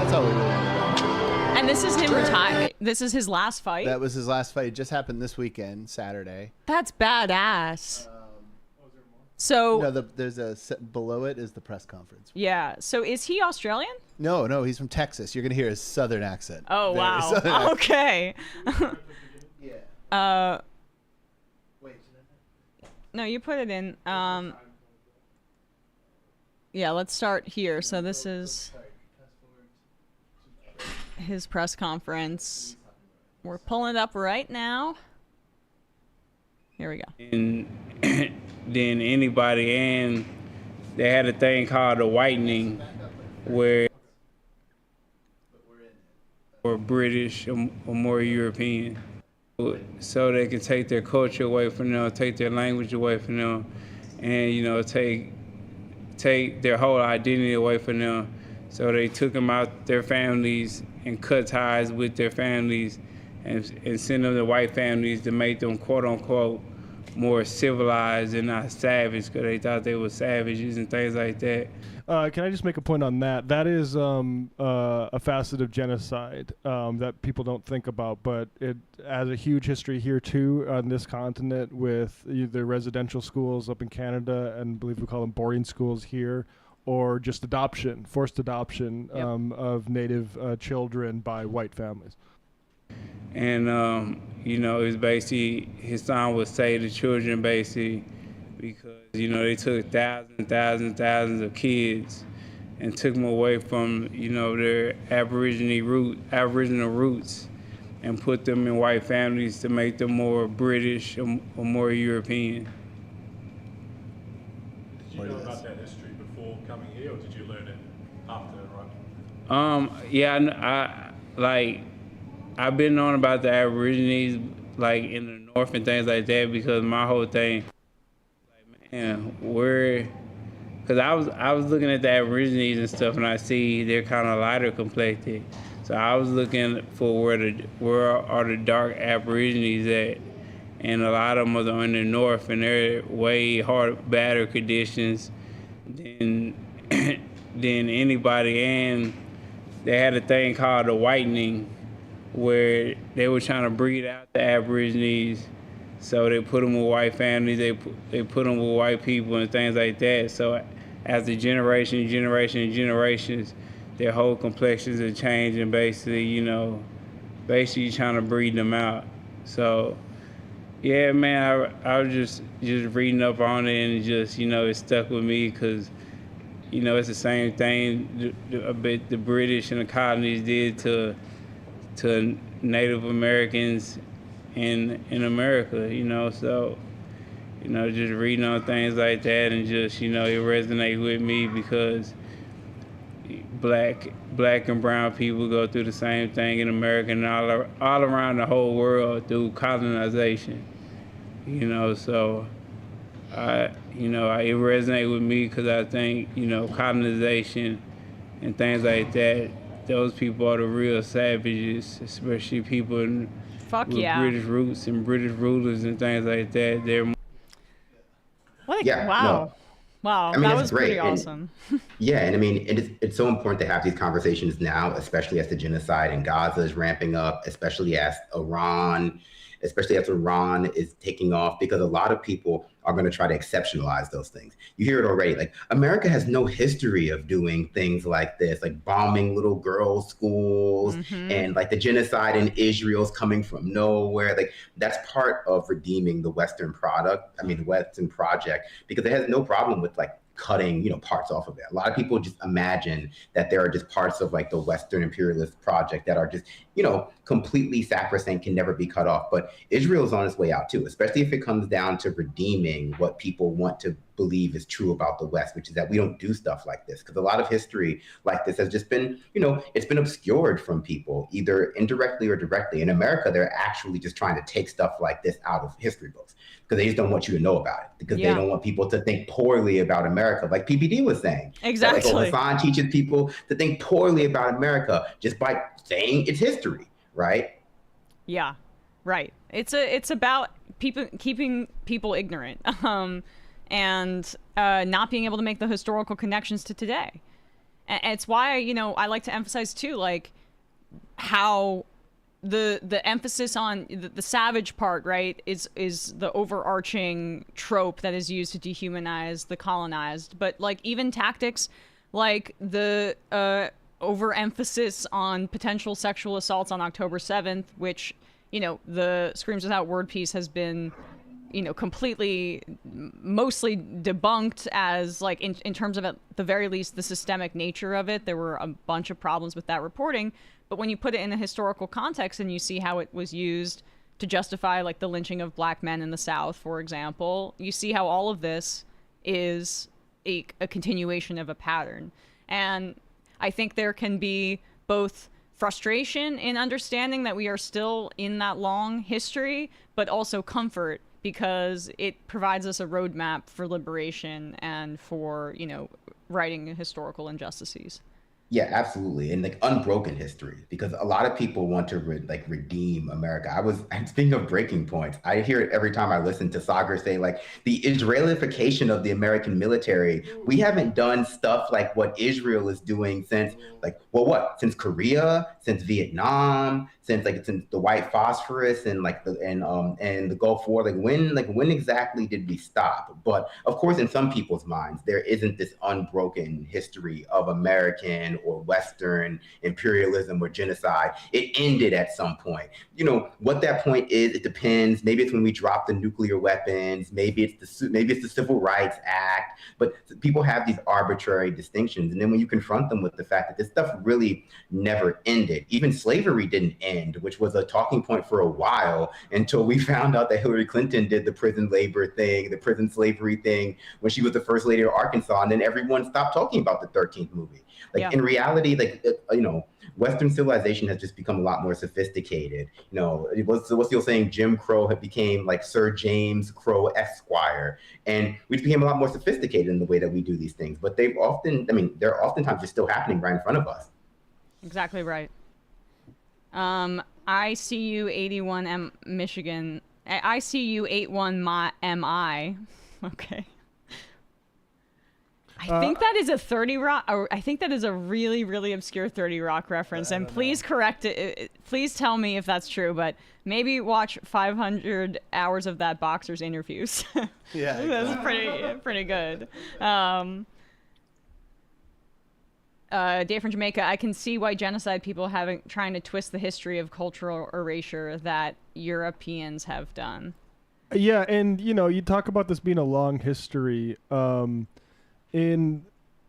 And this is him retired. This is his last fight. That was his last fight. It just happened this weekend, Saturday. That's badass. So no, there's below it is the press conference. Yeah. So is he Australian? No, he's from Texas. You're gonna hear his southern accent. Oh Very wow. southern accent. Okay. Yeah. Wait. No, you put it in. Yeah, let's start here. So this is his press conference. We're pulling it up right now. Here we go. And then anybody, and they had a thing called the whitening, where or British or more European, so they can take their culture away from them, take their language away from them, and take their whole identity away from them. So they took them out their families and cut ties with their families and sent them to white families to make them quote unquote more civilized and not savage, because they thought they were savages and things like that. Can I just make a point on that? That is a facet of genocide that people don't think about, but it has a huge history here too on this continent with either residential schools up in Canada, and I believe we call them boarding schools here, or just adoption, forced adoption of Native children by white families. And, it was basically, his song would save the children basically, because, they took thousands of kids and took them away from, their Aboriginal roots and put them in white families to make them more British or more European. Did you know about that history before coming here, or did you learn it after, right? I've been knowing about the Aborigines, like in the north and things like that, because my whole thing, because I was looking at the Aborigines and stuff, and I see they're kind of lighter complected. So I was looking for where are the dark Aborigines at, and a lot of them are in the north, and they're way badder conditions than than anybody. And they had a thing called the whitening, where they were trying to breed out the Aborigines. So they put them with white families, they put them with white people and things like that. So as the generations, their whole complexions are changing, basically trying to breed them out. So yeah, man, I was just reading up on it, and just, it stuck with me because, it's the same thing the British and the colonies did to Native Americans in America, so, just reading on things like that, and just, it resonates with me because black and brown people go through the same thing in America and all around the whole world through colonization, so it resonates with me because I think, colonization and things like that, those people are the real savages, especially people with British roots and British rulers and things like that. They're wow. Wow, I mean, that it's was great. pretty And- awesome. Yeah, and I mean, it's so important to have these conversations now, especially as the genocide in Gaza is ramping up, especially as Iran is taking off, because a lot of people are going to try to exceptionalize those things. You hear it already. Like, America has no history of doing things like this, like bombing little girls' schools, and like the genocide in Israel's coming from nowhere. Like, that's part of redeeming the Western Western project, because it has no problem with like cutting, parts off of it. A lot of people just imagine that there are just parts of like the Western imperialist project that are just, completely sacrosanct, can never be cut off. But Israel's on its way out too, especially if it comes down to redeeming what people want to believe is true about the West, which is that we don't do stuff like this. Because a lot of history like this has just been, it's been obscured from people, either indirectly or directly. In America, they're actually just trying to take stuff like this out of history books, because they just don't want you to know about it, because they don't want people to think poorly about America, like PPD was saying. Exactly. Like, Hassan teaches people to think poorly about America just by saying its history, right? Yeah, right. It's about keeping people ignorant, and not being able to make the historical connections to today. And it's why, I like to emphasize too, like, how the emphasis on the savage part, right, is the overarching trope that is used to dehumanize the colonized. But like, even tactics like the overemphasis on potential sexual assaults on October 7th, which, the Screams Without Word piece has been, completely, mostly debunked as, like, in terms of, at the very least, the systemic nature of it. There were a bunch of problems with that reporting. But when you put it in a historical context and you see how it was used to justify, like, the lynching of black men in the South, for example, you see how all of this is a continuation of a pattern. And I think there can be both frustration in understanding that we are still in that long history, but also comfort, because it provides us a roadmap for liberation and for, righting historical injustices. Yeah, absolutely. And like unbroken history, because a lot of people want to redeem America. I'm speaking of breaking points, I hear it every time I listen to Sagar say, like, the Israelification of the American military. We haven't done stuff like what Israel is doing since, since Korea, since Vietnam, since the white phosphorus and and the Gulf War. When exactly did we stop? But of course, in some people's minds, there isn't this unbroken history of American or Western imperialism or genocide. It ended at some point. What that point is, it depends. Maybe it's when we dropped the nuclear weapons. Maybe it's the Civil Rights Act. But people have these arbitrary distinctions, and then when you confront them with the fact that this stuff really never ended, even slavery didn't end, which was a talking point for a while, until we found out that Hillary Clinton did the prison labor thing, the prison slavery thing, when she was the first lady of Arkansas, and then everyone stopped talking about the 13th movie. In reality, Western civilization has just become a lot more sophisticated. What's the old saying? Jim Crow had became like Sir James Crow Esquire, and we became a lot more sophisticated in the way that we do these things. But they're oftentimes just still happening right in front of us. Exactly right. I see you 81M Michigan ICU81MI. Okay. I think that is a 30 Rock, or I think that is a really, really obscure 30 Rock reference. And please correct it. Please tell me if that's true, but maybe watch 500 hours of that boxer's interviews. Yeah, That's pretty good. Dave from Jamaica, I can see why genocide people trying to twist the history of cultural erasure that Europeans have done. Yeah, and you talk about this being a long history. In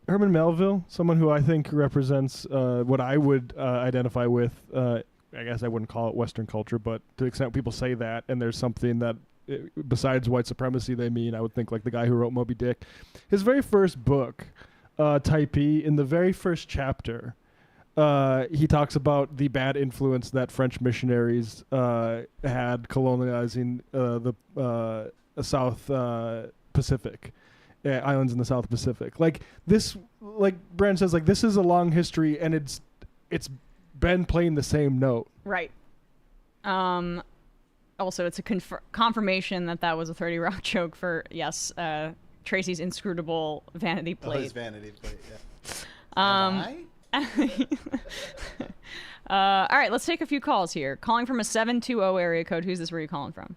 Herman Melville, someone who I think represents what I would identify with, I guess I wouldn't call it Western culture, but to the extent people say that, and there's something that besides white supremacy they mean, I would think like the guy who wrote Moby Dick. His very first book, Type E, in the very first chapter, he talks about the bad influence that French missionaries had colonizing the South Pacific. Islands in the South Pacific. Like this, like Brandon says, like this is a long history, and it's been playing the same note. Right. Also, it's a confirmation that was a 30 Rock joke for Tracy's inscrutable vanity plate. Oh, his vanity plate. Yeah. All right, let's take a few calls here. Calling from a 720 area code. Who's this? Where are you calling from?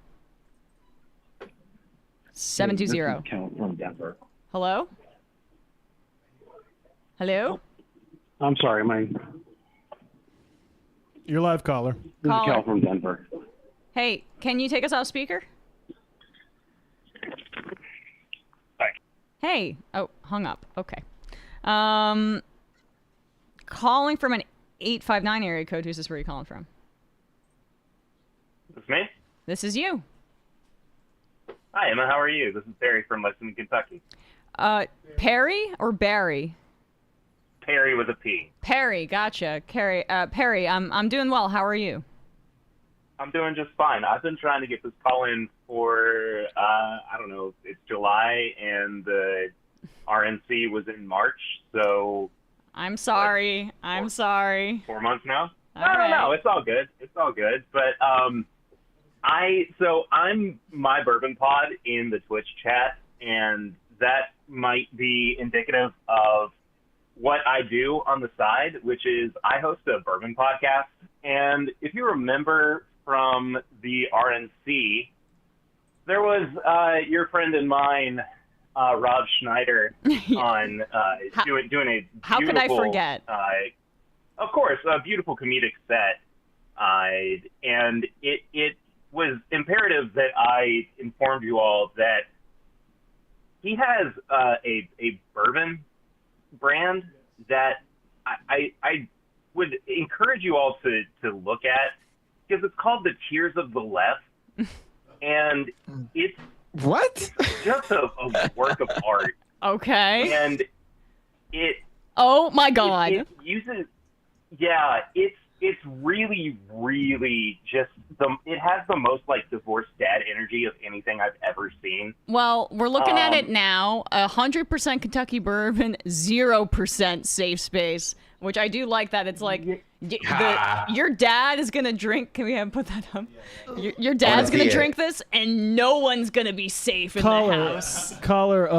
720. From Denver. Hello? Hello? I'm sorry, You're live, caller. This is Cal from Denver. Hey, can you take us off speaker? Hi. Hey. Oh, hung up. Okay. Calling from an 859 area code. Who's this? Where are you calling from? This is me? This is you. Hi, Emma. How are you? This is Barry from Lexington, Kentucky. Perry or Barry? Perry with a P. Perry, gotcha. Perry, I'm doing well. How are you? I'm doing just fine. I've been trying to get this call in for, I don't know, it's July, and the RNC was in March, so... I'm sorry. I'm sorry. 4 months now? All right. No, it's all good. It's all good. But, I'm my bourbon pod in the Twitch chat, and that might be indicative of what I do on the side, which is I host a bourbon podcast. And if you remember from the RNC, there was your friend and mine, Rob Schneider, on doing a beautiful... How could I forget? Of course, a beautiful comedic set. And it was imperative that I informed you all that he has a bourbon brand that I would encourage you all to look at, because it's called the Tears of the Left, and it's just a work of art. Okay. And it... Oh, my God. It uses... Yeah, it's really, really just it has the most like divorced dad energy of anything I've ever seen. Well, we're looking at it now. 100% Kentucky bourbon, 0% safe space, which I do like that. It's like your dad is going to drink. Can we put that up? Your dad's going to drink this, and no one's going to be safe in the house. Caller,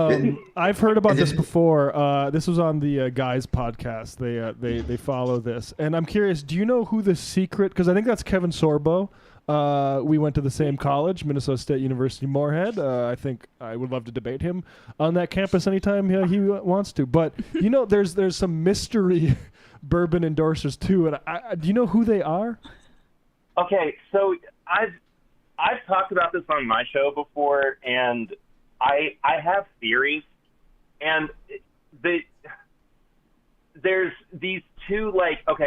I've heard about this before. This was on the Guys podcast. They follow this. And I'm curious, do you know who the secret, because I think that's Kevin Sorbo. We went to the same college, Minnesota State University Moorhead. I think I would love to debate him on that campus anytime he wants to. But there's some mystery bourbon endorsers too. And do you know who they are? Okay, so I've talked about this on my show before, and I have theories, and there's these two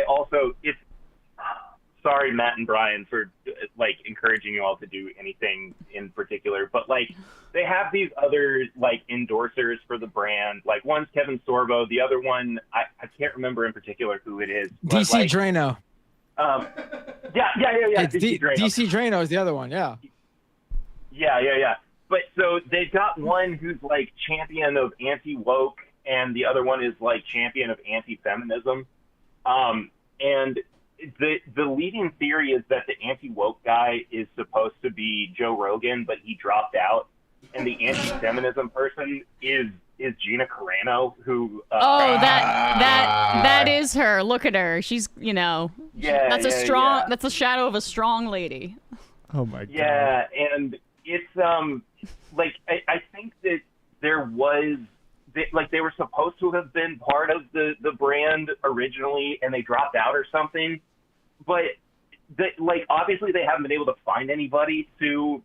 also it's. Sorry, Matt and Brian, for encouraging you all to do anything in particular, but they have these other endorsers for the brand. One's Kevin Sorbo, the other one I can't remember in particular who it is. DC Drano. Yeah. DC Drano is the other one. Yeah. Yeah. But so they've got one who's champion of anti-woke, and the other one is champion of anti-feminism, and the leading theory is that the anti-woke guy is supposed to be Joe Rogan, but he dropped out, and the anti-feminism person is Gina Carano, who. That is her. Look at her. She's that's that's the shadow of a strong lady. Oh my god. Yeah, and it's like I think that there was. They were supposed to have been part of the brand originally, and they dropped out or something. But obviously they haven't been able to find anybody to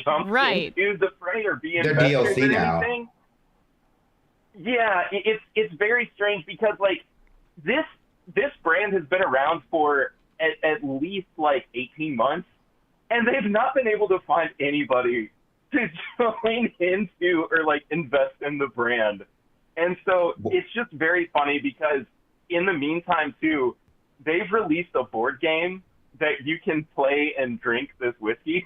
jump into the fray or be investors or anything. Now. Yeah, it's very strange because this brand has been around for at least 18 months, and they've not been able to find anybody to join into or invest in the brand. And so it's just very funny because in the meantime too, they've released a board game that you can play and drink this whiskey.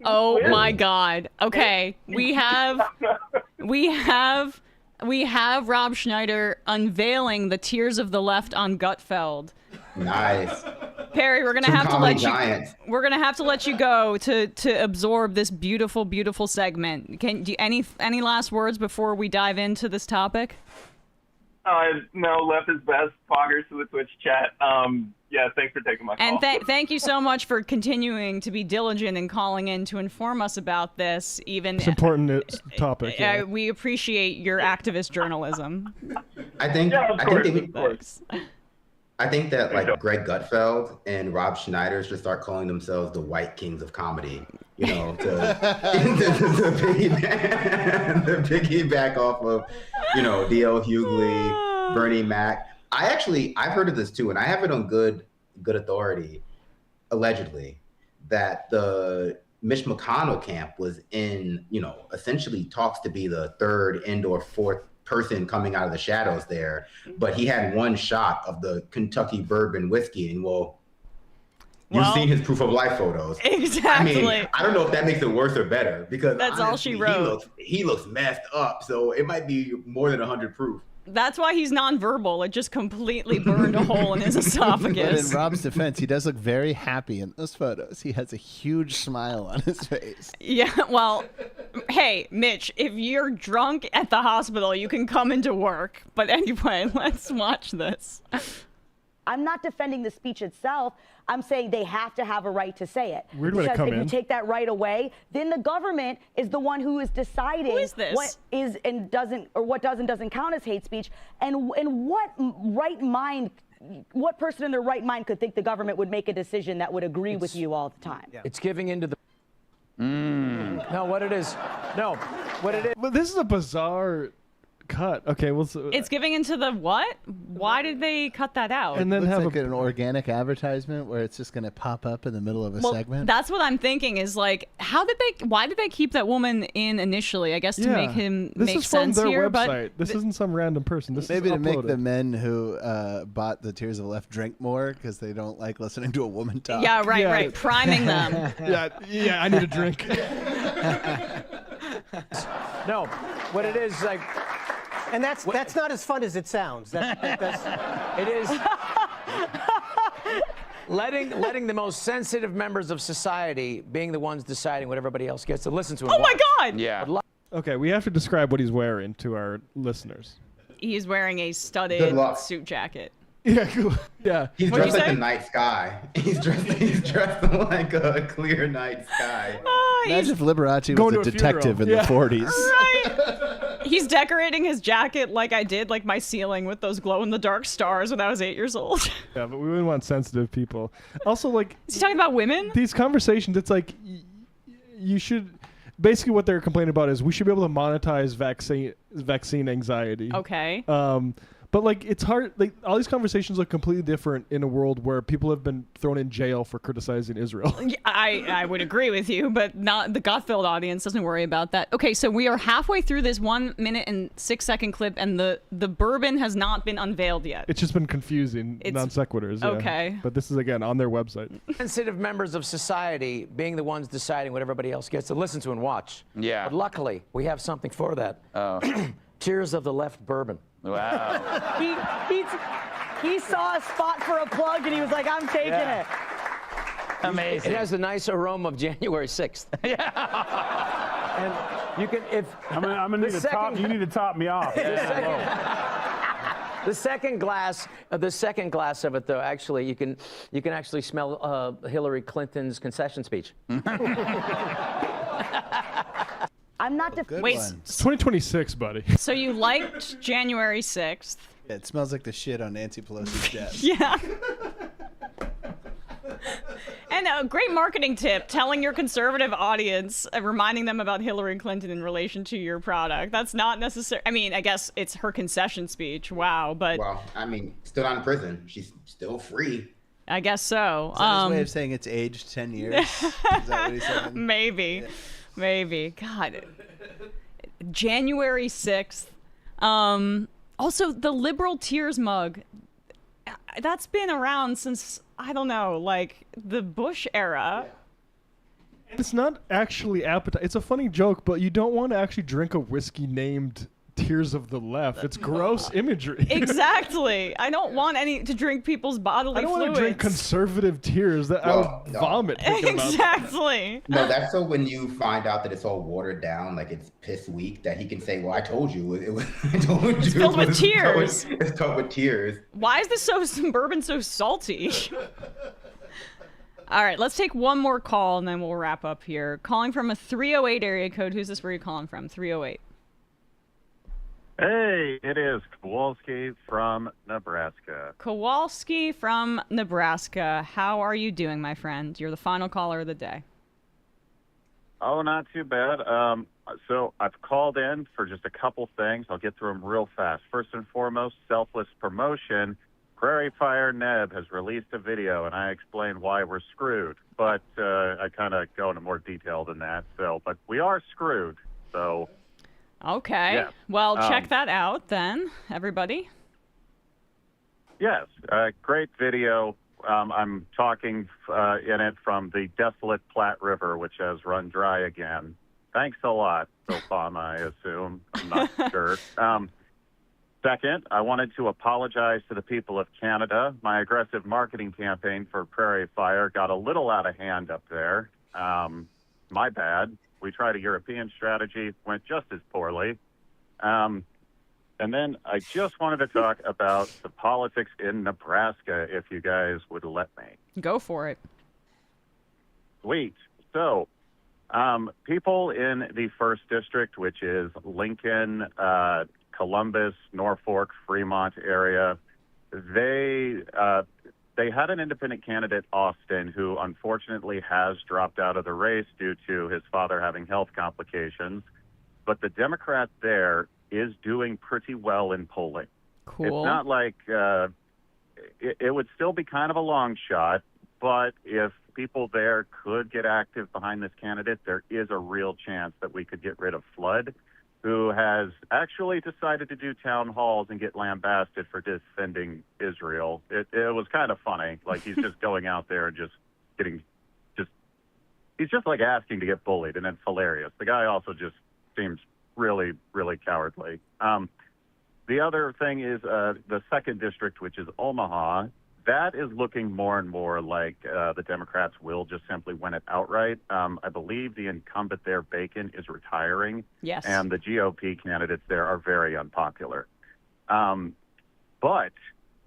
Oh my god. Okay. We have Rob Schneider unveiling the Tears of the Left on Gutfeld. Nice. Perry, we're gonna have to let you go to absorb this beautiful, beautiful segment. Any last words before we dive into this topic? No, left is best. Poggers to the Twitch chat. Yeah, thanks for taking my call. And thank you so much for continuing to be diligent and calling in to inform us about this. It's an important topic. Yeah. We appreciate your activist journalism. I think that Greg Gutfeld and Rob Schneider should start calling themselves the White Kings of Comedy. To piggyback off of, D.L. Hughley, Bernie Mac. I've heard of this too, and I have it on good authority, allegedly, that the Mitch McConnell camp was in, essentially talks to be the third and/or fourth person coming out of the shadows there, but he had one shot of the Kentucky bourbon whiskey, and you've seen his proof of life photos. Exactly. I mean, I don't know if that makes it worse or better because that's all she wrote. He looks messed up, so it might be more than 100 proof. That's why he's nonverbal. It just completely burned a hole in his esophagus. But in Rob's defense, he does look very happy in those photos. He has a huge smile on his face. Yeah, well, hey, Mitch, if you're drunk at the hospital, you can come into work. But anyway, let's watch this. I'm not defending the speech itself. I'm saying they have to have a right to say it. Weird way to come if in. you take that right away, then the government is the one who is deciding what is and doesn't, or what does and doesn't count as hate speech, and what person in their right mind could think the government would make a decision that would agree with you all the time? Yeah. It's giving into the. No, what it is. Well, this is a bizarre cut. Okay, well, it's giving into the what? Why did they cut that out? And then have an organic advertisement where it's just going to pop up in the middle of a segment. That's what I'm thinking. Is why did they keep that woman in initially? I guess to make him make sense from their here. Website. This isn't some random person. This maybe is to make uploaded. the men who bought the Tears of the Left drink more because they don't like listening to a woman talk. Yeah, right. Priming them. yeah. I need a drink. No, what it is and that's not as fun as it sounds. It is letting the most sensitive members of society being the ones deciding what everybody else gets to listen to. Oh my God! Yeah. Okay, we have to describe what he's wearing to our listeners. He's wearing a studded suit jacket. Yeah, cool. Yeah. He's dressed like the night sky. He's dressed like a clear night sky. Imagine if Liberace was a detective in the 40s. Right. He's decorating his jacket like I did, like my ceiling with those glow-in-the-dark stars when I was 8 years old. Yeah, but we wouldn't want sensitive people. Also, is he talking about women? These conversations, it's like you should. Basically, what they're complaining about is we should be able to monetize vaccine anxiety. Okay. But it's hard. All these conversations look completely different in a world where people have been thrown in jail for criticizing Israel. I would agree with you, but not the Gutfeld audience doesn't worry about that. Okay, so we are halfway through this 1 minute and 6 second clip, and the bourbon has not been unveiled yet. It's just been confusing, non sequiturs. Okay. But this is again on their website. Sensitive members of society being the ones deciding what everybody else gets to listen to and watch. Yeah. But luckily, we have something for that. Oh. Tears of the Left bourbon. Wow. He saw a spot for a plug and he was like, I'm taking it. Amazing. It has a nice aroma of January 6th. And you can, if I'm gonna need to top. You need to top me off. The second glass of it, though, actually, you can actually smell Hillary Clinton's concession speech. I'm not Wait, It's 2026, buddy. so you liked January 6th? Yeah, it smells like the shit on Nancy Pelosi's desk. Yeah. And a great marketing tip, telling your conservative audience, reminding them about Hillary Clinton in relation to your product. That's not necessary. I mean, I guess it's her concession speech. Wow, but... Well, I mean, still not in prison. She's still free. I guess so. Is that his way of saying it's aged 10 years? Is that what he's saying? Maybe. Yeah. Maybe. God. January 6th. Also, the liberal tears mug. That's been around since, I don't know, like the Bush era. It's not actually appetite. It's a funny joke, but you don't want to actually drink a whiskey named Tears of the Left. It's gross imagery. Exactly. I don't want to drink people's bodily I don't fluids. want to drink conservative tears. That I would vomit. Exactly. No, that's so when you find out that it's all watered down, like it's piss weak, that he can say, "Well, I told you, it was." I told you, it's filled with tears. It's filled with tears. Why is this bourbon so salty? All right, let's take one more call and then we'll wrap up here. Calling from a 308 area code. Who's this? Where are you calling from? 308. Hey, it is Kowalski from Nebraska. Kowalski from Nebraska. How are you doing, my friend? You're the final caller of the day. Oh, not too bad. So I've called in for just a couple things. I'll get through them real fast. First and foremost, selfless promotion. Prairie Fire Neb has released a video, and I explain why we're screwed. But I kind of go into more detail than that. But we are screwed. So... Okay. Yes. Well, check that out then, everybody. Yes. Great video. I'm talking in it from the desolate Platte River, which has run dry again. Thanks a lot, Obama, I assume. I'm not sure. Second, I wanted to apologize to the people of Canada. My aggressive marketing campaign for Prairie Fire got a little out of hand up there. My bad. We tried a European strategy, went just as poorly. And then I just wanted to talk about the politics in Nebraska, if you guys would let me. Go for it. Sweet. So, people in the 1st District, which is Lincoln, Columbus, Norfolk, Fremont area, they had an independent candidate, Austin, who unfortunately has dropped out of the race due to his father having health complications. But the Democrat there is doing pretty well in polling. Cool. It's not like it would still be kind of a long shot, but if people there could get active behind this candidate, there is a real chance that we could get rid of Flood, who has actually decided to do town halls and get lambasted for defending Israel. It was kind of funny. Like, he's just going out there and he's just like asking to get bullied, and it's hilarious. The guy also just seems really, really cowardly. The other thing is the 2nd District, which is Omaha. That is looking more and more like the Democrats will just simply win it outright. I believe the incumbent there, Bacon, is retiring. Yes. And the GOP candidates there are very unpopular. But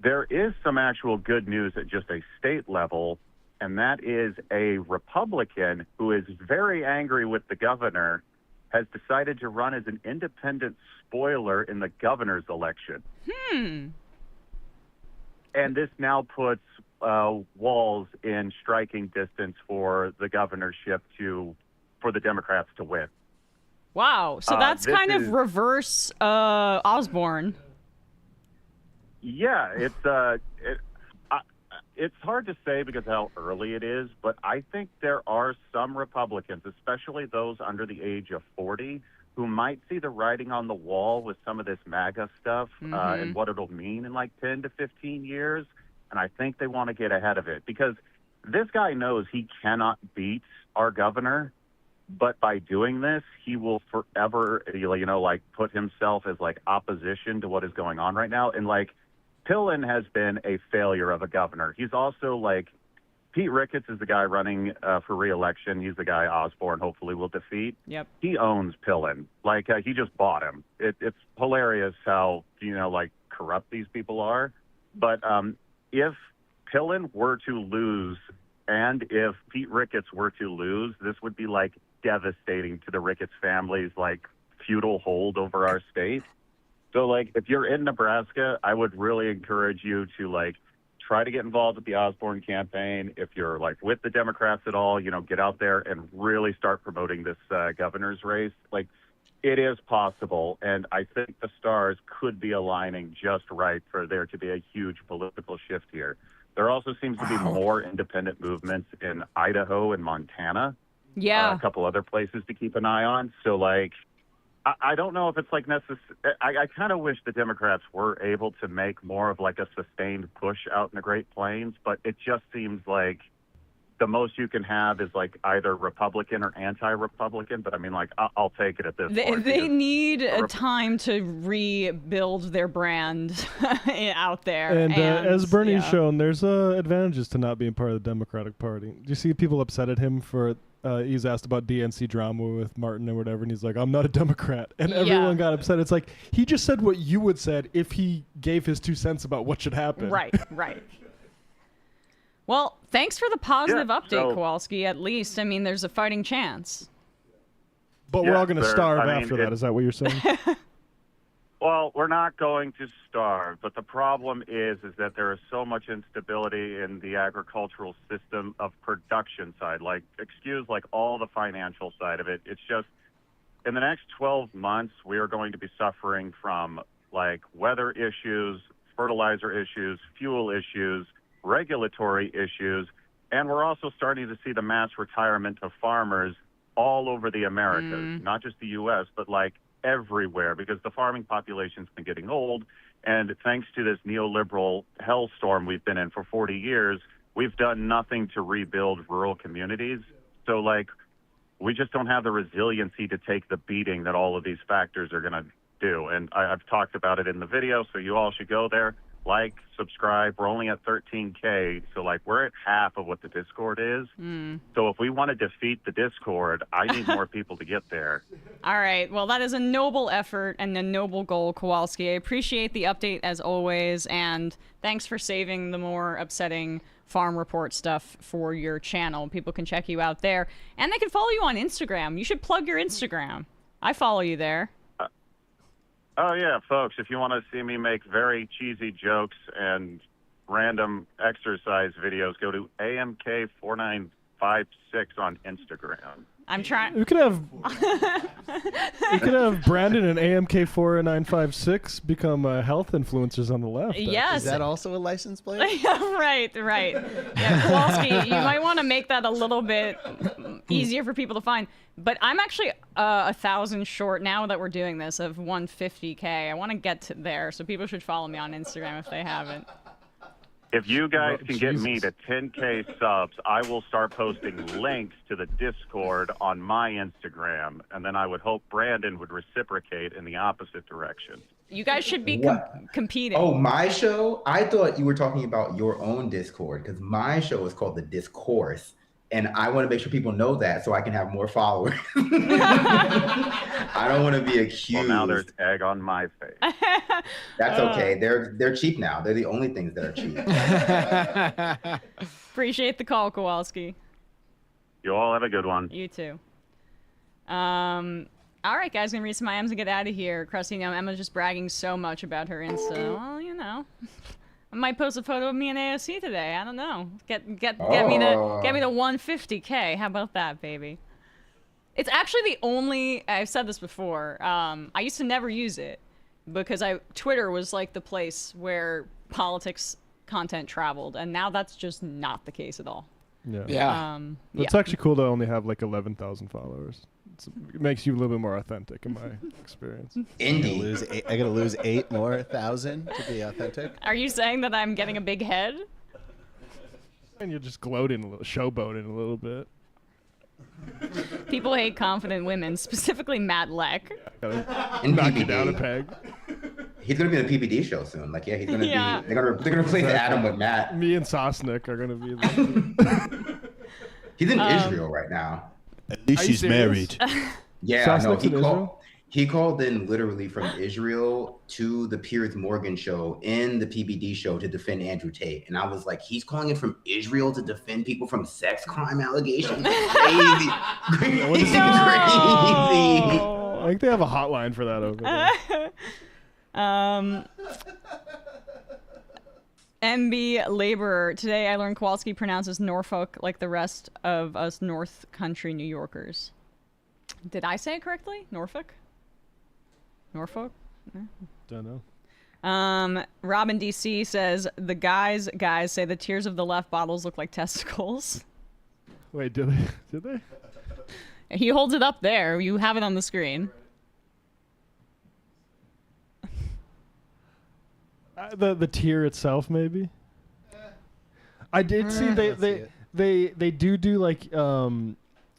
there is some actual good news at just a state level, and that is a Republican who is very angry with the governor has decided to run as an independent spoiler in the governor's election. And this now puts Walz in striking distance for the governorship for the Democrats to win. Wow. So that's kind of reverse Osborne. Yeah, it's hard to say because of how early it is, but I think there are some Republicans, especially those under the age of 40, who might see the writing on the wall with some of this MAGA stuff and what it'll mean in like 10 to 15 years. And I think they want to get ahead of it because this guy knows he cannot beat our governor. But by doing this, he will forever, put himself as like opposition to what is going on right now. And like, Pillen has been a failure of a governor. He's also like, Pete Ricketts is the guy running for re-election. He's the guy Osborne hopefully will defeat. Yep. He owns Pillen. Like, he just bought him. It's hilarious how, like, corrupt these people are. But if Pillen were to lose and if Pete Ricketts were to lose, this would be, like, devastating to the Ricketts family's, like, feudal hold over our state. So, like, if you're in Nebraska, I would really encourage you to, like, try to get involved with the Osborne campaign. If you're, like, with the Democrats at all, get out there and really start promoting this governor's race. Like, it is possible, and I think the stars could be aligning just right for there to be a huge political shift here. There also seems to be more independent movements in Idaho and Montana. Yeah. A couple other places to keep an eye on. So, like, I don't know if it's like necessary. I kind of wish the Democrats were able to make more of like a sustained push out in the Great Plains, but it just seems like the most you can have is like either Republican or anti-Republican. But I mean, like, I'll take it at this point. They need a time to rebuild their brand out there. And as Bernie's shown, there's advantages to not being part of the Democratic Party. Do you see people upset at him for? He's asked about DNC drama with Martin or whatever, and he's like, I'm not a Democrat. And everyone got upset. It's like, he just said what you would said if he gave his 2 cents about what should happen. Right. Well, thanks for the positive update, Kowalski, at least. I mean, there's a fighting chance. But we're all going to starve after that. Is that what you're saying? Well, we're not going to starve, but the problem is that there is so much instability in the agricultural system of production side. Like, excuse like all the financial side of it. It's just in the next 12 months, we are going to be suffering from like weather issues, fertilizer issues, fuel issues, regulatory issues, and we're also starting to see the mass retirement of farmers all over the Americas, not just the U.S., but like everywhere, because the farming population's been getting old, and thanks to this neoliberal hellstorm we've been in for 40 years, we've done nothing to rebuild rural communities. So, like, we just don't have the resiliency to take the beating that all of these factors are going to do. And I've talked about it in the video, so you all should go there, like, subscribe. We're only at 13K, so, like, we're at half of what the Discord is. So if we want to defeat the Discord, I need more people to get there. All right. Well, that is a noble effort and a noble goal, Kowalski. I appreciate the update as always, and thanks for saving the more upsetting farm report stuff for your channel. People can check you out there, and they can follow you on Instagram. You should plug your Instagram. I follow you there. Oh, yeah, folks, if you want to see me make very cheesy jokes and random exercise videos, go to AMK4956 on Instagram. I'm trying. We could have Brandon and AMK4956 become health influencers on the left. Yes. Is that also a license plate? Right. Yeah, Kowalski, you might want to make that a little bit easier for people to find. But I'm actually 1,000 short now that we're doing this of 150K. I want to get to there, so people should follow me on Instagram if they haven't. If you guys can get me to 10K subs, I will start posting links to the Discord on my Instagram, and then I would hope Brandon would reciprocate in the opposite direction. You guys should be competing. Oh, my show? I thought you were talking about your own Discord, because my show is called The Discourse, and I want to make sure people know that so I can have more followers. I don't want to be accused. Well, now there's egg on my face. That's okay. They're cheap now. They're the only things that are cheap. Appreciate the call, Kowalski. You all have a good one. You too. All right, guys, gonna read some IMs and get out of here. Krusty, Emma's just bragging so much about her Insta. Well, I might post a photo of me and AOC today. I don't know. Get me to 150K. How about that, baby? It's actually the only. I've said this before. I used to never use it because Twitter was like the place where politics content traveled, and now that's just not the case at all. Yeah. It's actually cool to only have like 11,000 followers. It makes you a little bit more authentic, in my experience. I gotta lose 8,000 more to be authentic. Are you saying that I'm getting a big head? And you're just gloating a little, showboating a little bit. People hate confident women, specifically Matt Leck. Knock you down a peg. He's gonna be in the PPD show soon. Like, yeah, he's gonna Yeah. be. They're gonna replace Adam with Matt. Me and Sosnick are gonna be there. He's in Israel right now. At least she's married. Yeah, no, Sosnick's in Israel? he called in literally from Israel to the Piers Morgan show in the PBD show to defend Andrew Tate. And I was like, he's calling in from Israel to defend people from sex crime allegations? Crazy. Crazy. I think they have a hotline for that over there. MB Laborer. Today I learned Kowalski pronounces Norfolk like the rest of us North Country New Yorkers. Did I say it correctly? Norfolk? Norfolk? Don't know. Robin DC says, the guys say the tears of the left bottles look like testicles. Wait, did they? Did they? He holds it up there. You have it on the screen. The tier itself, maybe. I did see they do like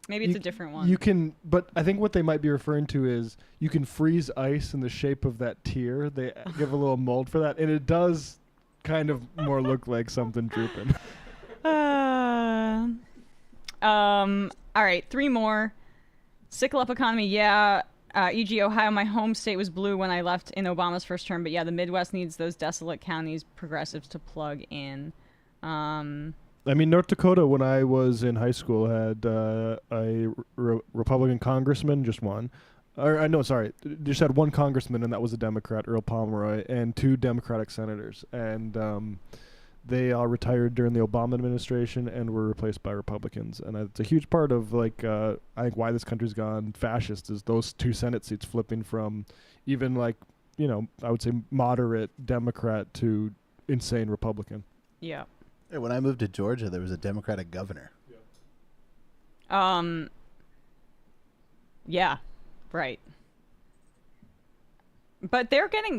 Maybe it's a different one. You can, but I think what they might be referring to is you can freeze ice in the shape of that tier. They give a little mold for that, and it does kind of more look like something drooping. All right, 3 more. Sickle up economy, yeah. E.g. Ohio, my home state was blue when I left in Obama's first term, but yeah, the Midwest needs those desolate counties progressives to plug in. I mean, North Dakota, when I was in high school, had a Republican congressman, just one. Or no, sorry, just had one congressman, and that was a Democrat, Earl Pomeroy, and 2 Democratic senators. And they all retired during the Obama administration and were replaced by Republicans. And it's a huge part of, like, I think why this country's gone fascist is those 2 Senate seats flipping from even, like, you know, I would say moderate Democrat to insane Republican. Yeah. Hey, when I moved to Georgia, there was a Democratic governor. Yeah, right. But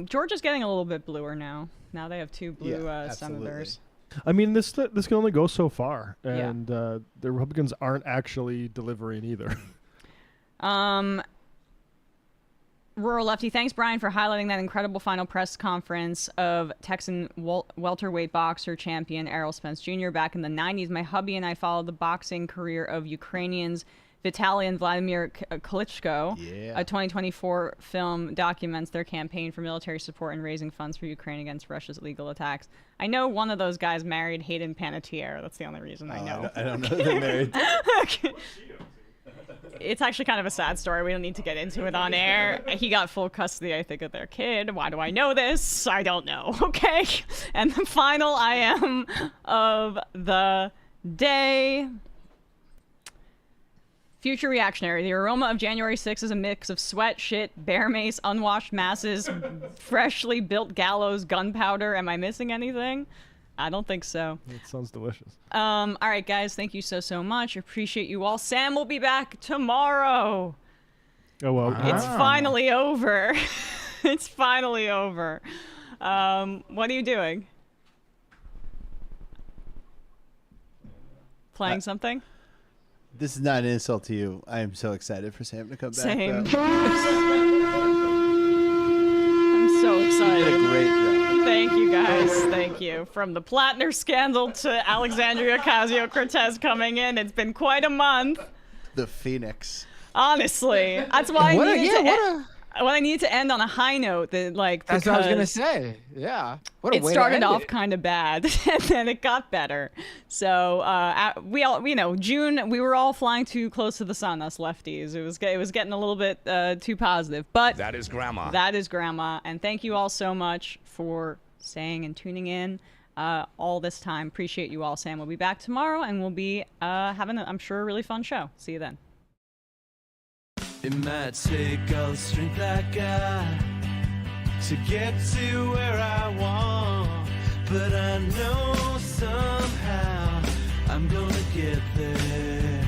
Georgia's getting a little bit bluer now. Now they have 2 blue senators. I mean, this can only go so far, and the Republicans aren't actually delivering either. Rural Lefty, thanks, Brian, for highlighting that incredible final press conference of Texan welterweight boxer champion Errol Spence Jr. back in the 90s. My hubby and I followed the boxing career of Ukrainians Vitaly and Vladimir Klitschko. Yeah. A 2024 film documents their campaign for military support and raising funds for Ukraine against Russia's illegal attacks. I know one of those guys married Hayden Panettiere. That's the only reason I know. I don't know if they're married. It's actually kind of a sad story. We don't need to get into it on air. He got full custody, I think, of their kid. Why do I know this? I don't know. Okay. And the final IM of the day. Future reactionary. The aroma of January 6th is a mix of sweat, shit, bear mace, unwashed masses, freshly built gallows, gunpowder. Am I missing anything? I don't think so. It sounds delicious. All right, guys. Thank you so much. Appreciate you all. Sam will be back tomorrow. Oh, well. It's finally over. It's finally over. What are you doing? Playing something? This is not an insult to you. I am so excited for Sam to come back. Same. though. I'm so excited. You did a great job. Thank you, guys. Thank you. From the Plattner scandal to Alexandria Ocasio-Cortez coming in, it's been quite a month. The Phoenix. Honestly, that's why I need to end on a high note. That's what I was gonna say. Yeah. What a it way to started end off it. kind of bad, and then it got better. So we all, June, we were all flying too close to the sun, us lefties. It was getting a little bit too positive. But that is grandma. That is grandma. And thank you all so much for staying and tuning in all this time. Appreciate you all. Sam will be back tomorrow, and we'll be having, I'm sure, a really fun show. See you then. It might take all the strength I got to get to where I want, but I know somehow I'm gonna get there.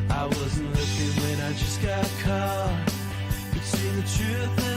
I wasn't looking when I just got caught between the truth and